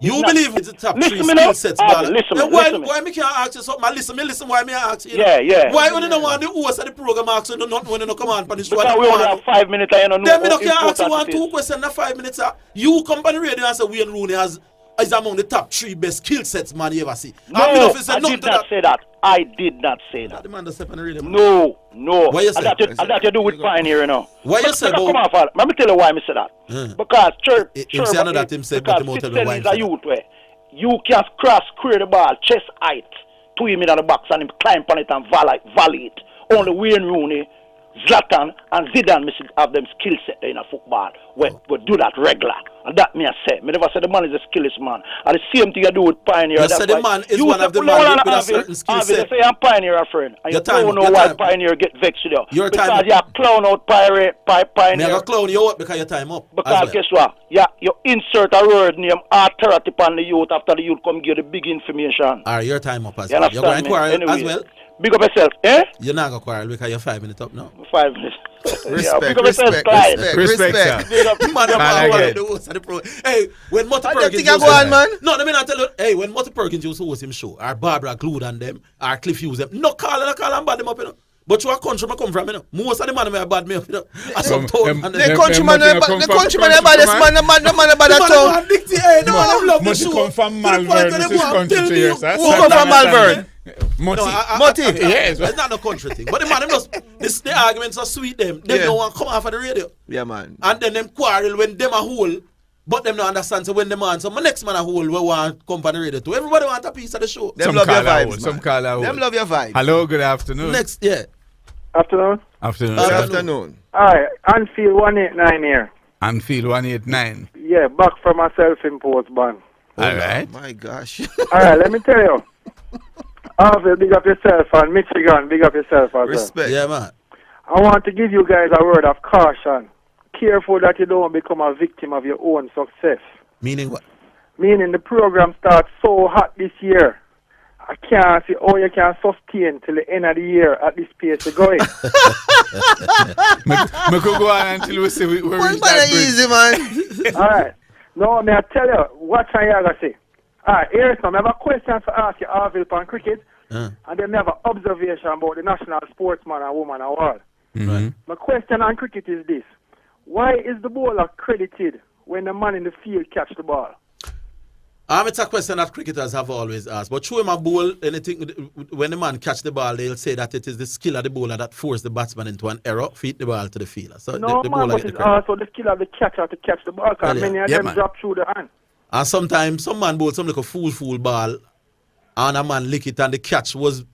Speaker 2: You believe it's the top 3 skill sets, baller. Why me can't ask you something? Listen, why me ask you?
Speaker 6: Yeah.
Speaker 2: Why when you don't want the host of the program ask you not when you don't come on for the show?
Speaker 6: Because we only have 5 minutes and you don't know.
Speaker 2: Then me don't ask you 1-2 questions in 5 minutes. You come on the radio and say Wayne Rooney is among the top 3 best skill sets man you ever see.
Speaker 6: No, I did not say that. I did not say that.
Speaker 2: The man does on the radio.
Speaker 6: No.
Speaker 2: Why you say that?
Speaker 6: And that you do with Pioneer, you know.
Speaker 2: Why you say
Speaker 6: come on, Father. Let me tell you why I say that. Because
Speaker 2: him say none of that him say, but him out tell me why
Speaker 6: is a youth where you can cross, clear the ball, chest height, to him in the box and him climb on it and volley it. Only Wayne Rooney Zlatan and Zidane must have them skill set in a football. We do that regular. And that me I say. Me never say the man is a skillless man. And the same thing I do with Pioneer.
Speaker 2: You say the man is one of the man with a certain skill set.
Speaker 6: They say I'm Pioneer, a friend. And you don't know why Pioneer get vexed with you.
Speaker 2: Your time
Speaker 6: because you clown out Pioneer.
Speaker 2: Me I clown you out because your time up.
Speaker 6: Because guess what? Yeah, you insert a word name authority upon the youth after the youth come give the big information.
Speaker 2: Alright, your time up as well. You're going to quarrel
Speaker 6: anyway,
Speaker 2: as well?
Speaker 6: Big up yourself, eh?
Speaker 2: You're not going to quarrel because you're 5 minutes up now.
Speaker 6: 5 minutes.
Speaker 2: Respect,
Speaker 6: respect.
Speaker 2: Hey, when Motty Perkins
Speaker 9: go on, man.
Speaker 2: No, let me not tell you. Hey, when Motty Perkins used to host him show, our Barbara glued on them, our Cliff used them. No call and bad them up, you know. But you a country I come from, you know. Most of the man may bad me up, you know.
Speaker 9: The countryman are bad, the man about that town.
Speaker 2: The man love the show.
Speaker 3: Come from Malvern, this is country to yours.
Speaker 9: Who come from Malvern?
Speaker 2: Motty. Yes, it's not a country thing. But the man, the arguments are sweet them. They don't want to come off of the radio.
Speaker 9: Yeah, man.
Speaker 2: And then them quarrel when them a whole. But them don't understand. So when the man, so my next man a whole, we want to come on the radio too. Everybody want a piece of the show.
Speaker 9: Them love your vibes.
Speaker 3: Some call out.
Speaker 9: Them love your vibes.
Speaker 3: Hello, good afternoon.
Speaker 2: Next, yeah.
Speaker 17: Afternoon.
Speaker 3: Afternoon.
Speaker 9: Good afternoon.
Speaker 17: Alright, Anfield 189 here.
Speaker 3: Anfield 189.
Speaker 17: Yeah, back from a self-imposed ban.
Speaker 3: Alright.
Speaker 9: Oh my gosh.
Speaker 17: Alright, let me tell you. Harvey, big up yourself, and Michigan, big up yourself as well.
Speaker 9: Respect.
Speaker 2: Yeah, man.
Speaker 17: I want to give you guys a word of caution. Careful that you don't become a victim of your own success.
Speaker 2: Meaning what?
Speaker 17: Meaning the program starts so hot this year. I can't see how you can sustain till the end of the year at this pace you're going.
Speaker 3: Me could go on until we see where we reach that
Speaker 9: easy, man.
Speaker 17: Alright. No, may I tell you, what I gotta say. Alright, here's some. I have a question to ask you, Harville, on cricket. And then I have an observation about the national sportsman and woman award. My question on cricket is this. Why is the bowler credited when the man in the field catch the ball?
Speaker 2: It's a question that cricketers have always asked. But show him a ball, anything, when the man catch the ball, they'll say that it is the skill of the bowler that forced the batsman into an error, feed the ball to the fielder. So
Speaker 17: no,
Speaker 2: the
Speaker 17: man,
Speaker 2: bowler
Speaker 17: but it's also the skill of the catcher to catch the ball, because many of them drop through the hand.
Speaker 2: And sometimes some man bowl some like a fool ball, and a man lick it, and the catch was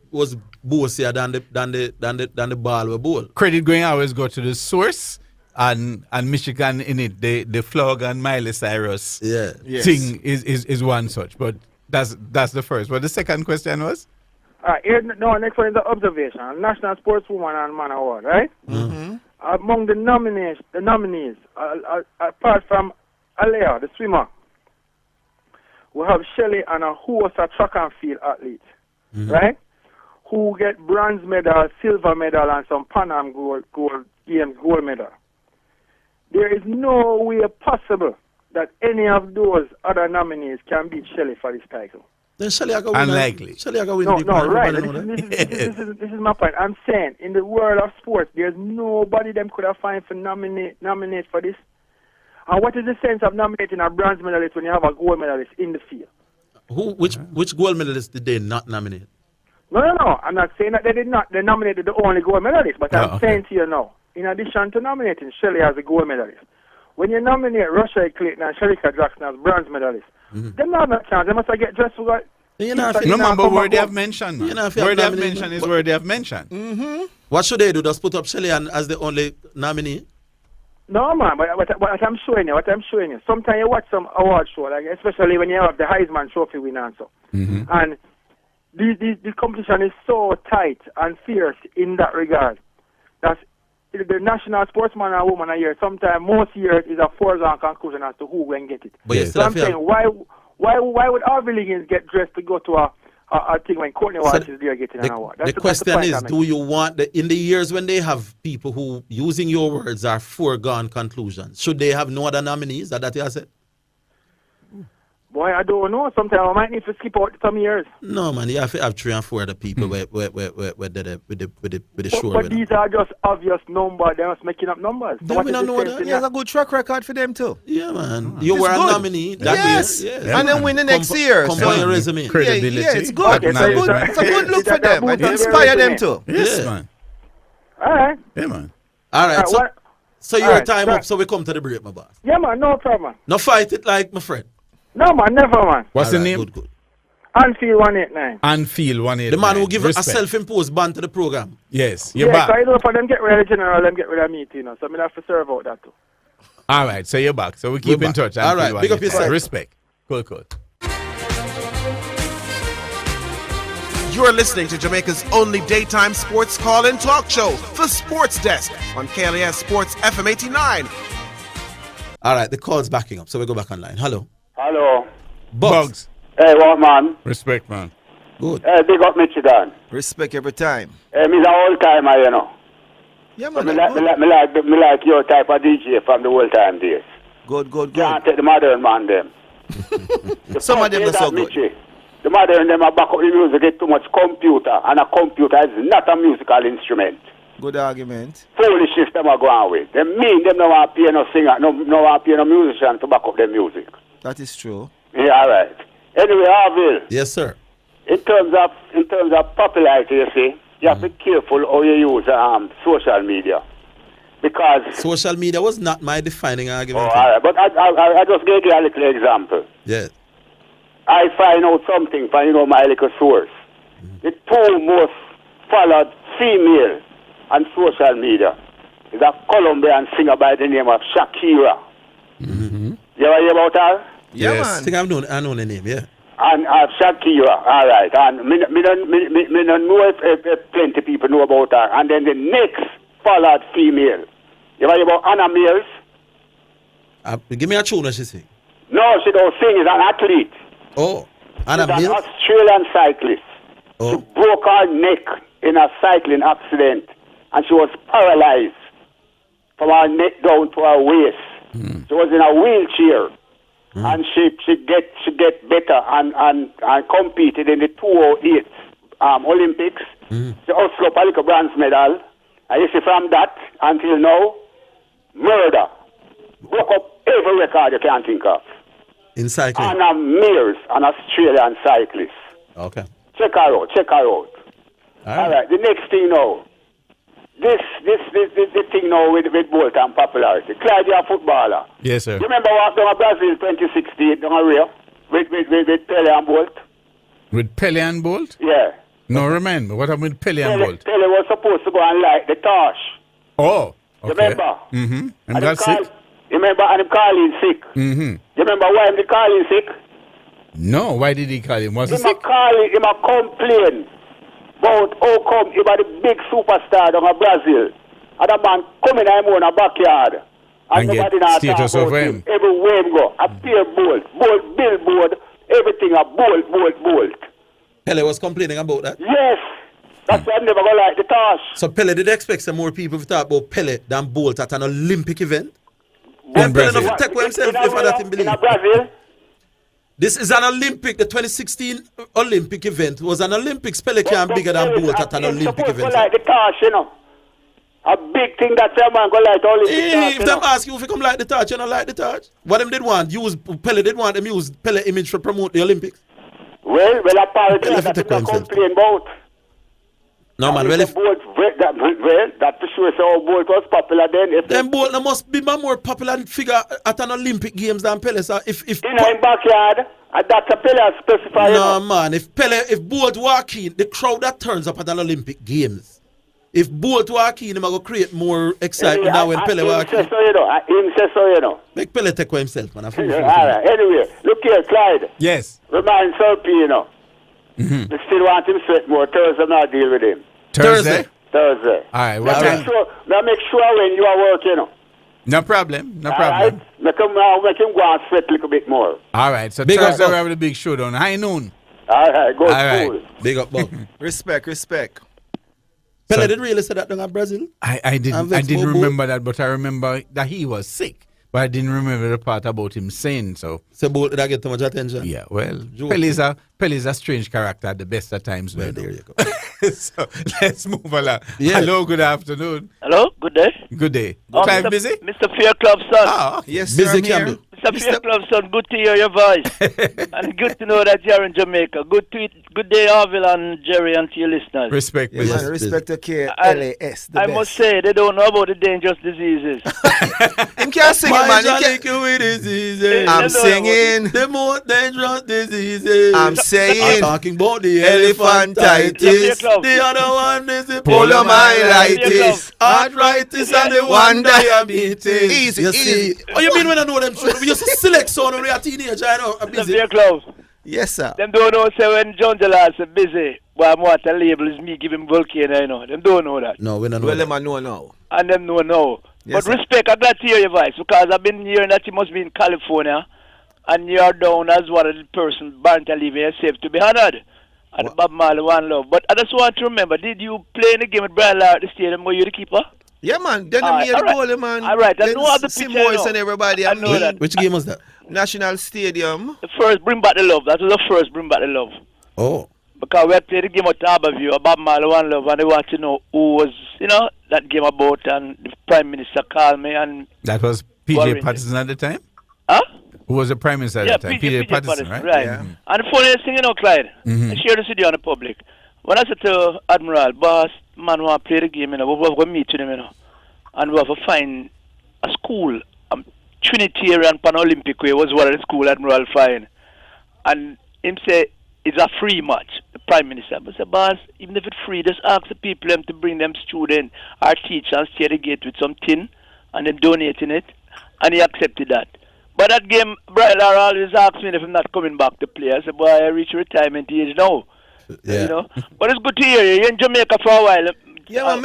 Speaker 2: bossier than the ball we bowl.
Speaker 3: Credit going always go to the source. And Michigan in it, the Flog and Miley Cyrus thing is one such. But that's the first. But the second question was?
Speaker 17: Next one is the observation. National Sportswoman and Man Award, right? Among the nominees, apart from Alea, the swimmer, we have Shelley and a host of track and field athletes, right? Who get bronze medal, silver medal, and some Pan Am Games gold medal. There is no way possible that any of those other nominees can beat Shelley for this title.
Speaker 2: Then Shelley I go win.
Speaker 3: Unlikely.
Speaker 2: Shelley I go win.
Speaker 17: No, right. This is my point. I'm saying in the world of sports, there's nobody them could have found for nominate for this. And what is the sense of nominating a bronze medalist when you have a gold medalist in the field?
Speaker 2: Which gold medalist did they not nominate?
Speaker 17: No. I'm not saying that they did not. They nominated the only gold medalist, but I'm saying to you now. In addition to nominating Shelley as a gold medalist, when you nominate Russia Clayton and Sherika Jackson as bronze medalists, they don't have that chance. They must get dressed for God.
Speaker 3: No, man, but where they have mentioned, man. Where they have mentioned is where they have mentioned.
Speaker 2: What should they do? Just put up Shelley as the only nominee?
Speaker 17: No, man, but what I'm showing you, sometimes you watch some award show, like especially when you have the Heisman Trophy winner and so. And the competition is so tight and fierce in that regard. That's the national sportsman and woman a year, sometimes most years is a foregone conclusion as to who will get it.
Speaker 2: But
Speaker 17: so I'm saying, why would Harvey Liggins get dressed to go to a thing when Courtney Walsh is there getting an award?
Speaker 2: The question is, do you want, in the years when they have people who, using your words, are foregone conclusions, should they have no other nominees? That you said?
Speaker 17: Boy, I don't know. Sometimes I might need to skip out some years.
Speaker 2: No, man, you have to have 3 and 4 other people with the show.
Speaker 17: But these are just obvious numbers. They're just making up numbers.
Speaker 9: So we don't know that. He has a good track record for them too.
Speaker 2: Yeah, man. You were a nominee.
Speaker 9: Yes. And then win the next year.
Speaker 2: Come on your resume.
Speaker 3: Credibility.
Speaker 9: Yeah, it's good. It's a good look for them. It inspire them too.
Speaker 3: Yes, man.
Speaker 17: All right.
Speaker 3: Yeah, man.
Speaker 2: All right. So your time up, so we come to the break, my boss.
Speaker 17: Yeah, man. No problem.
Speaker 2: No fight it like my friend.
Speaker 17: No, man, never, man.
Speaker 3: What's the name?
Speaker 2: Good.
Speaker 17: Anfield 189.
Speaker 3: Anfield 189.
Speaker 2: The man who give
Speaker 3: Respect.
Speaker 2: a self-imposed ban to the program.
Speaker 3: Yes, you're
Speaker 17: Yeah,
Speaker 3: back.
Speaker 17: because you know, for them get rid of the general, them get rid of me, you know. So I have to serve out that too.
Speaker 3: All right, so you're back. So we keep in touch.
Speaker 2: All right, big up yourself.
Speaker 3: Respect. Cool.
Speaker 1: You're listening to Jamaica's only daytime sports call-in talk show, The Sports Desk, on KLAS Sports FM 89.
Speaker 2: All right, the call's backing up, so we go back online. Hello.
Speaker 19: Hello.
Speaker 2: Bugs.
Speaker 19: Hey, what man?
Speaker 3: Respect, man.
Speaker 2: Good.
Speaker 19: Hey, big up Michigan.
Speaker 9: Respect every time.
Speaker 19: Hey, me's an old timer, you know.
Speaker 9: Yeah,
Speaker 19: So
Speaker 9: man.
Speaker 19: me like your type of DJ from the old time days.
Speaker 9: Good.
Speaker 19: Can't take the modern man them.
Speaker 9: Some of them are so good.
Speaker 19: Michi, the modern them are back up the music, get too much computer, and a computer is not a musical instrument.
Speaker 9: Good argument.
Speaker 19: Foolishness them are going with. They mean them no want to pay no singer, no want to pay no musician to back up their music.
Speaker 9: That is true.
Speaker 19: Yeah, all right. Anyway, Harville.
Speaker 2: Yes, sir.
Speaker 19: In terms of popularity, you see, you have to be careful how you use social media, because
Speaker 2: social media was not my defining argument.
Speaker 19: Oh, all right. But I just gave you a little example.
Speaker 2: Yeah.
Speaker 19: I find out something from my little source. The two most followed female on social media is a Colombian singer by the name of Shakira.
Speaker 2: Mm-hmm.
Speaker 19: You ever hear about her?
Speaker 9: Yeah,
Speaker 2: yes.
Speaker 9: man.
Speaker 2: I think I know the name, yeah.
Speaker 19: And Shakira, all right. And me don't know if plenty people know about her. And then the next followed female. You ever hear about Anna Mills?
Speaker 2: Give me a tune, she sing.
Speaker 19: No, she don't sing. She's an athlete.
Speaker 2: Oh, Anna
Speaker 19: She's
Speaker 2: Mills?
Speaker 19: an Australian cyclist.
Speaker 2: Oh.
Speaker 19: She broke her neck in a cycling accident, and she was paralyzed from her neck down to her waist. She was in a wheelchair, and she get better and competed in the 208 Olympics. She also got a little bronze medal. And you see, from that until now, murder broke up every record you can think of.
Speaker 2: In cycling?
Speaker 19: Anna Mills, an Australian cyclist.
Speaker 2: Okay.
Speaker 19: Check her out. All right. The next thing now, this thing now with Bolt and popularity. Clyde, you're a footballer.
Speaker 3: Yes, sir.
Speaker 19: You remember what done at Brazil 2016 down Rio with Pele and Bolt?
Speaker 3: With Pele and Bolt?
Speaker 19: Yeah.
Speaker 3: No, remember. What happened with Pele and Bolt?
Speaker 19: Pele was supposed to go and light the torch.
Speaker 3: Oh, okay.
Speaker 19: You remember?
Speaker 3: Mm-hmm. And got sick?
Speaker 19: You remember? And him call him sick.
Speaker 3: Mm-hmm.
Speaker 19: You remember why him call him sick?
Speaker 3: No, why did he call him? Was he
Speaker 19: Him
Speaker 3: sick?
Speaker 19: him a complain about how come he was the big superstar down in Brazil. And a man come in him own a backyard.
Speaker 3: And get
Speaker 19: nobody not
Speaker 3: status
Speaker 19: talk
Speaker 3: of
Speaker 19: about
Speaker 3: him.
Speaker 19: Everywhere him go. Appear Bolt, billboard, everything a Bolt.
Speaker 2: Pele was complaining about that?
Speaker 19: Yes. That's why I never go like the torch.
Speaker 2: So Pele, did expect some more people to talk about Pele than Bolt at an Olympic event?
Speaker 3: In Brazil.
Speaker 2: Pele take himself if that him believe.
Speaker 19: In Brazil?
Speaker 2: This is an Olympic. The 2016 Olympic event was an Olympics. Pele can bigger than Bolt at an Olympic event.
Speaker 19: Go like the torch, you know. A big thing that some man go like the Olympic torch,
Speaker 2: If them ask you if you come like the torch, you don't like the torch. What them did want, Pele did want them use Pele image to promote the Olympics.
Speaker 19: Well, apparently that's what they complain about.
Speaker 2: No, man, well, if
Speaker 19: that for sure so Bolt was popular then.
Speaker 2: Then Bolt must be a more popular figure at an Olympic Games than Pele. So if
Speaker 19: in his backyard, that's a Pele specified.
Speaker 2: No, man, if Bolt walk in, the crowd that turns up at an Olympic Games. If Bolt walk in, he's going to create more excitement than when Pele walk in.
Speaker 19: Him say so, you know.
Speaker 2: Make Pele take for himself, man.
Speaker 19: All right. Anyway, look here, Clyde.
Speaker 3: Yes.
Speaker 19: Remind Sulpi, you know. Mm-hmm. We still want him sweat more. Thursday, not deal with him.
Speaker 3: Thursday.
Speaker 19: All
Speaker 3: right.
Speaker 19: Now make sure when you are working, you know.
Speaker 3: No problem.
Speaker 19: All right? Make him go and sweat a little bit more.
Speaker 3: All right. So
Speaker 2: Big
Speaker 3: Thursday
Speaker 2: up,
Speaker 3: we have the big showdown. High noon.
Speaker 19: All right. Go
Speaker 3: All
Speaker 19: cool.
Speaker 3: right.
Speaker 2: Big up, Bob.
Speaker 9: Respect.
Speaker 2: Pele
Speaker 3: So-
Speaker 2: did really say that down at Brazil?
Speaker 3: I didn't remember that, but I remember that he was sick. But I didn't remember the part about him saying so.
Speaker 2: So Bolt did I get too much attention?
Speaker 3: Yeah, well,
Speaker 2: Joke.
Speaker 3: Pele's a strange character at the best of times.
Speaker 2: Well, there you go.
Speaker 3: So let's move along.
Speaker 2: Yeah.
Speaker 3: Hello, good afternoon.
Speaker 20: Hello, good day.
Speaker 3: Good day.
Speaker 20: Oh,
Speaker 3: Clive
Speaker 20: Mr.
Speaker 3: busy?
Speaker 20: Mr. Fair Club, son.
Speaker 3: Ah, okay.
Speaker 9: Yes,
Speaker 2: Busy
Speaker 9: sir, I'm here.
Speaker 2: Campbell.
Speaker 20: Mr. Fairclough, son, good to hear your voice. And good to know that you're in Jamaica. Good day, Arville and Jerry, and to your listeners.
Speaker 3: Respect,
Speaker 9: Yeah, man, respect to KLAS.
Speaker 20: I must say, they don't know about the dangerous diseases.
Speaker 9: Him can't sing it, man. I'm singing.
Speaker 2: The more dangerous diseases.
Speaker 9: I'm saying.
Speaker 2: I'm talking about the elephantitis. The other one is the
Speaker 9: polymyelitis.
Speaker 2: Arthritis and the one diabetes.
Speaker 9: Easy,
Speaker 2: you see? Oh, you mean when I know them? We used to select son when we are teenagers. I know. I'm busy.
Speaker 9: Yes, sir.
Speaker 20: Them don't know, say, when John Jalas is busy, well, I'm what the label is me giving volcano, you know. Them don't know that.
Speaker 2: No, we don't know.
Speaker 9: Well, them I know now.
Speaker 20: And them know now.
Speaker 9: Yes,
Speaker 20: but respect, I'm glad to hear your voice, because I've been hearing that you must be in California, and you're down as one of the person born to live here, safe to be honored. And Bob Marley, one love. But I just want to remember, did you play in the game with Brian Lara at the stadium? Were you the keeper?
Speaker 9: Yeah, man. Then I made the goalie, man.
Speaker 20: All right. I know all the
Speaker 9: Sim
Speaker 20: picture.
Speaker 9: Morris and everybody.
Speaker 20: I know that.
Speaker 2: Which game was that?
Speaker 9: National Stadium.
Speaker 20: The first Bring Back the Love. That was the first Bring Back the Love.
Speaker 2: Oh.
Speaker 20: Because we had played the game at Harborview, Bob Marley, one love, and they want to know who was, that game about, and the Prime Minister called me and...
Speaker 3: That was P.J. Patterson at the time?
Speaker 20: Huh?
Speaker 3: Who was the Prime Minister at the time? P.J. Patterson, right?
Speaker 20: Yeah. And the funniest thing, Clyde, I share this with you on the public. When I said to Admiral, boss, man, want to play the game, we have to meet with him, and we have to find a school, Trinitarian Pan-Olympic Way was one of the school Admiral find. And him say, it's a free match, the Prime Minister. But I said, boss, even if it's free, just ask the people to bring them students or teachers to the gate with some tin and then donating it. And he accepted that. But that game, Brian Lara always asks me if I'm not coming back to play. I said, boy, I reach retirement age now.
Speaker 2: Yeah.
Speaker 20: You know? But it's good to hear you. You're in Jamaica for a while.
Speaker 9: Yeah, man,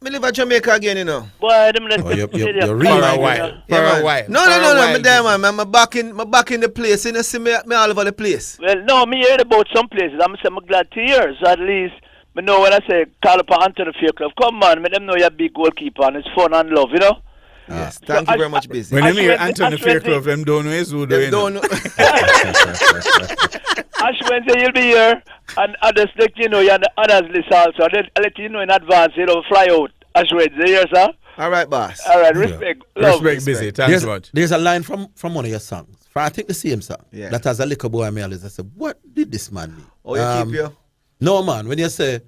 Speaker 9: me live at Jamaica again, you know.
Speaker 20: Boy, them
Speaker 2: you're really
Speaker 3: for a while.
Speaker 9: Yeah,
Speaker 3: For a while.
Speaker 9: No, I'm there, man. I'm back in the place. You know, see me all over the place.
Speaker 20: Well, no, me heard about some places. I'm glad to hear. So at least, me know when I say call up Anthony Fairclough, come on, let them know you're a big goalkeeper and it's fun and love, you know?
Speaker 9: Yes, thank you very much, Busy.
Speaker 3: When you hear Anthony Fairclough, them don't know his who
Speaker 9: Them don't know.
Speaker 20: Ash Wednesday, you'll be here, and I just let you know you're on the others list also. I'll let you know in advance, fly out. Ash Wednesday, here, sir?
Speaker 9: All right, boss.
Speaker 20: All right, respect. Love.
Speaker 3: Respect, Busy. Thanks so much.
Speaker 2: There's a line from one of your songs, I think the same song,
Speaker 9: Yeah.
Speaker 2: that has a little boy and me always. I said, what did this man mean?
Speaker 9: Oh, you keep you?
Speaker 2: No, man, when you say,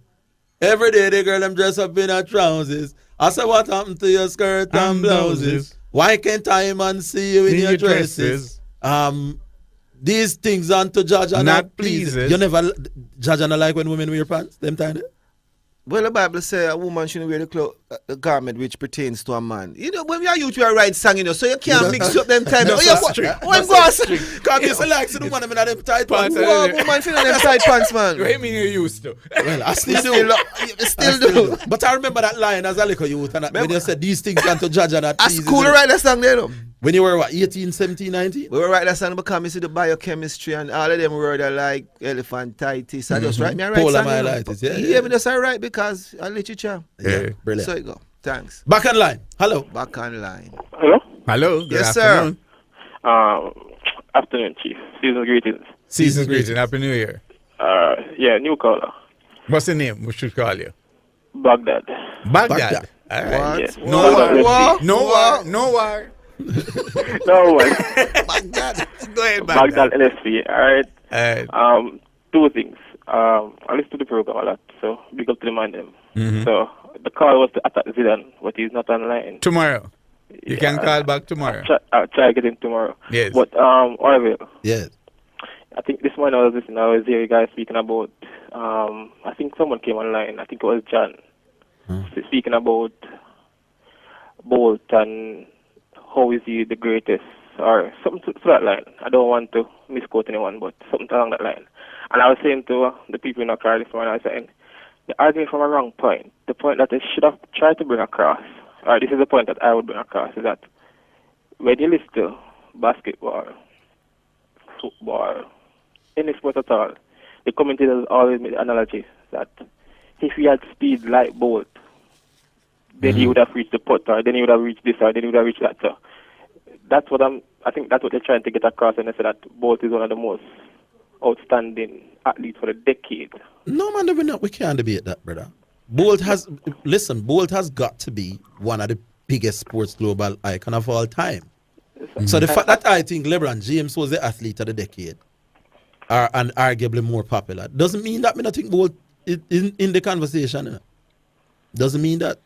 Speaker 2: every day the girl them dress up in her trousers, I say, what happened to your skirt and blouses? Why can't I man see you in your dresses? These things aren't to judge and not please. You never judge and like when women wear pants, them time.
Speaker 9: Well, the Bible says a woman shouldn't wear the garment which pertains to a man. You know, when we are youth, we are right song, so you can't mix up them time.
Speaker 2: Because you select the woman in them tight pants.
Speaker 9: Wow, woman feel them tight pants, man.
Speaker 3: What do you mean you used to?
Speaker 2: Well, I still do. But I remember that line as a little youth, and when you said these things aren't to judge and not please.
Speaker 9: That's cool to write that song there, though.
Speaker 2: When you were, what, 18, 17, 19?
Speaker 9: We were writing that song because I see the biochemistry and all of them words are like elephantitis. I just write me a right song.
Speaker 2: Polymyelitis,
Speaker 9: Yeah, me just write because I literature.
Speaker 2: Yeah, brilliant.
Speaker 9: So you go. Thanks.
Speaker 2: Back on line. Hello.
Speaker 9: Back on line.
Speaker 7: Hello?
Speaker 3: Hello. Good
Speaker 9: Yes,
Speaker 3: afternoon.
Speaker 9: sir.
Speaker 7: Afternoon, Chief. Season greetings.
Speaker 3: Season's greeting. Happy New Year.
Speaker 7: Yeah, new caller.
Speaker 3: What's the name? We should call you.
Speaker 7: Baghdad.
Speaker 3: Baghdad. All right.
Speaker 7: Yes.
Speaker 3: No war. No war.
Speaker 7: No one.
Speaker 3: Baghdad. Go ahead,
Speaker 7: Baghdad LSP. All right. Two things. I listen to the program a lot, so big up to the man them. So the call was to attack Zidane, but he's not online.
Speaker 3: Tomorrow. You can call back tomorrow.
Speaker 7: I'll try to get him tomorrow.
Speaker 3: Yes.
Speaker 7: But Orville.
Speaker 2: Yes.
Speaker 7: I think this morning I was hearing you guys speaking about I think someone came online, I think it was John. Speaking about Bolt and how is he the greatest or something to that line. I don't want to misquote anyone, but something along that line. And I was saying to the people in Accra this morning, I was saying, they're arguing from a wrong point. The point that they should have tried to bring across, or this is the point that I would bring across, is that when you listen to basketball, football, any sport at all, the commentators always make the analogy that if he had speed like Bolt, then he would have reached the putt, or then he would have reached this, or then he would have reached that. So that's what I think that's what they're trying to get across, and they say that Bolt is one of the most outstanding athletes for the decade.
Speaker 2: No, man, we can't debate that, brother. Bolt has got to be one of the biggest sports global icon of all time. So the fact that I think LeBron James was the athlete of the decade, and arguably more popular, doesn't mean that me not think Bolt in the conversation. You know? Doesn't mean that.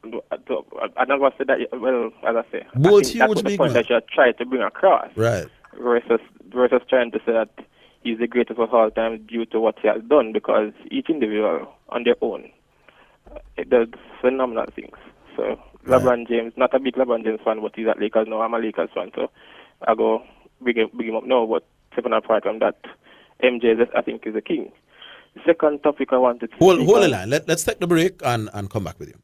Speaker 7: I never said that. Well, as I say,
Speaker 2: Bolt
Speaker 7: I think that's
Speaker 2: huge,
Speaker 7: what the
Speaker 2: big
Speaker 7: point
Speaker 2: man.
Speaker 7: that you tried to bring across.
Speaker 2: Right.
Speaker 7: Versus trying to say that he's the greatest of all time due to what he has done, because each individual on their own it does phenomenal things. So LeBron James, not a big LeBron James fan, but he's at Lakers now. I'm a Lakers fan, so I go big him up now. But second apart from that, MJ, I think, is the king. The second topic I wanted to
Speaker 2: Hold
Speaker 7: speak
Speaker 2: the
Speaker 7: on-
Speaker 2: line. Let's take the break and come back with you.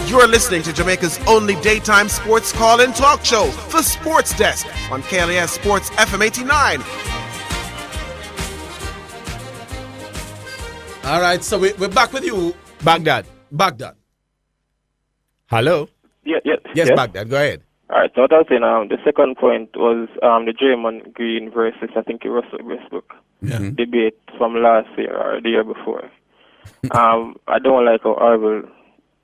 Speaker 1: You're listening to Jamaica's only daytime sports call-in talk show, The Sports Desk, on KLAS Sports FM 89.
Speaker 2: All right, so we're back with you,
Speaker 3: Baghdad.
Speaker 2: Hello.
Speaker 7: Yes,
Speaker 3: Baghdad. Go ahead.
Speaker 7: All right, so what I was saying, the second point was the Draymond Green versus, I think, Russell Westbrook debate from last year or the year before. I don't like how Orville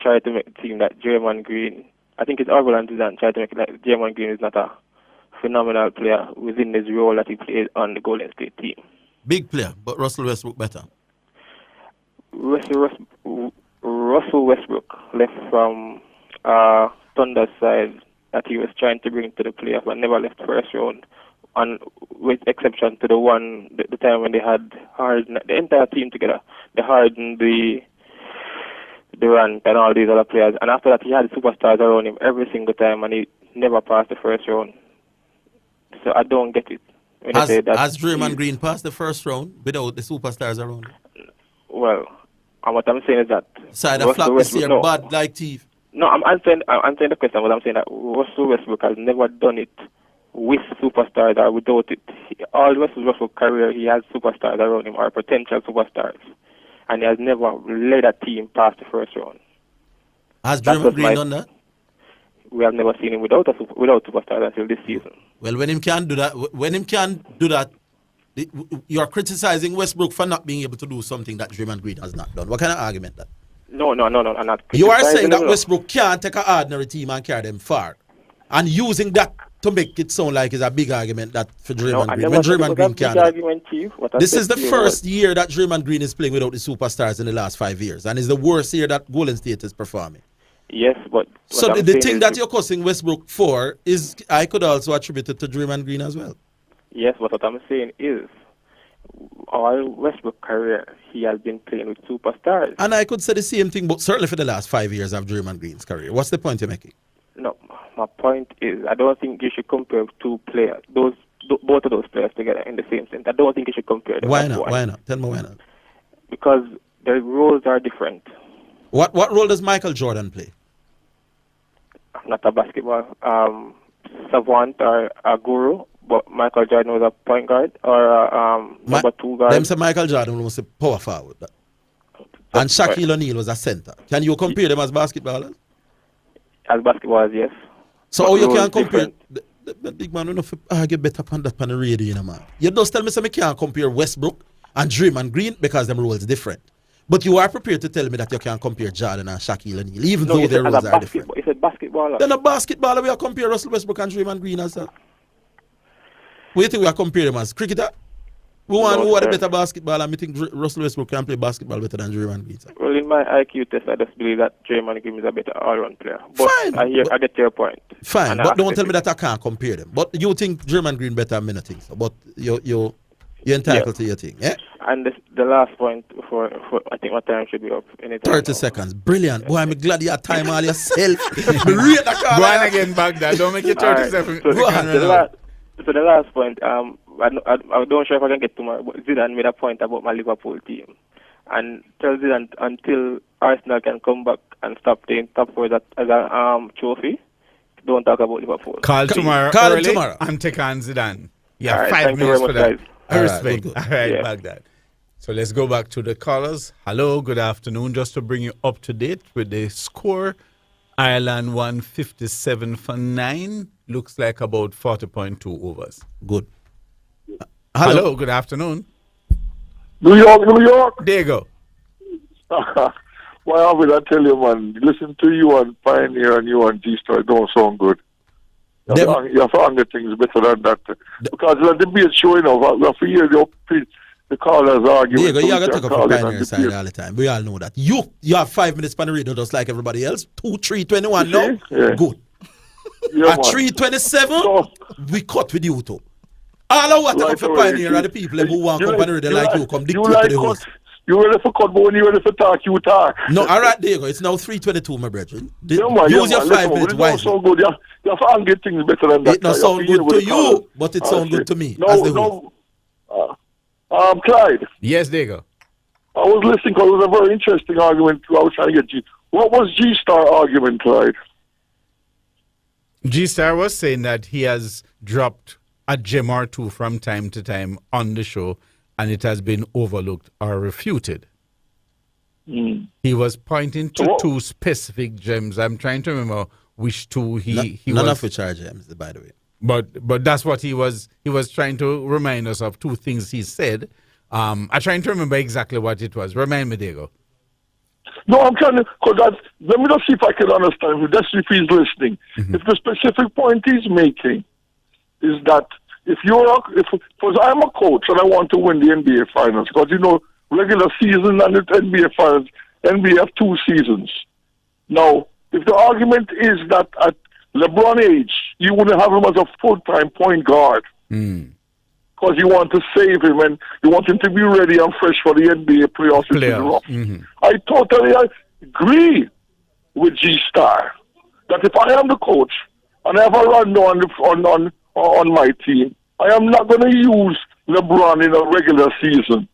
Speaker 7: tried to make it seem that Draymond Green, I think it's Orville and Zidane tried to make it like Draymond Green is not a phenomenal player within his role that he played on the Golden State team.
Speaker 2: Big player, but Russell Westbrook better.
Speaker 7: Russell Westbrook left from Thunder's side that he was trying to bring to the playoff and never left first round, and with exception to the time when they had Harden, the entire team together, the Harden, the Durant, and all these other players. And after that, he had superstars around him every single time, and he never passed the first round. So I don't get it. When they say that
Speaker 2: Has Draymond Green passed the first round without the superstars around him?
Speaker 7: Well, and what I'm saying is that
Speaker 2: Side of flap this year, bad like thief.
Speaker 7: No, I'm answering the question, but I'm saying that Russell Westbrook has never done it with superstars or without it. All Russell Westbrook's career, he has superstars around him or potential superstars, and he has never led a team past the first round.
Speaker 2: Has Draymond Green done that?
Speaker 7: We have never seen him without superstars until this season.
Speaker 2: Well, when him can do that, you're criticizing Westbrook for not being able to do something that Draymond Green has not done. What kind of argument that?
Speaker 7: No, I'm not.
Speaker 2: You are saying that Westbrook can't take an ordinary team and carry them far, and using that to make it sound like it's a big argument that for Draymond Green. When Draymond Green can't do that. This is the first year that Draymond Green is playing without the superstars in the last 5 years, and it's the worst year that Golden State is performing.
Speaker 7: Yes, but
Speaker 2: so the thing that you're cussing Westbrook for is, I could also attribute it to Draymond Green as well.
Speaker 7: Yes, but what I'm saying is, all Westbrook's career, he has been playing with superstars.
Speaker 2: And I could say the same thing, but certainly for the last 5 years of Draymond Green's career. What's the point you're making?
Speaker 7: No, my point is, I don't think you should compare two players, both of those players together in the same sense. I don't think you should compare them.
Speaker 2: Why not? Why not? Tell me why not.
Speaker 7: Because their roles are different.
Speaker 2: What role does Michael Jordan play?
Speaker 7: I'm not a basketball savant or a guru, but Michael Jordan was a point guard or a number two guard.
Speaker 2: Them say Michael Jordan was a power forward. And Shaquille O'Neal was a center. Can you compare them as basketballers?
Speaker 7: As basketballers, yes.
Speaker 2: So how you can compare... The big man, I get better on that on the radio, you know, man. You just tell me I can't compare Westbrook and Draymond Green because them roles different. But you are prepared to tell me that you can't compare Jordan and Shaquille O'Neal, even though their roles are different.
Speaker 7: It's a basketballer.
Speaker 2: Then a basketballer, we are compare Russell Westbrook and Draymond Green as that. What do you think we are comparing them as? Cricketer? Who are the better basketballer, and I think Russell Westbrook can play basketball better than Draymond Green.
Speaker 7: Well, in my IQ test, I just believe that Draymond Green is a better all-round player. But fine. I get your point.
Speaker 2: Fine, but don't tell me that I can't compare them. But you think Draymond Green better than many things. But you're entitled to your thing, yeah?
Speaker 7: And the last point before I think my time should be up.
Speaker 2: 30 seconds. Brilliant. Boy, I'm glad you had time all yourself.
Speaker 3: Go on again, Baghdad. Don't make it 30 seconds.
Speaker 7: So the last point, I don't sure if I can get to my, but Zidane made a point about my Liverpool team. And tell Zidane until Arsenal can come back and stop playing top four as a trophy, don't talk about Liverpool.
Speaker 3: Call tomorrow and take on Zidane. Yeah,
Speaker 7: right,
Speaker 3: 5 minutes for that.
Speaker 7: Guys.
Speaker 3: I respect. All right,
Speaker 7: yeah.
Speaker 3: Baghdad. So let's go back to the callers. Hello, good afternoon. Just to bring you up to date with the score, Ireland 157 for 9. Looks like about 40.2 overs.
Speaker 2: Good.
Speaker 3: Hello, good afternoon.
Speaker 16: New York.
Speaker 3: There you go.
Speaker 16: Why I will I tell you, man? Listen to you and Pioneer and you and G-Star don't sound good. You have to anger things better than that. Because the debate showing up, we have to hear the callers arguing.
Speaker 2: Diego, you got to take up the Pioneer side all the time. We all know that. You have 5 minutes on the radio just like everybody else. 2-3-21 now.
Speaker 16: Yeah.
Speaker 2: Good.
Speaker 16: Yeah,
Speaker 2: at 3:27, we cut with you too. All of what take up for Pioneer are the people who want to come on the radio like you come dictate to the host.
Speaker 16: You ready for cut, but when you ready for talk, you talk.
Speaker 2: No, all right, Diego. It's now 3:22, my brethren.
Speaker 16: Man,
Speaker 2: use your 5 minutes wisely.
Speaker 16: So good. You have to anger things better than that.
Speaker 2: It not sound good to you, but it sound good to me.
Speaker 16: Clyde.
Speaker 3: Yes, Diego.
Speaker 16: I was listening because it was a very interesting argument. I was trying to get G. What was G-Star argument, Clyde?
Speaker 3: G-Star was saying that he has dropped a gem or two from time to time on the show, and it has been overlooked or refuted. He was pointing to two specific gems. I'm trying to remember which two
Speaker 2: none of which are gems, by the way.
Speaker 3: But that's what he was trying to remind us of, two things he said. I'm trying to remember exactly what it was. Remind me, Diego.
Speaker 16: No, I'm trying to, let me just see if I can understand. That's if he's listening. If the specific point he's making is that because I'm a coach and I want to win the NBA Finals, because regular season and the NBA Finals, NBA have 2 seasons. Now, if the argument is that at LeBron's age, you wouldn't have him as a full-time point guard, because you want to save him and you want him to be ready and fresh for the NBA playoffs. I totally agree with G-Star that if I am the coach and I have a rundown on my team, I am not going to use LeBron in a regular season.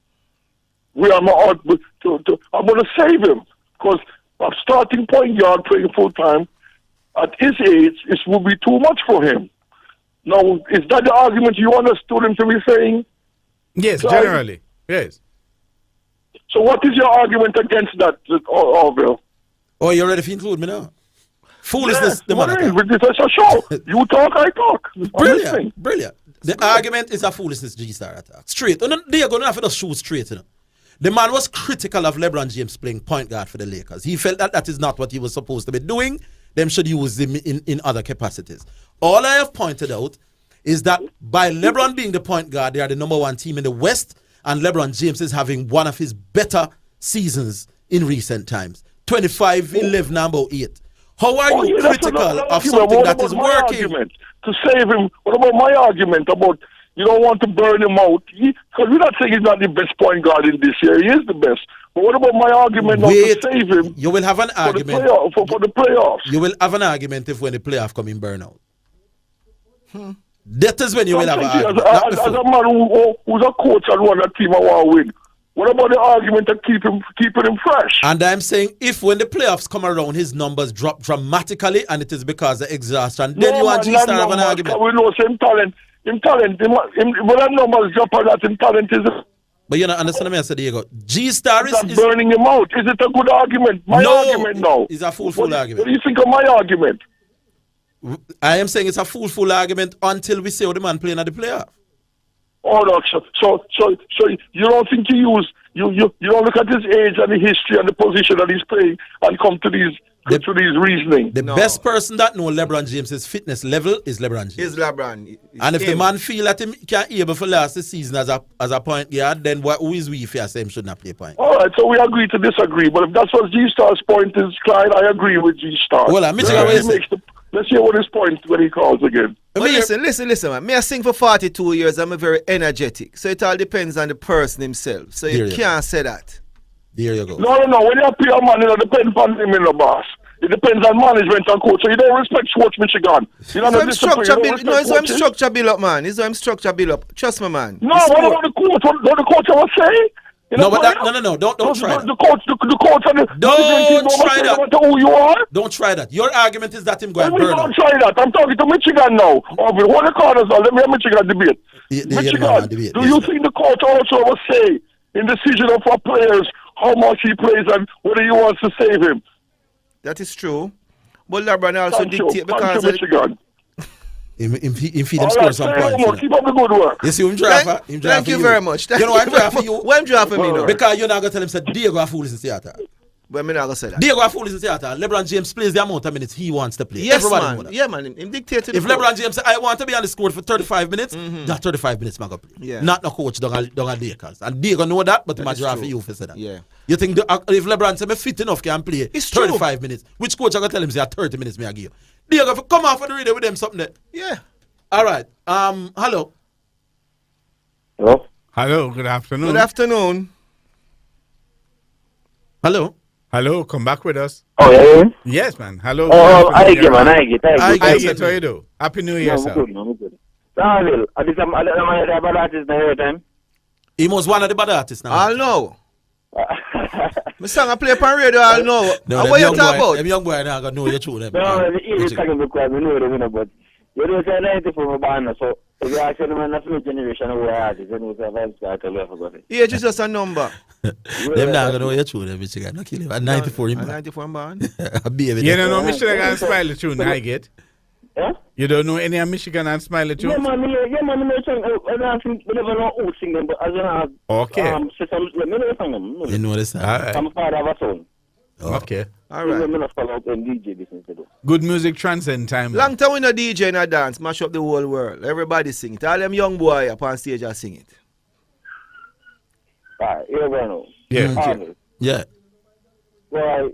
Speaker 16: I'm going to save him, because a starting point guard playing full-time at his age, it will be too much for him. Now, is that the argument you understood him to be saying?
Speaker 3: Yes, generally, yes.
Speaker 16: So what is your argument against that, Orville?
Speaker 2: Oh, you're ready to include me now? Foolishness, the man.
Speaker 16: It's a show. You talk, I talk.
Speaker 2: Brilliant. The argument is a foolishness G-Star attack. Straight. They're going to have to shoot straight. The man was critical of LeBron James playing point guard for the Lakers. He felt that is not what he was supposed to be doing. Them should use him in other capacities. All I have pointed out is that by LeBron being the point guard, they are the number 1 team in the West, and LeBron James is having one of his better seasons in recent times. 25, 11, number 8. How are you critical of something that is working?
Speaker 16: Argument to save him. What about my argument about you don't want to burn him out? Because we're not saying he's not the best point guard in this year. He is the best. But what about my argument not to save him?
Speaker 2: You will have an argument
Speaker 16: for the playoffs.
Speaker 2: You will have an argument if when the playoff come in burnout. That is when you will have an argument.
Speaker 16: As a man who's a coach and run a team I want to win, what about the argument of keeping him fresh?
Speaker 2: And I'm saying if when the playoffs come around, his numbers drop dramatically and it is because of exhaustion, then you and G-Star have an argument.
Speaker 16: We know same talent. When that numbers drop on that, him talent is...
Speaker 2: But you don't understand me, I said, Diego. G-Star is
Speaker 16: burning him out. Is it a good argument? My argument now.
Speaker 2: It's a fool argument.
Speaker 16: What do you think of my argument?
Speaker 2: I am saying it's a fool argument until we see how the man playing at the playoff.
Speaker 16: Oh no, so you don't think you don't look at his age and the history and the position that he's playing and come to these reasoning.
Speaker 2: The best person that know LeBron James' fitness level is LeBron James.
Speaker 9: Is LeBron.
Speaker 2: And if the man feel that he can't able for last the season as a point guard, then who is we if you say him should not play point?
Speaker 16: All right, so we agree to disagree. But if that's what G-Star's point is, Clyde, I agree with G-Star.
Speaker 2: Well,
Speaker 16: let's hear what his point when he calls again.
Speaker 9: Well, listen, man. Me I sing for 42 years. I'm very energetic. So it all depends on the person himself. So you can't say that.
Speaker 2: There you go.
Speaker 16: No. When you pay a man, it depends on him in the boss. It depends on management and coach. So you don't respect Sports Michigan. You don't
Speaker 9: I'm structure build up, man. It's I'm structure build up. Trust me, man.
Speaker 16: No, what about the coach? What the coach ever say?
Speaker 2: No, but no. Don't try that.
Speaker 16: The coach and the
Speaker 2: don't try that.
Speaker 16: Who you are?
Speaker 2: Don't try that. Your argument is that him going burn.
Speaker 16: Don't try that. I'm talking to Michigan now. Hold the corners now. Let me have Michigan debate. Michigan, do you think the coach also will say in decision of our players how much he plays and whether he wants to save him?
Speaker 9: That is true. But LeBron also dictate because
Speaker 16: Michigan.
Speaker 2: If he them score some points.
Speaker 16: Keep up the good work.
Speaker 2: You see him draft.
Speaker 9: Thank you very much.
Speaker 2: You know why I'm drafting you?
Speaker 9: Why I'm drafting me now?
Speaker 2: Because you're not going to tell him, say, Diego a fool in theater.
Speaker 9: But I'm not going to say that.
Speaker 2: Diego a fool is in theater. LeBron James plays the amount of minutes he wants to play.
Speaker 9: Yes,
Speaker 2: Everybody
Speaker 9: man.
Speaker 2: know that.
Speaker 9: Yeah, man. Him dictate to
Speaker 2: If
Speaker 9: the coach.
Speaker 2: LeBron James say, I want to be on the court for 35 minutes, that 35 minutes man go play.
Speaker 9: Yeah.
Speaker 2: Not no coach down at Lakers. And Diego know that, but
Speaker 9: That is
Speaker 2: Major for
Speaker 9: true.
Speaker 2: you for say that.
Speaker 9: Yeah.
Speaker 2: You think if LeBron say me fit enough can play
Speaker 9: It's
Speaker 2: 35 minutes, which coach I gonna tell him say 30 minutes me I give you? Diego come off for the radio with them something there.
Speaker 9: Yeah.
Speaker 2: All right. Hello.
Speaker 3: Hello. Hello. Good afternoon.
Speaker 9: Good afternoon.
Speaker 2: Hello.
Speaker 3: Hello. Come back with us.
Speaker 21: Oh, yeah.
Speaker 3: Yes, man. Hello.
Speaker 21: Oh, I get, man. I get.
Speaker 3: How you do? Happy New Year, sir.
Speaker 21: I'm good. Well, at least I'm a bad artist now every time.
Speaker 2: He was one of the bad artists now.
Speaker 9: I'll know. My song I play upon radio, I'll know.
Speaker 2: No,
Speaker 9: And what you talk about?
Speaker 2: Them young boy now gonna know you true them.
Speaker 21: No, the easy talking because we know them, you know, but you don't say 94 my band, so if you ask anyone that's my generation of artists, then we say vibes back a lot forgot it.
Speaker 9: Yeah, it's just a number.
Speaker 2: Them now gonna know you true them, Michigan. No kill him. At 94 him.
Speaker 9: 94 man.
Speaker 2: A baby.
Speaker 3: You don't know Michigan and Smiley tune, I get.
Speaker 21: Yeah?
Speaker 3: You don't know any of Michigan and Smiley tune?
Speaker 21: Yeah, man, I sing, I don't think, we never know who sing them, but as you know,
Speaker 3: Okay.
Speaker 21: systems, let me know sing them.
Speaker 2: You know this.
Speaker 21: I'm a father of a son.
Speaker 3: Okay.
Speaker 9: All right.
Speaker 21: I'm not follow up in DJ business to do.
Speaker 3: Good music transcend time.
Speaker 9: Long time we no DJ in a dance, mash up the whole world. Everybody sing it. All them young boy up on stage are sing it.
Speaker 21: Alright, here we go.
Speaker 3: Yeah.
Speaker 21: Honest.
Speaker 2: Yeah.
Speaker 21: Well,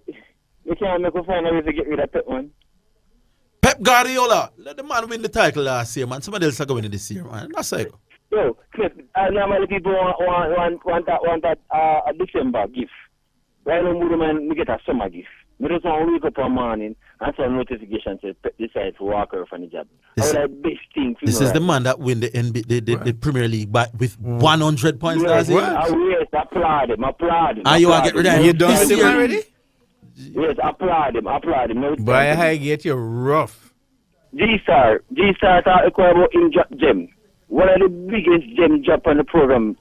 Speaker 21: you can't make a find a way to get rid of that one.
Speaker 2: Pep Guardiola. Let the man win the title last year, man. Somebody else are going this year, man. That's it.
Speaker 21: Yo, Cliff, normally people want that a December gift. Right now, man, we get a summer gift. We just want to wake up one morning and some notification says Pep decide to walk away from the job. That's the best thing.
Speaker 2: This is the man that win the the Premier League with 100 points last year.
Speaker 21: Yes, applaud him.
Speaker 2: And you want to get rid of him?
Speaker 3: You done with him already?
Speaker 21: Yes, applaud him. No,
Speaker 3: Boy, I get you rough.
Speaker 21: G-Star talk about in gem. One of the biggest gem drop on the program.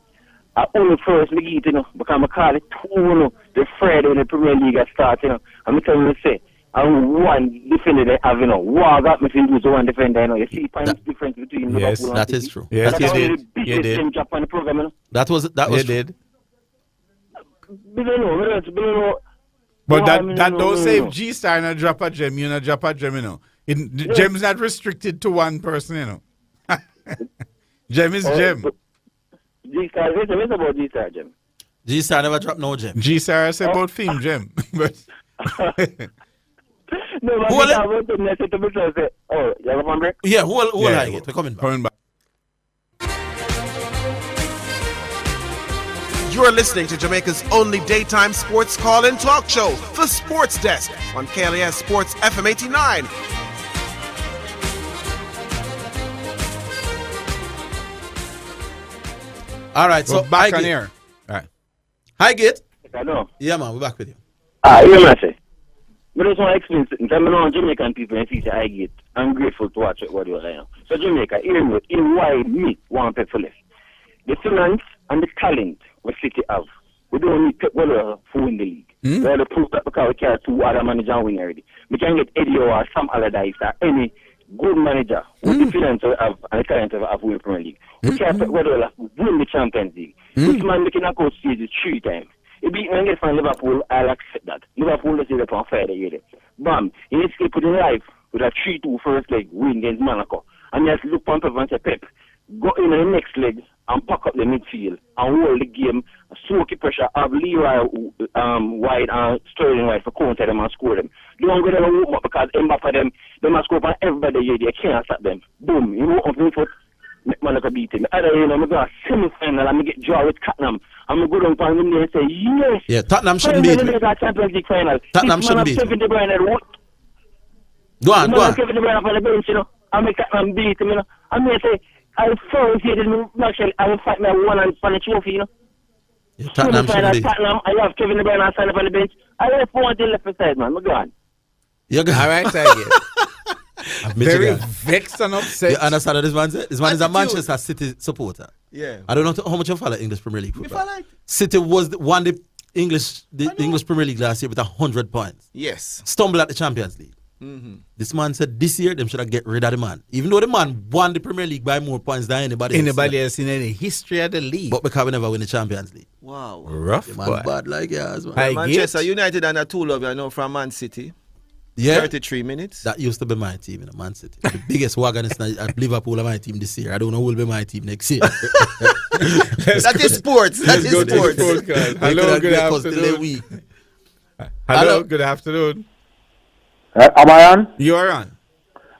Speaker 21: Only first me get, you know, because I call it 2, you know, the Friday when the Premier League start, you know. I'm telling you, say, and one defender they have, you know, war got me to lose one defender, you know. You see points difference between
Speaker 2: yes,
Speaker 21: Liverpool
Speaker 2: that
Speaker 21: and
Speaker 2: is
Speaker 21: City.
Speaker 2: true.
Speaker 3: Yes,
Speaker 21: That's
Speaker 3: you
Speaker 21: one of
Speaker 3: did.
Speaker 21: the
Speaker 3: You
Speaker 21: biggest
Speaker 3: did.
Speaker 21: gem drop on the program, you know.
Speaker 2: That was
Speaker 3: You did.
Speaker 21: We don't know.
Speaker 3: But
Speaker 21: No,
Speaker 3: that
Speaker 21: no,
Speaker 3: don't
Speaker 21: no,
Speaker 3: save
Speaker 21: no.
Speaker 3: G-Star and a drop a gem. You know, drop a gem, you know. The gem's not restricted to one person, you know. Gem is gem.
Speaker 21: G-Star, it's about G-Star, Gem.
Speaker 2: G-Star never dropped no gem.
Speaker 3: G-Star is about theme gem. But
Speaker 21: No, but
Speaker 2: Hold it.
Speaker 21: I want to message to myself, say, oh, you have a phone break?
Speaker 2: Yeah, hold
Speaker 3: Yeah,
Speaker 2: I get. We're coming back.
Speaker 3: coming back.
Speaker 1: You're listening to Jamaica's only daytime sports call-in talk show, The Sports Desk, on KLAS Sports FM 89.
Speaker 2: All right, so
Speaker 3: We're back
Speaker 2: I
Speaker 3: on
Speaker 2: get.
Speaker 3: here. All right.
Speaker 2: Hi, Gate.
Speaker 21: I know.
Speaker 2: Yeah, man, we're back with you.
Speaker 21: You know what I say? But I just want to explain something. I know Jamaican people and see I get. I'm grateful to watch what you are now. So Jamaica, in why me want Pep for less. The finance and the talent we City have. We don't need Pep Guardiola to win the league. We have to prove that because we can't two other managers win already. We can get Eddie or Sam Allardyce or any good manager with the finance we have and the talent we have win the Premier League. We can't Pep Guardiola win the Champions League. This man making a coach stages 3 times. If he can get from Liverpool, I'll accept that. Liverpool is up on Friday, you know. Bam. He needs to put in life with a 3-2 first leg win against Monaco. And he has to look on Pep and say, Pep, go in the next leg and pack up the midfield and hold the game, soak the pressure, have Leroy wide and Sterling wide for counter them and score them. Don't go there and warm up because Mbappe them must score for everybody here. They can't stop them. Boom. You know, on the foot. Monaco beat him. Either, you know, I'm going to semi-final and I get draw with Tottenham. I'm going to go down for him and say, yes.
Speaker 2: Yeah, Tottenham shouldn't beat him.
Speaker 21: Champions League final.
Speaker 2: Tottenham shouldn't beat him.
Speaker 21: Kevin De Bruyne,
Speaker 2: Go on.
Speaker 21: Kevin De Bruyne on the bench, you know. I make Tottenham beat him, you know. I'm going to say, I first hated him, actually, I will fight my one and for the trophy, you know.
Speaker 2: Yeah, Tottenham shouldn't beat him.
Speaker 21: Tottenham, I have Kevin De Bruyne stand up on the bench. I have 4 till left side, man. I'm going.
Speaker 2: You're good.
Speaker 3: All right, I get. Very vexed and upset.
Speaker 2: You understand what this man said? This man is a Manchester City supporter.
Speaker 9: Yeah.
Speaker 2: I don't know how much you follow English Premier League
Speaker 9: Me
Speaker 2: football.
Speaker 9: follow.
Speaker 2: City won the English Premier League last year with 100 points.
Speaker 9: Yes.
Speaker 2: Stumbled at the Champions League. This man said this year them should have get rid of the man. Even though the man won the Premier League by more points than anybody
Speaker 3: else in any history of the league.
Speaker 2: But because we never win the Champions League.
Speaker 9: Wow.
Speaker 3: Rough
Speaker 2: the man
Speaker 3: boy.
Speaker 2: bad like yours, man.
Speaker 9: Well, Manchester United and a two love, you know, from Man City.
Speaker 2: Yeah.
Speaker 9: 33 minutes.
Speaker 2: That used to be my team in Man City. The biggest wagon is at Liverpool of my team this year. I don't know who will be my team next year.
Speaker 9: That is sports. That is sports.
Speaker 3: Hello, good afternoon. Hello, good afternoon.
Speaker 8: Am I on?
Speaker 3: You are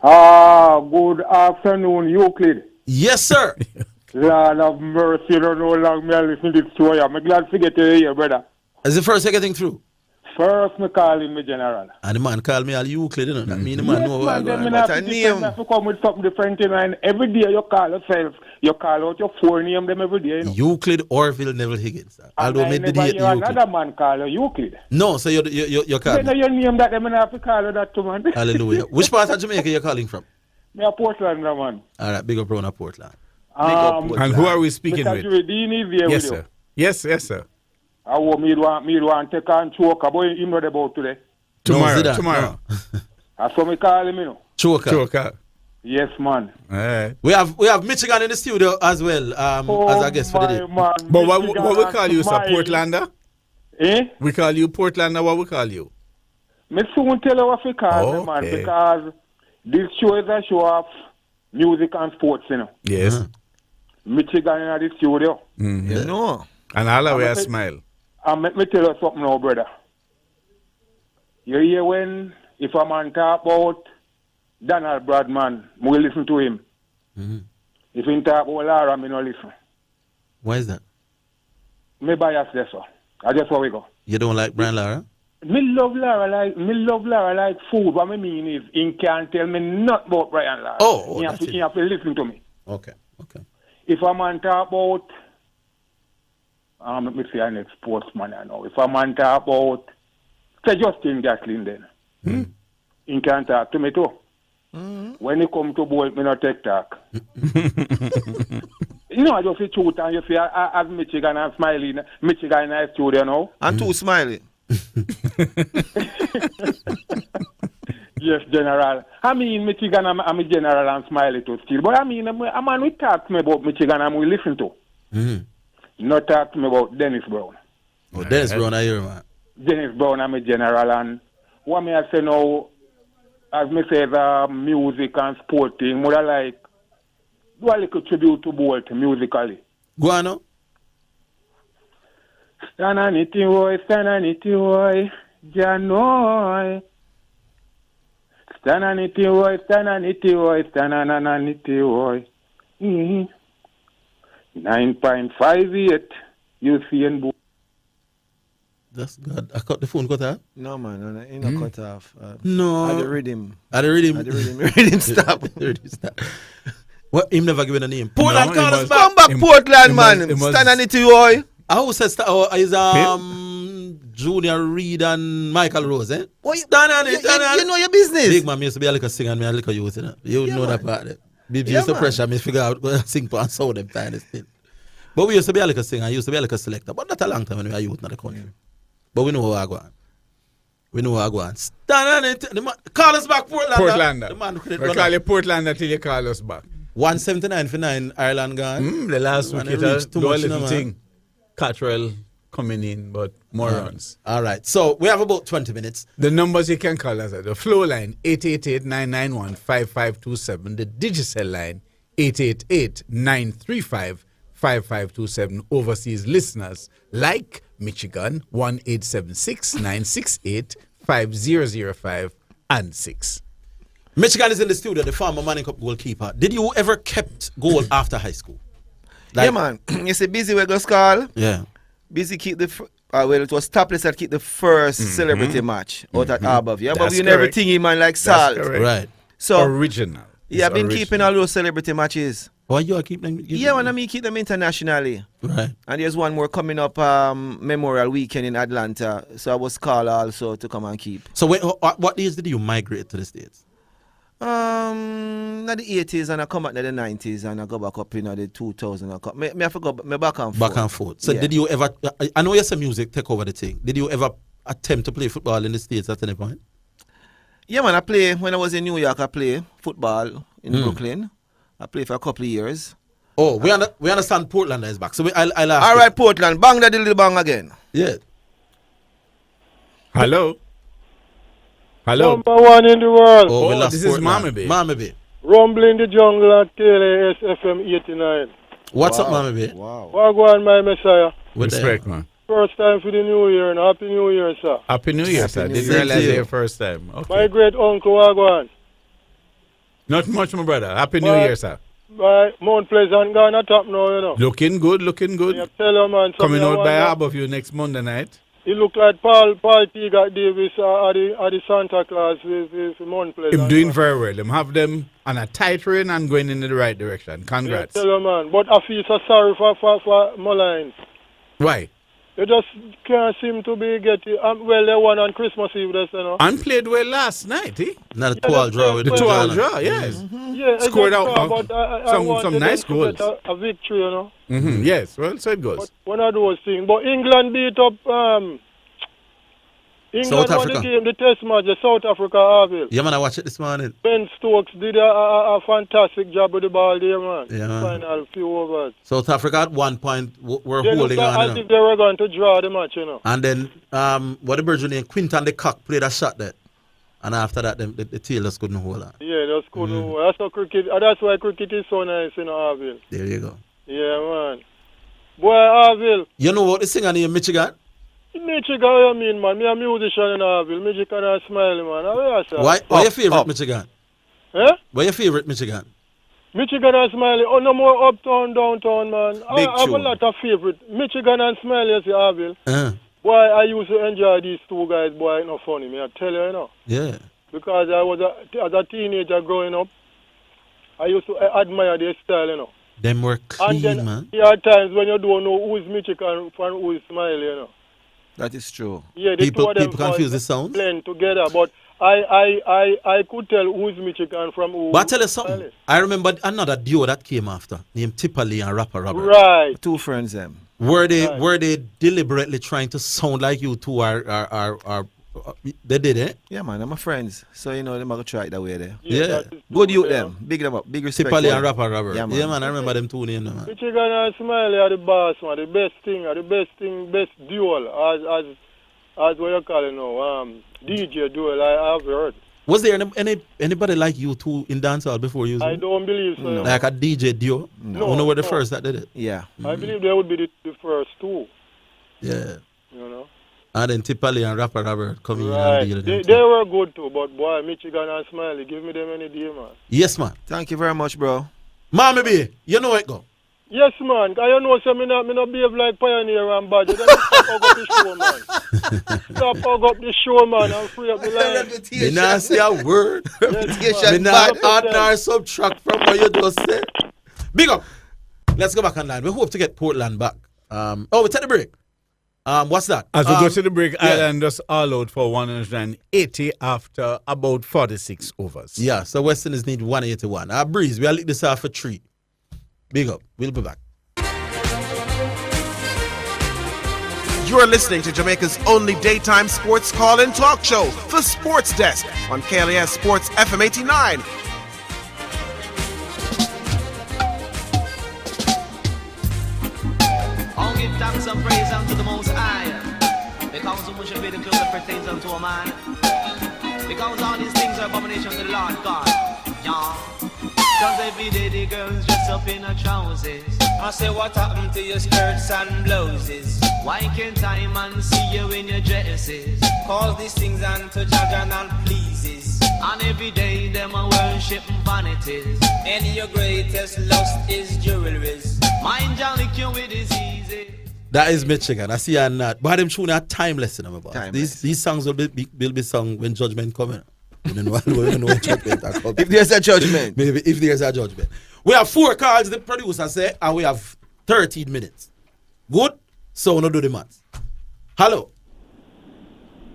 Speaker 3: on.
Speaker 8: Good afternoon, Euclid.
Speaker 2: Yes, sir.
Speaker 8: Lord of mercy, you don't know how long me listen to this story. I'm glad to get to hear, brother.
Speaker 2: Is the first getting through?
Speaker 8: First, me call him me general.
Speaker 2: And the man call me all Euclid, you know. That mean the man know what
Speaker 8: I have to come with something different, you know, and every day you call yourself, you call out your four name them every day, you know.
Speaker 2: Euclid, Orville, Neville Higgins. Although me did hate
Speaker 8: Euclid.
Speaker 2: Euclid.
Speaker 8: Another man call you Euclid.
Speaker 2: No, so you call
Speaker 8: You know
Speaker 2: me.
Speaker 8: your name that them have to call you that too, man.
Speaker 2: Hallelujah. Which part of Jamaica you calling from?
Speaker 8: Me a Portland, man.
Speaker 2: All right, big up Brown of Portland.
Speaker 3: And who are we speaking with?
Speaker 8: Mr. Dean is here
Speaker 3: Yes,
Speaker 8: with
Speaker 3: sir. Yes, sir.
Speaker 8: I want me to take on choker, boy, him not about today.
Speaker 3: Tomorrow.
Speaker 8: That's what me call him, you know.
Speaker 2: Choker.
Speaker 8: Yes, man.
Speaker 3: All right.
Speaker 2: We have Michigan in the studio as well, as a guest for the day.
Speaker 8: Man,
Speaker 3: but what we call you, sir? Portlander?
Speaker 8: Eh?
Speaker 3: We call you Portlander, what we call you?
Speaker 8: Me soon tell you what we call me, man, because this show is a show of music and sports, you know.
Speaker 3: Yes.
Speaker 8: Michigan in the studio.
Speaker 9: You know.
Speaker 3: And all the way a smile.
Speaker 8: And let me tell you something now, brother. You hear when, if a man talk about Donald Bradman, we listen to him. If he talk about Lara, me no listen.
Speaker 2: Why is that?
Speaker 8: Me bias there, sir. I just want we go.
Speaker 2: You don't like Brian Lara?
Speaker 8: Me love Lara like food. What I mean is, he can't tell me nothing about Brian Lara. He have to listen to me.
Speaker 2: Okay.
Speaker 8: If a man talk about, let me say I'm a sportsman, I know. If a man talk about, say Justin Gatlin then, he can't talk to me too. When he come to bowl, me not take talk. You know, I just say truth and you see, as Michigan and Smiley, Michigan in the studio now.
Speaker 9: And too Smiley.
Speaker 8: Yes, General. I mean, Michigan, I'm a General and Smiley too still. But I mean, a man will talk to me about Michigan and we listen to. Not talk to me about Dennis Brown.
Speaker 2: Oh, Dennis Brown, I hear, man.
Speaker 8: Dennis Brown, I'm a General. And what me I say now, as me say, the music and sport thing, would I like do a little tribute to both musically.
Speaker 2: Go on now.
Speaker 8: Stand on it, boy, Janoy. Stand on it, boy, stand on it, boy. 9.58, you see in book.
Speaker 2: That's good. I cut the phone cut off?
Speaker 9: No, man, ain't no cut off.
Speaker 2: No.
Speaker 9: At the rhythm.
Speaker 2: Rhythm stop. What? Him never given a name. Portland, call us back.
Speaker 9: Come back, Portland, man. Stand on it, boy.
Speaker 2: I who said is Junior Reid and Michael Rose, eh?
Speaker 9: Stand on it. You know your business.
Speaker 2: Big man, me used to be a little singer and me a little youth, you know. You know that part. People used to pressure me to figure out what I sing for and sound them kind of thing. But we used to be a little singer, used to be a little selector, but not a long time when we were youth in the country. But we know how I go on. Stand on it. Call us back, Portlander.
Speaker 3: The man we call you Portlander till you call us back.
Speaker 2: 179 for 9, Ireland gone.
Speaker 3: The last week, do a little thing. Cottrell coming in, but more runs.
Speaker 2: All right. So we have about 20 minutes.
Speaker 3: The numbers you can call us at the flow line 888-991-5527. The Digicel line 888-935-5527. Overseas listeners like Michigan 1-876-968-5005 and 6.
Speaker 2: Michigan is in the studio, the former Manning Cup goalkeeper. Did you ever kept goal after high school?
Speaker 9: Yeah, man. You say busy we go school.
Speaker 2: Yeah.
Speaker 9: Busy keep the well, it was Topless that keep the first celebrity match out at Arbor. Yeah, but we never think man like Salt.
Speaker 2: Right.
Speaker 9: So
Speaker 3: original.
Speaker 9: Yeah, I've been keeping all those celebrity matches.
Speaker 2: Why you are keeping them?
Speaker 9: Yeah, when I mean keep them internationally.
Speaker 2: Right.
Speaker 9: And there's one more coming up Memorial Weekend in Atlanta. So I was called also to come and keep.
Speaker 2: So what years did you migrate to the States?
Speaker 9: In the 80s and I come back in the 90s and I go back up in the 2000s. I forgot me back and forth.
Speaker 2: Back and forth. So did you ever, I know you say music take over the thing. Did you ever attempt to play football in the States at any point?
Speaker 9: Yeah, man, I play, when I was in New York, I play football in Brooklyn. I played for a couple of years.
Speaker 2: Oh, we understand Portland is back. So I'll ask
Speaker 9: All
Speaker 2: you.
Speaker 9: right, Portland, bang that little bang again.
Speaker 2: Yeah.
Speaker 3: Hello? Hello?
Speaker 10: Number one in the world.
Speaker 2: Oh, we lost
Speaker 3: this is
Speaker 2: Portland.
Speaker 3: Mama B.
Speaker 2: Mama B.
Speaker 10: Rumbling the jungle at KLAS FM 89.
Speaker 2: What's up, Mama B?
Speaker 9: Wow.
Speaker 10: Wagwan, my Messiah.
Speaker 3: Respect, man.
Speaker 10: First time for the new year, and Happy New Year, sir.
Speaker 3: Happy New Year, sir. Didn't realize it your first time. Okay.
Speaker 10: My great uncle Wagwan.
Speaker 3: Not much, my brother. Happy New Year, sir.
Speaker 10: My Mount Pleasant gone at top now, you know.
Speaker 3: Looking good, looking good.
Speaker 10: Yeah, tell you, man.
Speaker 3: Coming out by Harbour of you next Monday night.
Speaker 10: He look like Paul T. got Davis at the Santa Claus with Mount Pleasant.
Speaker 3: I'm doing very well. I'm have them on a tight rein and going in the right direction. Congrats.
Speaker 10: Yeah, tell you, man. But I feel so sorry for Mullines.
Speaker 3: Why?
Speaker 10: They just can't seem to be getting. Well, they won on Christmas Eve, that's, you know.
Speaker 3: And played well last night, eh?
Speaker 2: Not a 12 draw with
Speaker 3: the 12 draw, yes.
Speaker 10: Yeah,
Speaker 3: Scored out
Speaker 10: some
Speaker 3: nice goals.
Speaker 10: A victory, you know.
Speaker 3: Yes, well, so it goes.
Speaker 10: But one of those things. But England beat up England
Speaker 2: South
Speaker 10: won the
Speaker 2: Africa.
Speaker 10: game, the test match, the South Africa Harville.
Speaker 2: Yeah, man, I watched it this morning.
Speaker 10: Ben Stokes did a fantastic job with the ball there, man.
Speaker 2: Yeah, man.
Speaker 10: Final few overs.
Speaker 2: South Africa at 1 point were
Speaker 10: They
Speaker 2: holding
Speaker 10: looked
Speaker 2: on.
Speaker 10: as if they were going to draw the match, you know.
Speaker 2: And then, what the Virgin name, Quinton the Cock played a shot there. And after that, the tail just couldn't hold on.
Speaker 10: Yeah, that's cool. That's how cricket. That's why cricket is so nice in Harville.
Speaker 2: There you go.
Speaker 10: Yeah, man. Boy, Harville.
Speaker 2: You know what the singer named Michigan?
Speaker 10: Michigan, you mean, man? Me a musician in Harville. Michigan and Smiley, man.
Speaker 2: Why your favorite Michigan?
Speaker 10: Eh?
Speaker 2: Why your favorite Michigan?
Speaker 10: Michigan and Smiley. Oh, no more uptown, downtown, man. I have a lot of favorite. Michigan and Smiley, as you Harville. Boy, I used to enjoy these two guys, boy. It's not funny, me. I tell you, you know.
Speaker 2: Yeah.
Speaker 10: Because I was as a teenager growing up, I used to admire their style, you know.
Speaker 2: Them were clean,
Speaker 10: and then,
Speaker 2: man.
Speaker 10: there are times when you don't know who is Michigan and who is Smiley, you know.
Speaker 9: That is true.
Speaker 10: Yeah, the two of them
Speaker 2: confuse the sounds.
Speaker 10: blend together, but I could tell who is Michigan from who.
Speaker 2: But I tell you something. Smiley. I remember another duo that came after, named Tipperley and Rapper Robert.
Speaker 10: Right.
Speaker 9: Two friends, them.
Speaker 2: Were they deliberately trying to sound like you two are they did it?
Speaker 9: Yeah, man, I'm my friends. So, you know, they're going to try it that way there.
Speaker 2: Yeah.
Speaker 9: Good youth, them. Big them up. Big respect.
Speaker 2: Tipperley and Rapper Robert.
Speaker 9: Yeah, man.
Speaker 2: I remember them two names, man.
Speaker 10: Michigan and Smiley are the boss, man. The best duel, as what you call it now, DJ duel, I've heard.
Speaker 2: Was there anybody like you two in dancehall before you?
Speaker 10: I don't believe so.
Speaker 2: No. Like a DJ duo?
Speaker 10: No.
Speaker 2: No, were the first that did it?
Speaker 9: Yeah.
Speaker 10: I believe they would be the first two.
Speaker 2: Yeah.
Speaker 10: You know?
Speaker 2: And then Tipperley and Rapper Robert coming in
Speaker 10: Right.
Speaker 2: and dealing.
Speaker 10: They were good too, but boy, Michigan and Smiley, give me them any day, man.
Speaker 2: Yes, man.
Speaker 9: Thank you very much, bro.
Speaker 2: Mommy B, you know it go.
Speaker 10: Yes, man. I know so me not behave like Pioneer and Badger. Then stop hug up the show, man. Stop hug up the show, man. I'm free up the line.
Speaker 2: Me not say a word. Me not add nor subtract from what you just said. Big up. Let's go back online. We hope to get Portland back. We take the break. What's that?
Speaker 3: As we go to the break, Islanders all out for 180 after about 46 overs.
Speaker 2: Yeah, so Westerners need 181. Breeze, we'll lick this off for 3. Big up. We'll be back.
Speaker 1: You're listening to Jamaica's only daytime sports call-in talk show, The Sports Desk, on KLAS Sports FM 89.
Speaker 22: I'll give thanks and praise unto the Most High, because who should be the clothes that pertains unto a man, because all these things are abomination to the Lord God. Yeah. Cause every day the girls dress up in her trousers. I say, what happened to your skirts and blouses? Why can't I man see you in your dresses? Cause these things unto Jagan and pleases. And every day them a worship vanities. And your greatest lust is jewelries. Mind you lick you with diseases.
Speaker 2: That is Michigan. I see and not. But them tune are timeless in them about. These songs will be sung when judgment coming. We don't know judgment are coming.
Speaker 9: If there's a judgment.
Speaker 2: Maybe if there's a judgment. We have 4 calls, the producer say, and we have 13 minutes. Good? So no do the maths. Hello.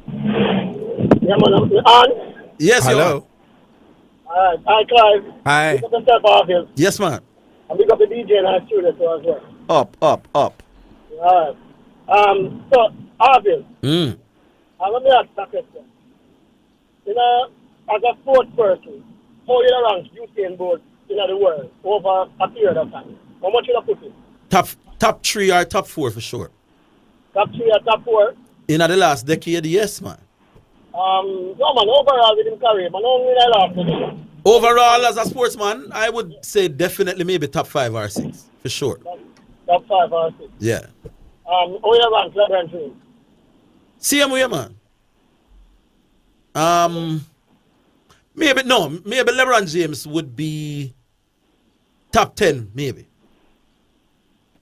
Speaker 23: Yeah, man, I'm on.
Speaker 2: Yes,
Speaker 3: hello.
Speaker 23: Alright, hi Clive.
Speaker 3: Hi.
Speaker 23: Pick up yourself off here.
Speaker 2: Yes, man.
Speaker 23: And pick up the DJ and our studio as well.
Speaker 9: Up.
Speaker 23: Alright. So, Arville.
Speaker 2: Mm.
Speaker 23: Let me ask that question. You know, as a sports person, how you rank Usain Bolt in the world over a period of time? How much you put it?
Speaker 2: Top 3 or top 4 for sure.
Speaker 23: Top 3 or top 4?
Speaker 2: In the last decade, yes, man.
Speaker 23: No, man, overall with him career, man, only in the last decade.
Speaker 2: Overall, as a sportsman, I would say definitely maybe top 5 or 6 for sure.
Speaker 23: Top 5 or 6.
Speaker 2: Yeah.
Speaker 23: How you rank LeBron James?
Speaker 2: Same way, man. Maybe LeBron James would be top 10, maybe.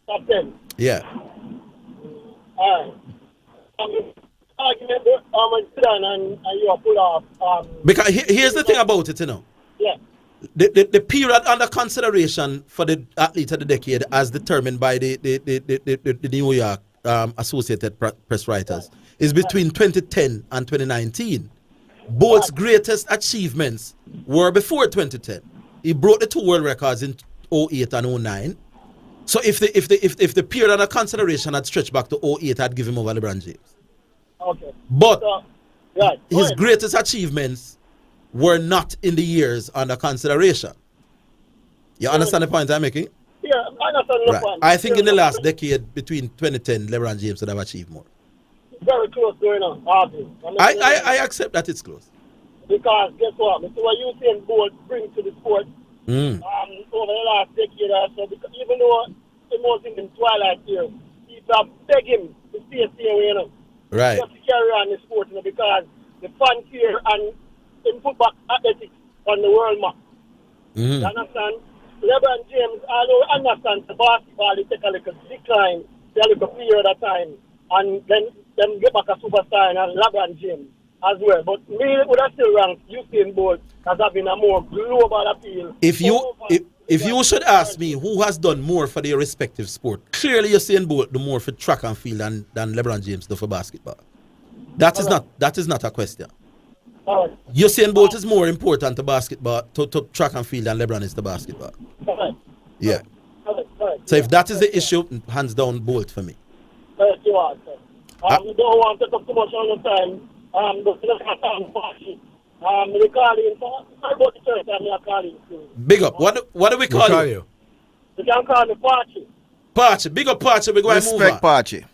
Speaker 23: Top 10?
Speaker 2: Yeah.
Speaker 23: Alright. Argument and you pull off.
Speaker 2: Because here's the thing about it, you know.
Speaker 23: Yeah.
Speaker 2: The period under consideration for the athlete of the decade, as determined by the New York Associated Press writers, is between 2010 and 2019. Bolt's greatest achievements were before 2010. He broke the 2 world records in 08 and 09. So if the period under consideration had stretched back to 08, I'd give him over LeBron James.
Speaker 23: Okay.
Speaker 2: But his
Speaker 23: ahead.
Speaker 2: greatest achievements were not in the years under consideration. You understand the point I'm making?
Speaker 23: Yeah, I understand the
Speaker 2: Right.
Speaker 23: point.
Speaker 2: I think in the last decade, between 2010, LeBron James would have achieved more.
Speaker 23: Very close going on, arguing.
Speaker 2: I accept that it's close.
Speaker 23: Because guess what? Mr. What Usain Bolt brings to the sport over the last decade or so, because even though it was in the twilight years, people beg him to stay away, you know.
Speaker 2: Right.
Speaker 23: Just to carry on the sport, you know, because the fanfare and in football athletics on the world map. You understand? LeBron James, I don't understand the basketball, they take a little decline, a little period of time, and then them get back a superstar and LeBron James as well. But me would have still ranked Usain Bolt as having a more global appeal.
Speaker 2: If you should ask me who has done more for their respective sport, clearly Usain Bolt do more for track and field than LeBron James do for basketball. That is not a question. Usain Bolt is more important to basketball, to track and field than LeBron is to basketball. Yeah. So if that is the issue, hands down Bolt for me.
Speaker 23: We don't want to take too much on the time. They call in for about the church and they call in.
Speaker 2: Big up. What do we call you?
Speaker 23: You can call me Pachi.
Speaker 2: Pachi. Big up Pachi. We're going to move on.
Speaker 9: Respect Pachi.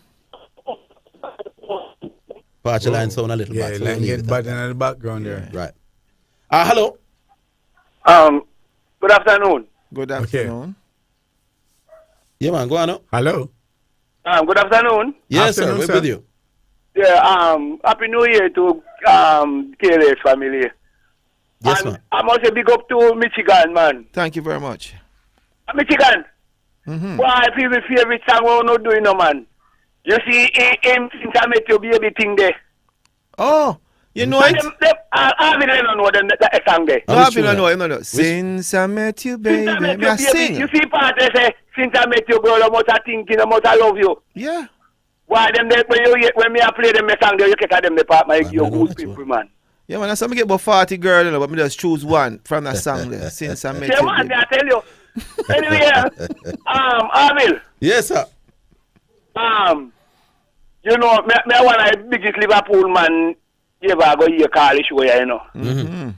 Speaker 2: Pachi line sound a little bad.
Speaker 3: Yeah,
Speaker 2: So
Speaker 3: line get bad in the background there.
Speaker 2: Right. Hello.
Speaker 23: Good afternoon.
Speaker 9: Good afternoon.
Speaker 2: Yeah, man. Go on now.
Speaker 3: Hello.
Speaker 23: Good afternoon.
Speaker 2: Yes, sir. We're with you.
Speaker 23: Yeah, Happy New Year to KLAS family.
Speaker 2: Yes, man.
Speaker 23: I must say big up to Michigan, man.
Speaker 9: Thank you very much.
Speaker 23: Michigan. Why people favorite song we're not doing no man. You see him since I met you baby thing there.
Speaker 9: Oh, you know it?
Speaker 23: I don't know that song there.
Speaker 9: No. Since I met you, baby. I sing.
Speaker 23: You see part they say, since I met you, girl, I must have thinking, I must have love you.
Speaker 9: Yeah.
Speaker 23: Why them they, when me I play them song there, you catch them the part my you good people, man.
Speaker 9: Yeah, man, that's me get about 40 girls, you know, but me just choose one from that song there. Since I met you.
Speaker 23: Yeah, man, I tell you. Anyway, Avil.
Speaker 2: Yes, sir.
Speaker 23: You know, me one of the biggest Liverpool man ever go here college where you know. And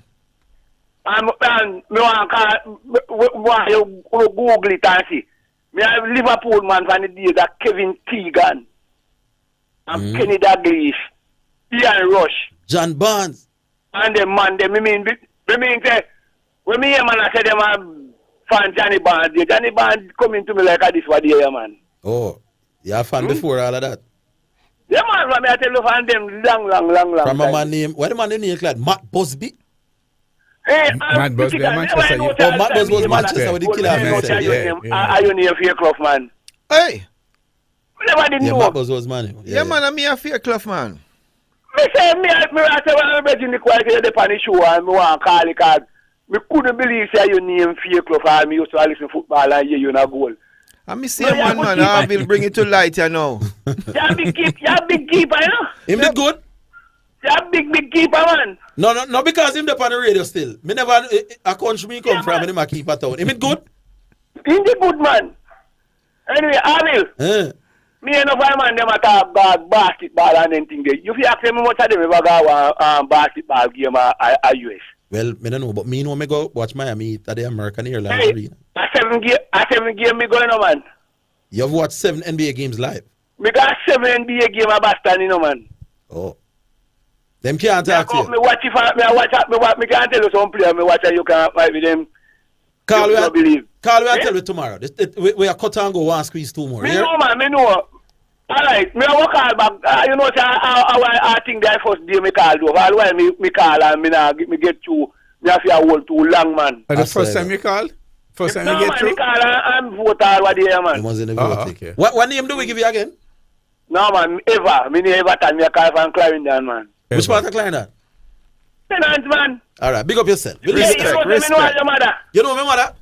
Speaker 23: me want you Google it and see. Me have Liverpool man from the days of Kevin Keegan and Kenny Dalglish, Ian Rush,
Speaker 2: John Barnes,
Speaker 23: and them man. Them mean say when me hear man I say them a fan Johnny Barnes. Johnny Barnes coming to me like this what day, man.
Speaker 2: Oh, you a fan before all of that?
Speaker 23: Yeah, man, from me I tell you fan them long.
Speaker 2: From a man named, what the man name like Matt Busby?
Speaker 23: Hey,
Speaker 3: Matt Busby, Manchester.
Speaker 2: Matt Busby was Manchester with the killer.
Speaker 23: Are you near Fairclough, man?
Speaker 9: Hey.
Speaker 23: Never didn't know.
Speaker 2: Matt Busby was man.
Speaker 9: Yeah, man, I'm here Fairclough, man.
Speaker 23: Me say, I say, when I'm ready to quiet the pan show and me want to call it cause me couldn't believe say you name Fairclough and me used to listen football and hear you in a goal.
Speaker 9: I me say one man, I will bring it to light, you know.
Speaker 23: You're big keeper, you know?
Speaker 2: Him did good?
Speaker 23: You're big keeper, man.
Speaker 2: No, because him the on the radio still. Me never, a country me come from, and him a keeper town. Him it good?
Speaker 23: Him the good, man. Anyway, I will. Me and a man, them talk about basketball and anything there. You feel ask them how much of them ever go basketball game at US?
Speaker 2: Well, I don't know, but me know me go watch Miami at the American Airlines Arena.
Speaker 4: A 7 game me going on, man.
Speaker 2: You've watched 7 NBA games live?
Speaker 4: Me got 7 NBA game at Boston, you know, man.
Speaker 2: Oh. Them can't talk to you.
Speaker 4: Me watch me can't tell you some player, me watch and you can't fight with them.
Speaker 2: Carl, we
Speaker 4: Yeah?
Speaker 2: tell you tomorrow. We are cut and go one squeeze 2 more.
Speaker 4: Me
Speaker 2: Yeah?
Speaker 4: know, man, me know. Alright, me work hard back. You know, I think that first day me call over. All while me call and me get through. Me have to hold too long, man.
Speaker 3: The first time you called? First time you get through?
Speaker 4: No, man, me call and vote all what day, man.
Speaker 2: You must in the vote. Okay. What name do we give you again?
Speaker 4: No, man, ever. Me never time me call from Clarendon, man.
Speaker 2: Which part of Clarendon?
Speaker 4: Tenant, man.
Speaker 2: All right, big up yourself.
Speaker 4: Respect. You know your mother.
Speaker 2: You know my mother?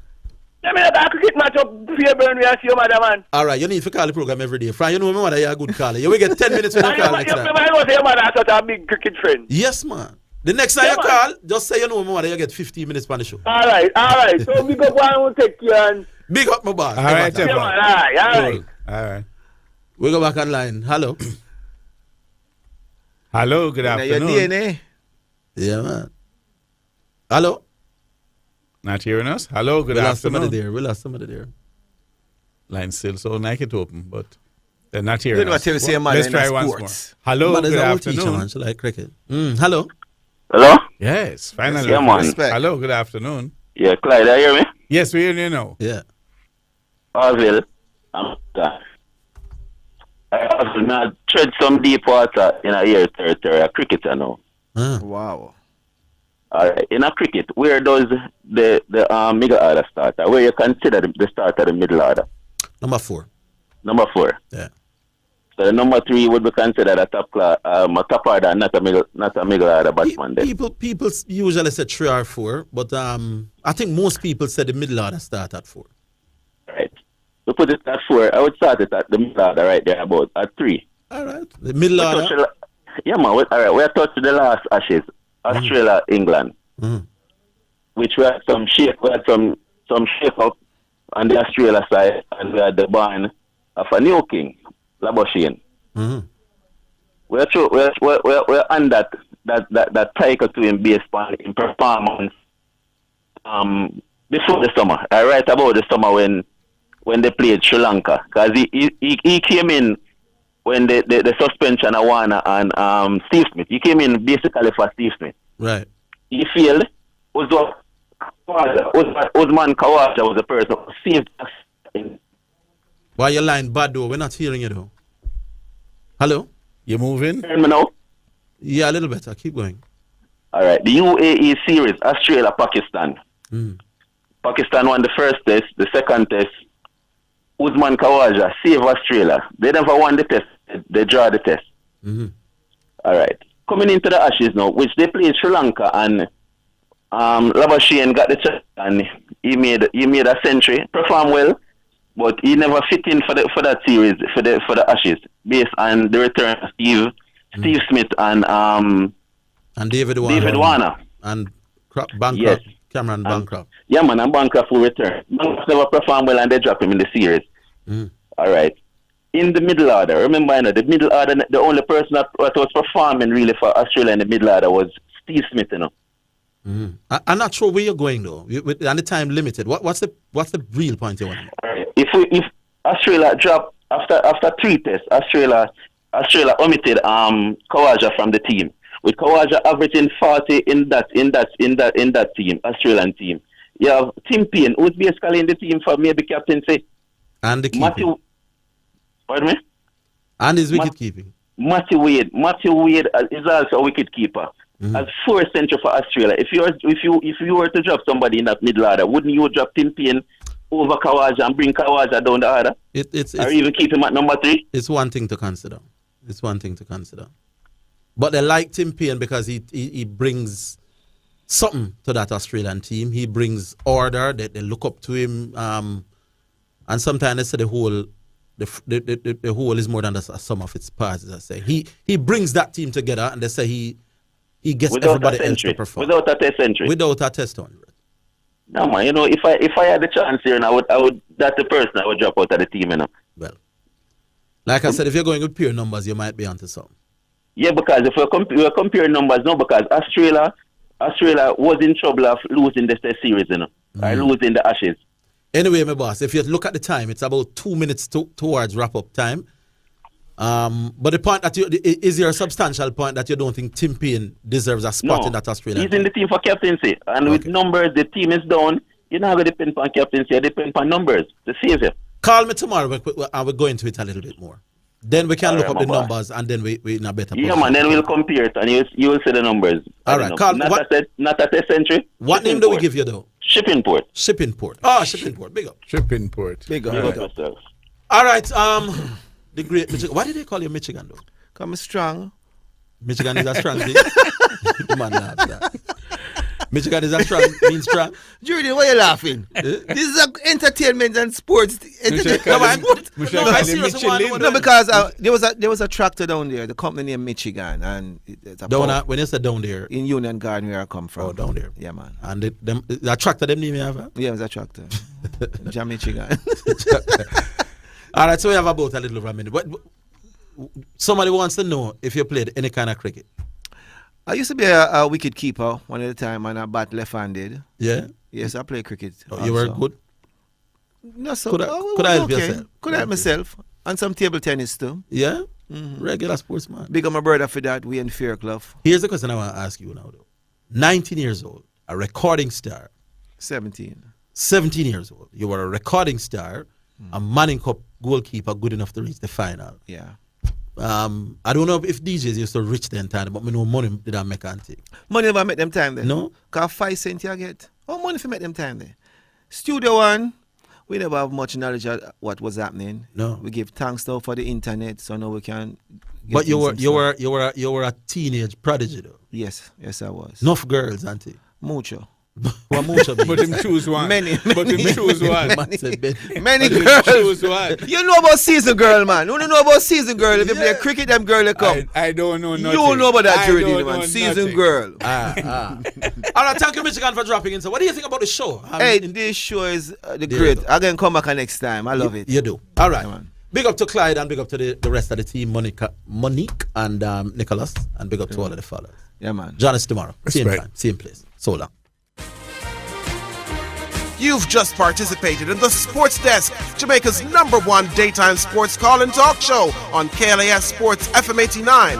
Speaker 4: Let me have a cricket match up Fairburn where I see your mother, man.
Speaker 2: All right, you need to call the program every day. Fran, you know my mother, you're a good caller. You will get 10 minutes when you call next time.
Speaker 4: I know your mother is such a big cricket friend.
Speaker 2: Yes, man. The next time you call, just say you know my mother, you get 15 minutes on the show.
Speaker 4: All right. So big up one will take you and...
Speaker 2: Big up my boss.
Speaker 3: All right.
Speaker 4: All right.
Speaker 3: All right.
Speaker 2: We go back online. Hello.
Speaker 3: Hello, good afternoon.
Speaker 9: Your DNA.
Speaker 2: Yeah, man. Hello.
Speaker 3: Not hearing us? Hello, good afternoon.
Speaker 2: We lost somebody there.
Speaker 3: Line still so like it open, but they're not hearing us.
Speaker 9: Let's
Speaker 3: try once more. Hello, good afternoon.
Speaker 2: Teacher, like cricket. Hello.
Speaker 21: Hello?
Speaker 3: Yes, finally.
Speaker 21: Yeah, man.
Speaker 3: Respect. Hello, good afternoon.
Speaker 21: Yeah, Clyde, you hear me?
Speaker 3: Yes, we hear you now.
Speaker 2: Yeah.
Speaker 21: Orville, I'm done. I now tread some deep water in a year territory, a cricketer now.
Speaker 9: Wow.
Speaker 21: All right. In a cricket, where does the middle order start? Where you consider the start of the middle order?
Speaker 2: Number 4.
Speaker 21: Number 4.
Speaker 2: Yeah.
Speaker 21: So the number 3 would be considered a top order, not a middle order batsman.
Speaker 2: People usually say 3 or 4, but I think most people say the middle order start at 4.
Speaker 21: Right. To put it at 4, I would start it at the middle order right there about at 3.
Speaker 2: All right. The middle order.
Speaker 21: Yeah, man. All right. We are touched the last Ashes, Australia, England, which we had some shake. We had some shake up on the Australia side, and we had the ban of a new king, Labuschagne. We're on that cycle to him based on in performance before the summer. I write about the summer when they played Sri Lanka, because he came in when the suspension of Warner and Steve Smith. He came in basically for Steve Smith.
Speaker 2: Right.
Speaker 21: He failed. Usman Khawaja was the person who saved us.
Speaker 2: Why your line bad though? We're not hearing you though. Hello?
Speaker 3: You moving?
Speaker 21: Hear me now?
Speaker 2: Yeah, a little better. Keep going.
Speaker 21: All right. The UAE series, Australia, Pakistan. Pakistan won the first test. The second test, Usman Khawaja saved Australia. They never won the test. They draw the test. All right. Coming into the Ashes now, which they played Sri Lanka, and Labuschagne got the chance, and he made a century, performed well, but he never fit in for that series for the Ashes based on the return of Steve Smith and
Speaker 2: David Warner
Speaker 21: and
Speaker 2: Bancroft.
Speaker 21: Yes.
Speaker 2: Cameron Bancroft.
Speaker 21: Yeah, man, and Bancroft will return. Bancroft never performed well, and they dropped him in the series. All right. In the middle order, remember, the middle order, the only person that was performing really for Australia in the middle order was Steve Smith,
Speaker 2: I'm not sure where you're going though. And the time limited. What's the real point you want to make?
Speaker 21: If Australia dropped after 3 tests, Australia omitted Khawaja from the team. With Khawaja averaging 40 in that team, Australian team. You have Tim Payne, who's basically in the team for maybe captaincy.
Speaker 2: And the keeper.
Speaker 21: Pardon me?
Speaker 2: And his wicket keeping.
Speaker 21: Matthew Wade is also a wicket keeper. As 4th century for Australia. If you were to drop somebody in that middle order, wouldn't you drop Tim Payne over Khawaja and bring Khawaja down the order? Or even keep him at number 3?
Speaker 2: It's one thing to consider. But they like Tim Payne because he brings something to that Australian team. He brings order. They look up to him. And sometimes they say the whole is more than the sum of its parts, as I say. He brings that team together, and they say he gets everybody else to perform.
Speaker 21: Without a test century.
Speaker 2: Without a test 100.
Speaker 21: No, man, if I had the chance here, and I would that's the person I would drop out of the team,
Speaker 2: Well, like I said, if you're going with pure numbers, you might be onto something.
Speaker 21: Yeah, because if we're comparing numbers now, because Australia
Speaker 5: Australia was in trouble of losing this series, you know, or losing the Ashes.
Speaker 2: Anyway, my boss, if you look at the time, it's about 2 minutes towards wrap-up time. But the point that is there a substantial point that you don't think Tim Payne deserves a spot in that Australian
Speaker 5: He's in the team for captaincy. And with numbers, the team is down. You're not going to depend on captaincy. You depend on numbers to save you.
Speaker 2: Call me tomorrow and we'll go into it a little bit more. Then we can look up the numbers and then we're in a better position.
Speaker 5: Yeah, man. Then we'll compare it and you will see the numbers.
Speaker 2: All right, Carl.
Speaker 5: Not at a century.
Speaker 2: What name do we give you, though?
Speaker 5: Shippingport.
Speaker 2: Shippingport. Oh, Shippingport. Big up.
Speaker 3: Shippingport.
Speaker 2: Big up.
Speaker 5: Big
Speaker 2: Big
Speaker 5: up.
Speaker 2: up. All right. The great Michigan. Why did they call you Michigan, though?
Speaker 9: Come strong.
Speaker 2: Michigan is a strong thing. Man, that. Michigan is a strong, means strong.
Speaker 9: Judy, why are you laughing? This is entertainment and sports. No, because there was a tractor down there, the company named Michigan, and it's
Speaker 2: when you said down there,
Speaker 9: in Union Garden where I come from.
Speaker 2: Oh, down there.
Speaker 9: Yeah, man.
Speaker 2: And the tractor them name you have?
Speaker 9: Yeah, it was a tractor. Jam Michigan.
Speaker 2: All right, so we have about a little over a minute. But somebody wants to know if you played any kind of cricket.
Speaker 9: I used to be a wicket keeper one at a time and I bat left-handed.
Speaker 2: Yeah?
Speaker 9: Yes, I play cricket.
Speaker 2: Oh, you were good?
Speaker 9: No, so
Speaker 2: could I help yourself?
Speaker 9: Could I help myself? And some table tennis too.
Speaker 2: Yeah? Mm-hmm. Regular sportsman.
Speaker 9: Big up my brother for that. We in Fairclough.
Speaker 2: Here's the question I want to ask you now, though. 19 years old, a recording star.
Speaker 9: 17
Speaker 2: years old. You were a recording star, a Manning Cup goalkeeper good enough to reach the final.
Speaker 9: Yeah.
Speaker 2: I don't know if DJs used to reach the entire, but me know money did I make and take.
Speaker 9: Money never make them time there.
Speaker 2: No?
Speaker 9: Because 5 cents you get. How money if you make them time there? Studio One, we never have much knowledge of what was happening.
Speaker 2: No.
Speaker 9: We give thanks though for the internet, so now we can.
Speaker 2: But you were a teenage prodigy though.
Speaker 9: Yes, I was.
Speaker 2: Enough girls, auntie.
Speaker 9: Mucho.
Speaker 2: Well, mucho.
Speaker 3: But him choose one.
Speaker 9: Many.
Speaker 3: But him choose one.
Speaker 9: Many girls.
Speaker 3: Choose one.
Speaker 9: You know about season girl, man. You don't know about season girl. If you play cricket, them girl they come.
Speaker 3: I don't know nothing.
Speaker 9: You don't know about that journey, man. Season girl.
Speaker 2: All right, thank you, Michigan, for dropping in. So, what do you think about the show?
Speaker 9: This show is the great. I'm going to come back next time. I love it.
Speaker 2: You do. All right. Yeah, big up to Clyde and big up to the rest of the team, Monique and Nicholas, and big up to all of the fellas.
Speaker 9: Yeah, man.
Speaker 2: Join us tomorrow. Same time, same place. So long.
Speaker 1: You've just participated in the Sports Desk, Jamaica's #1 daytime sports call and talk show on KLAS Sports FM 89.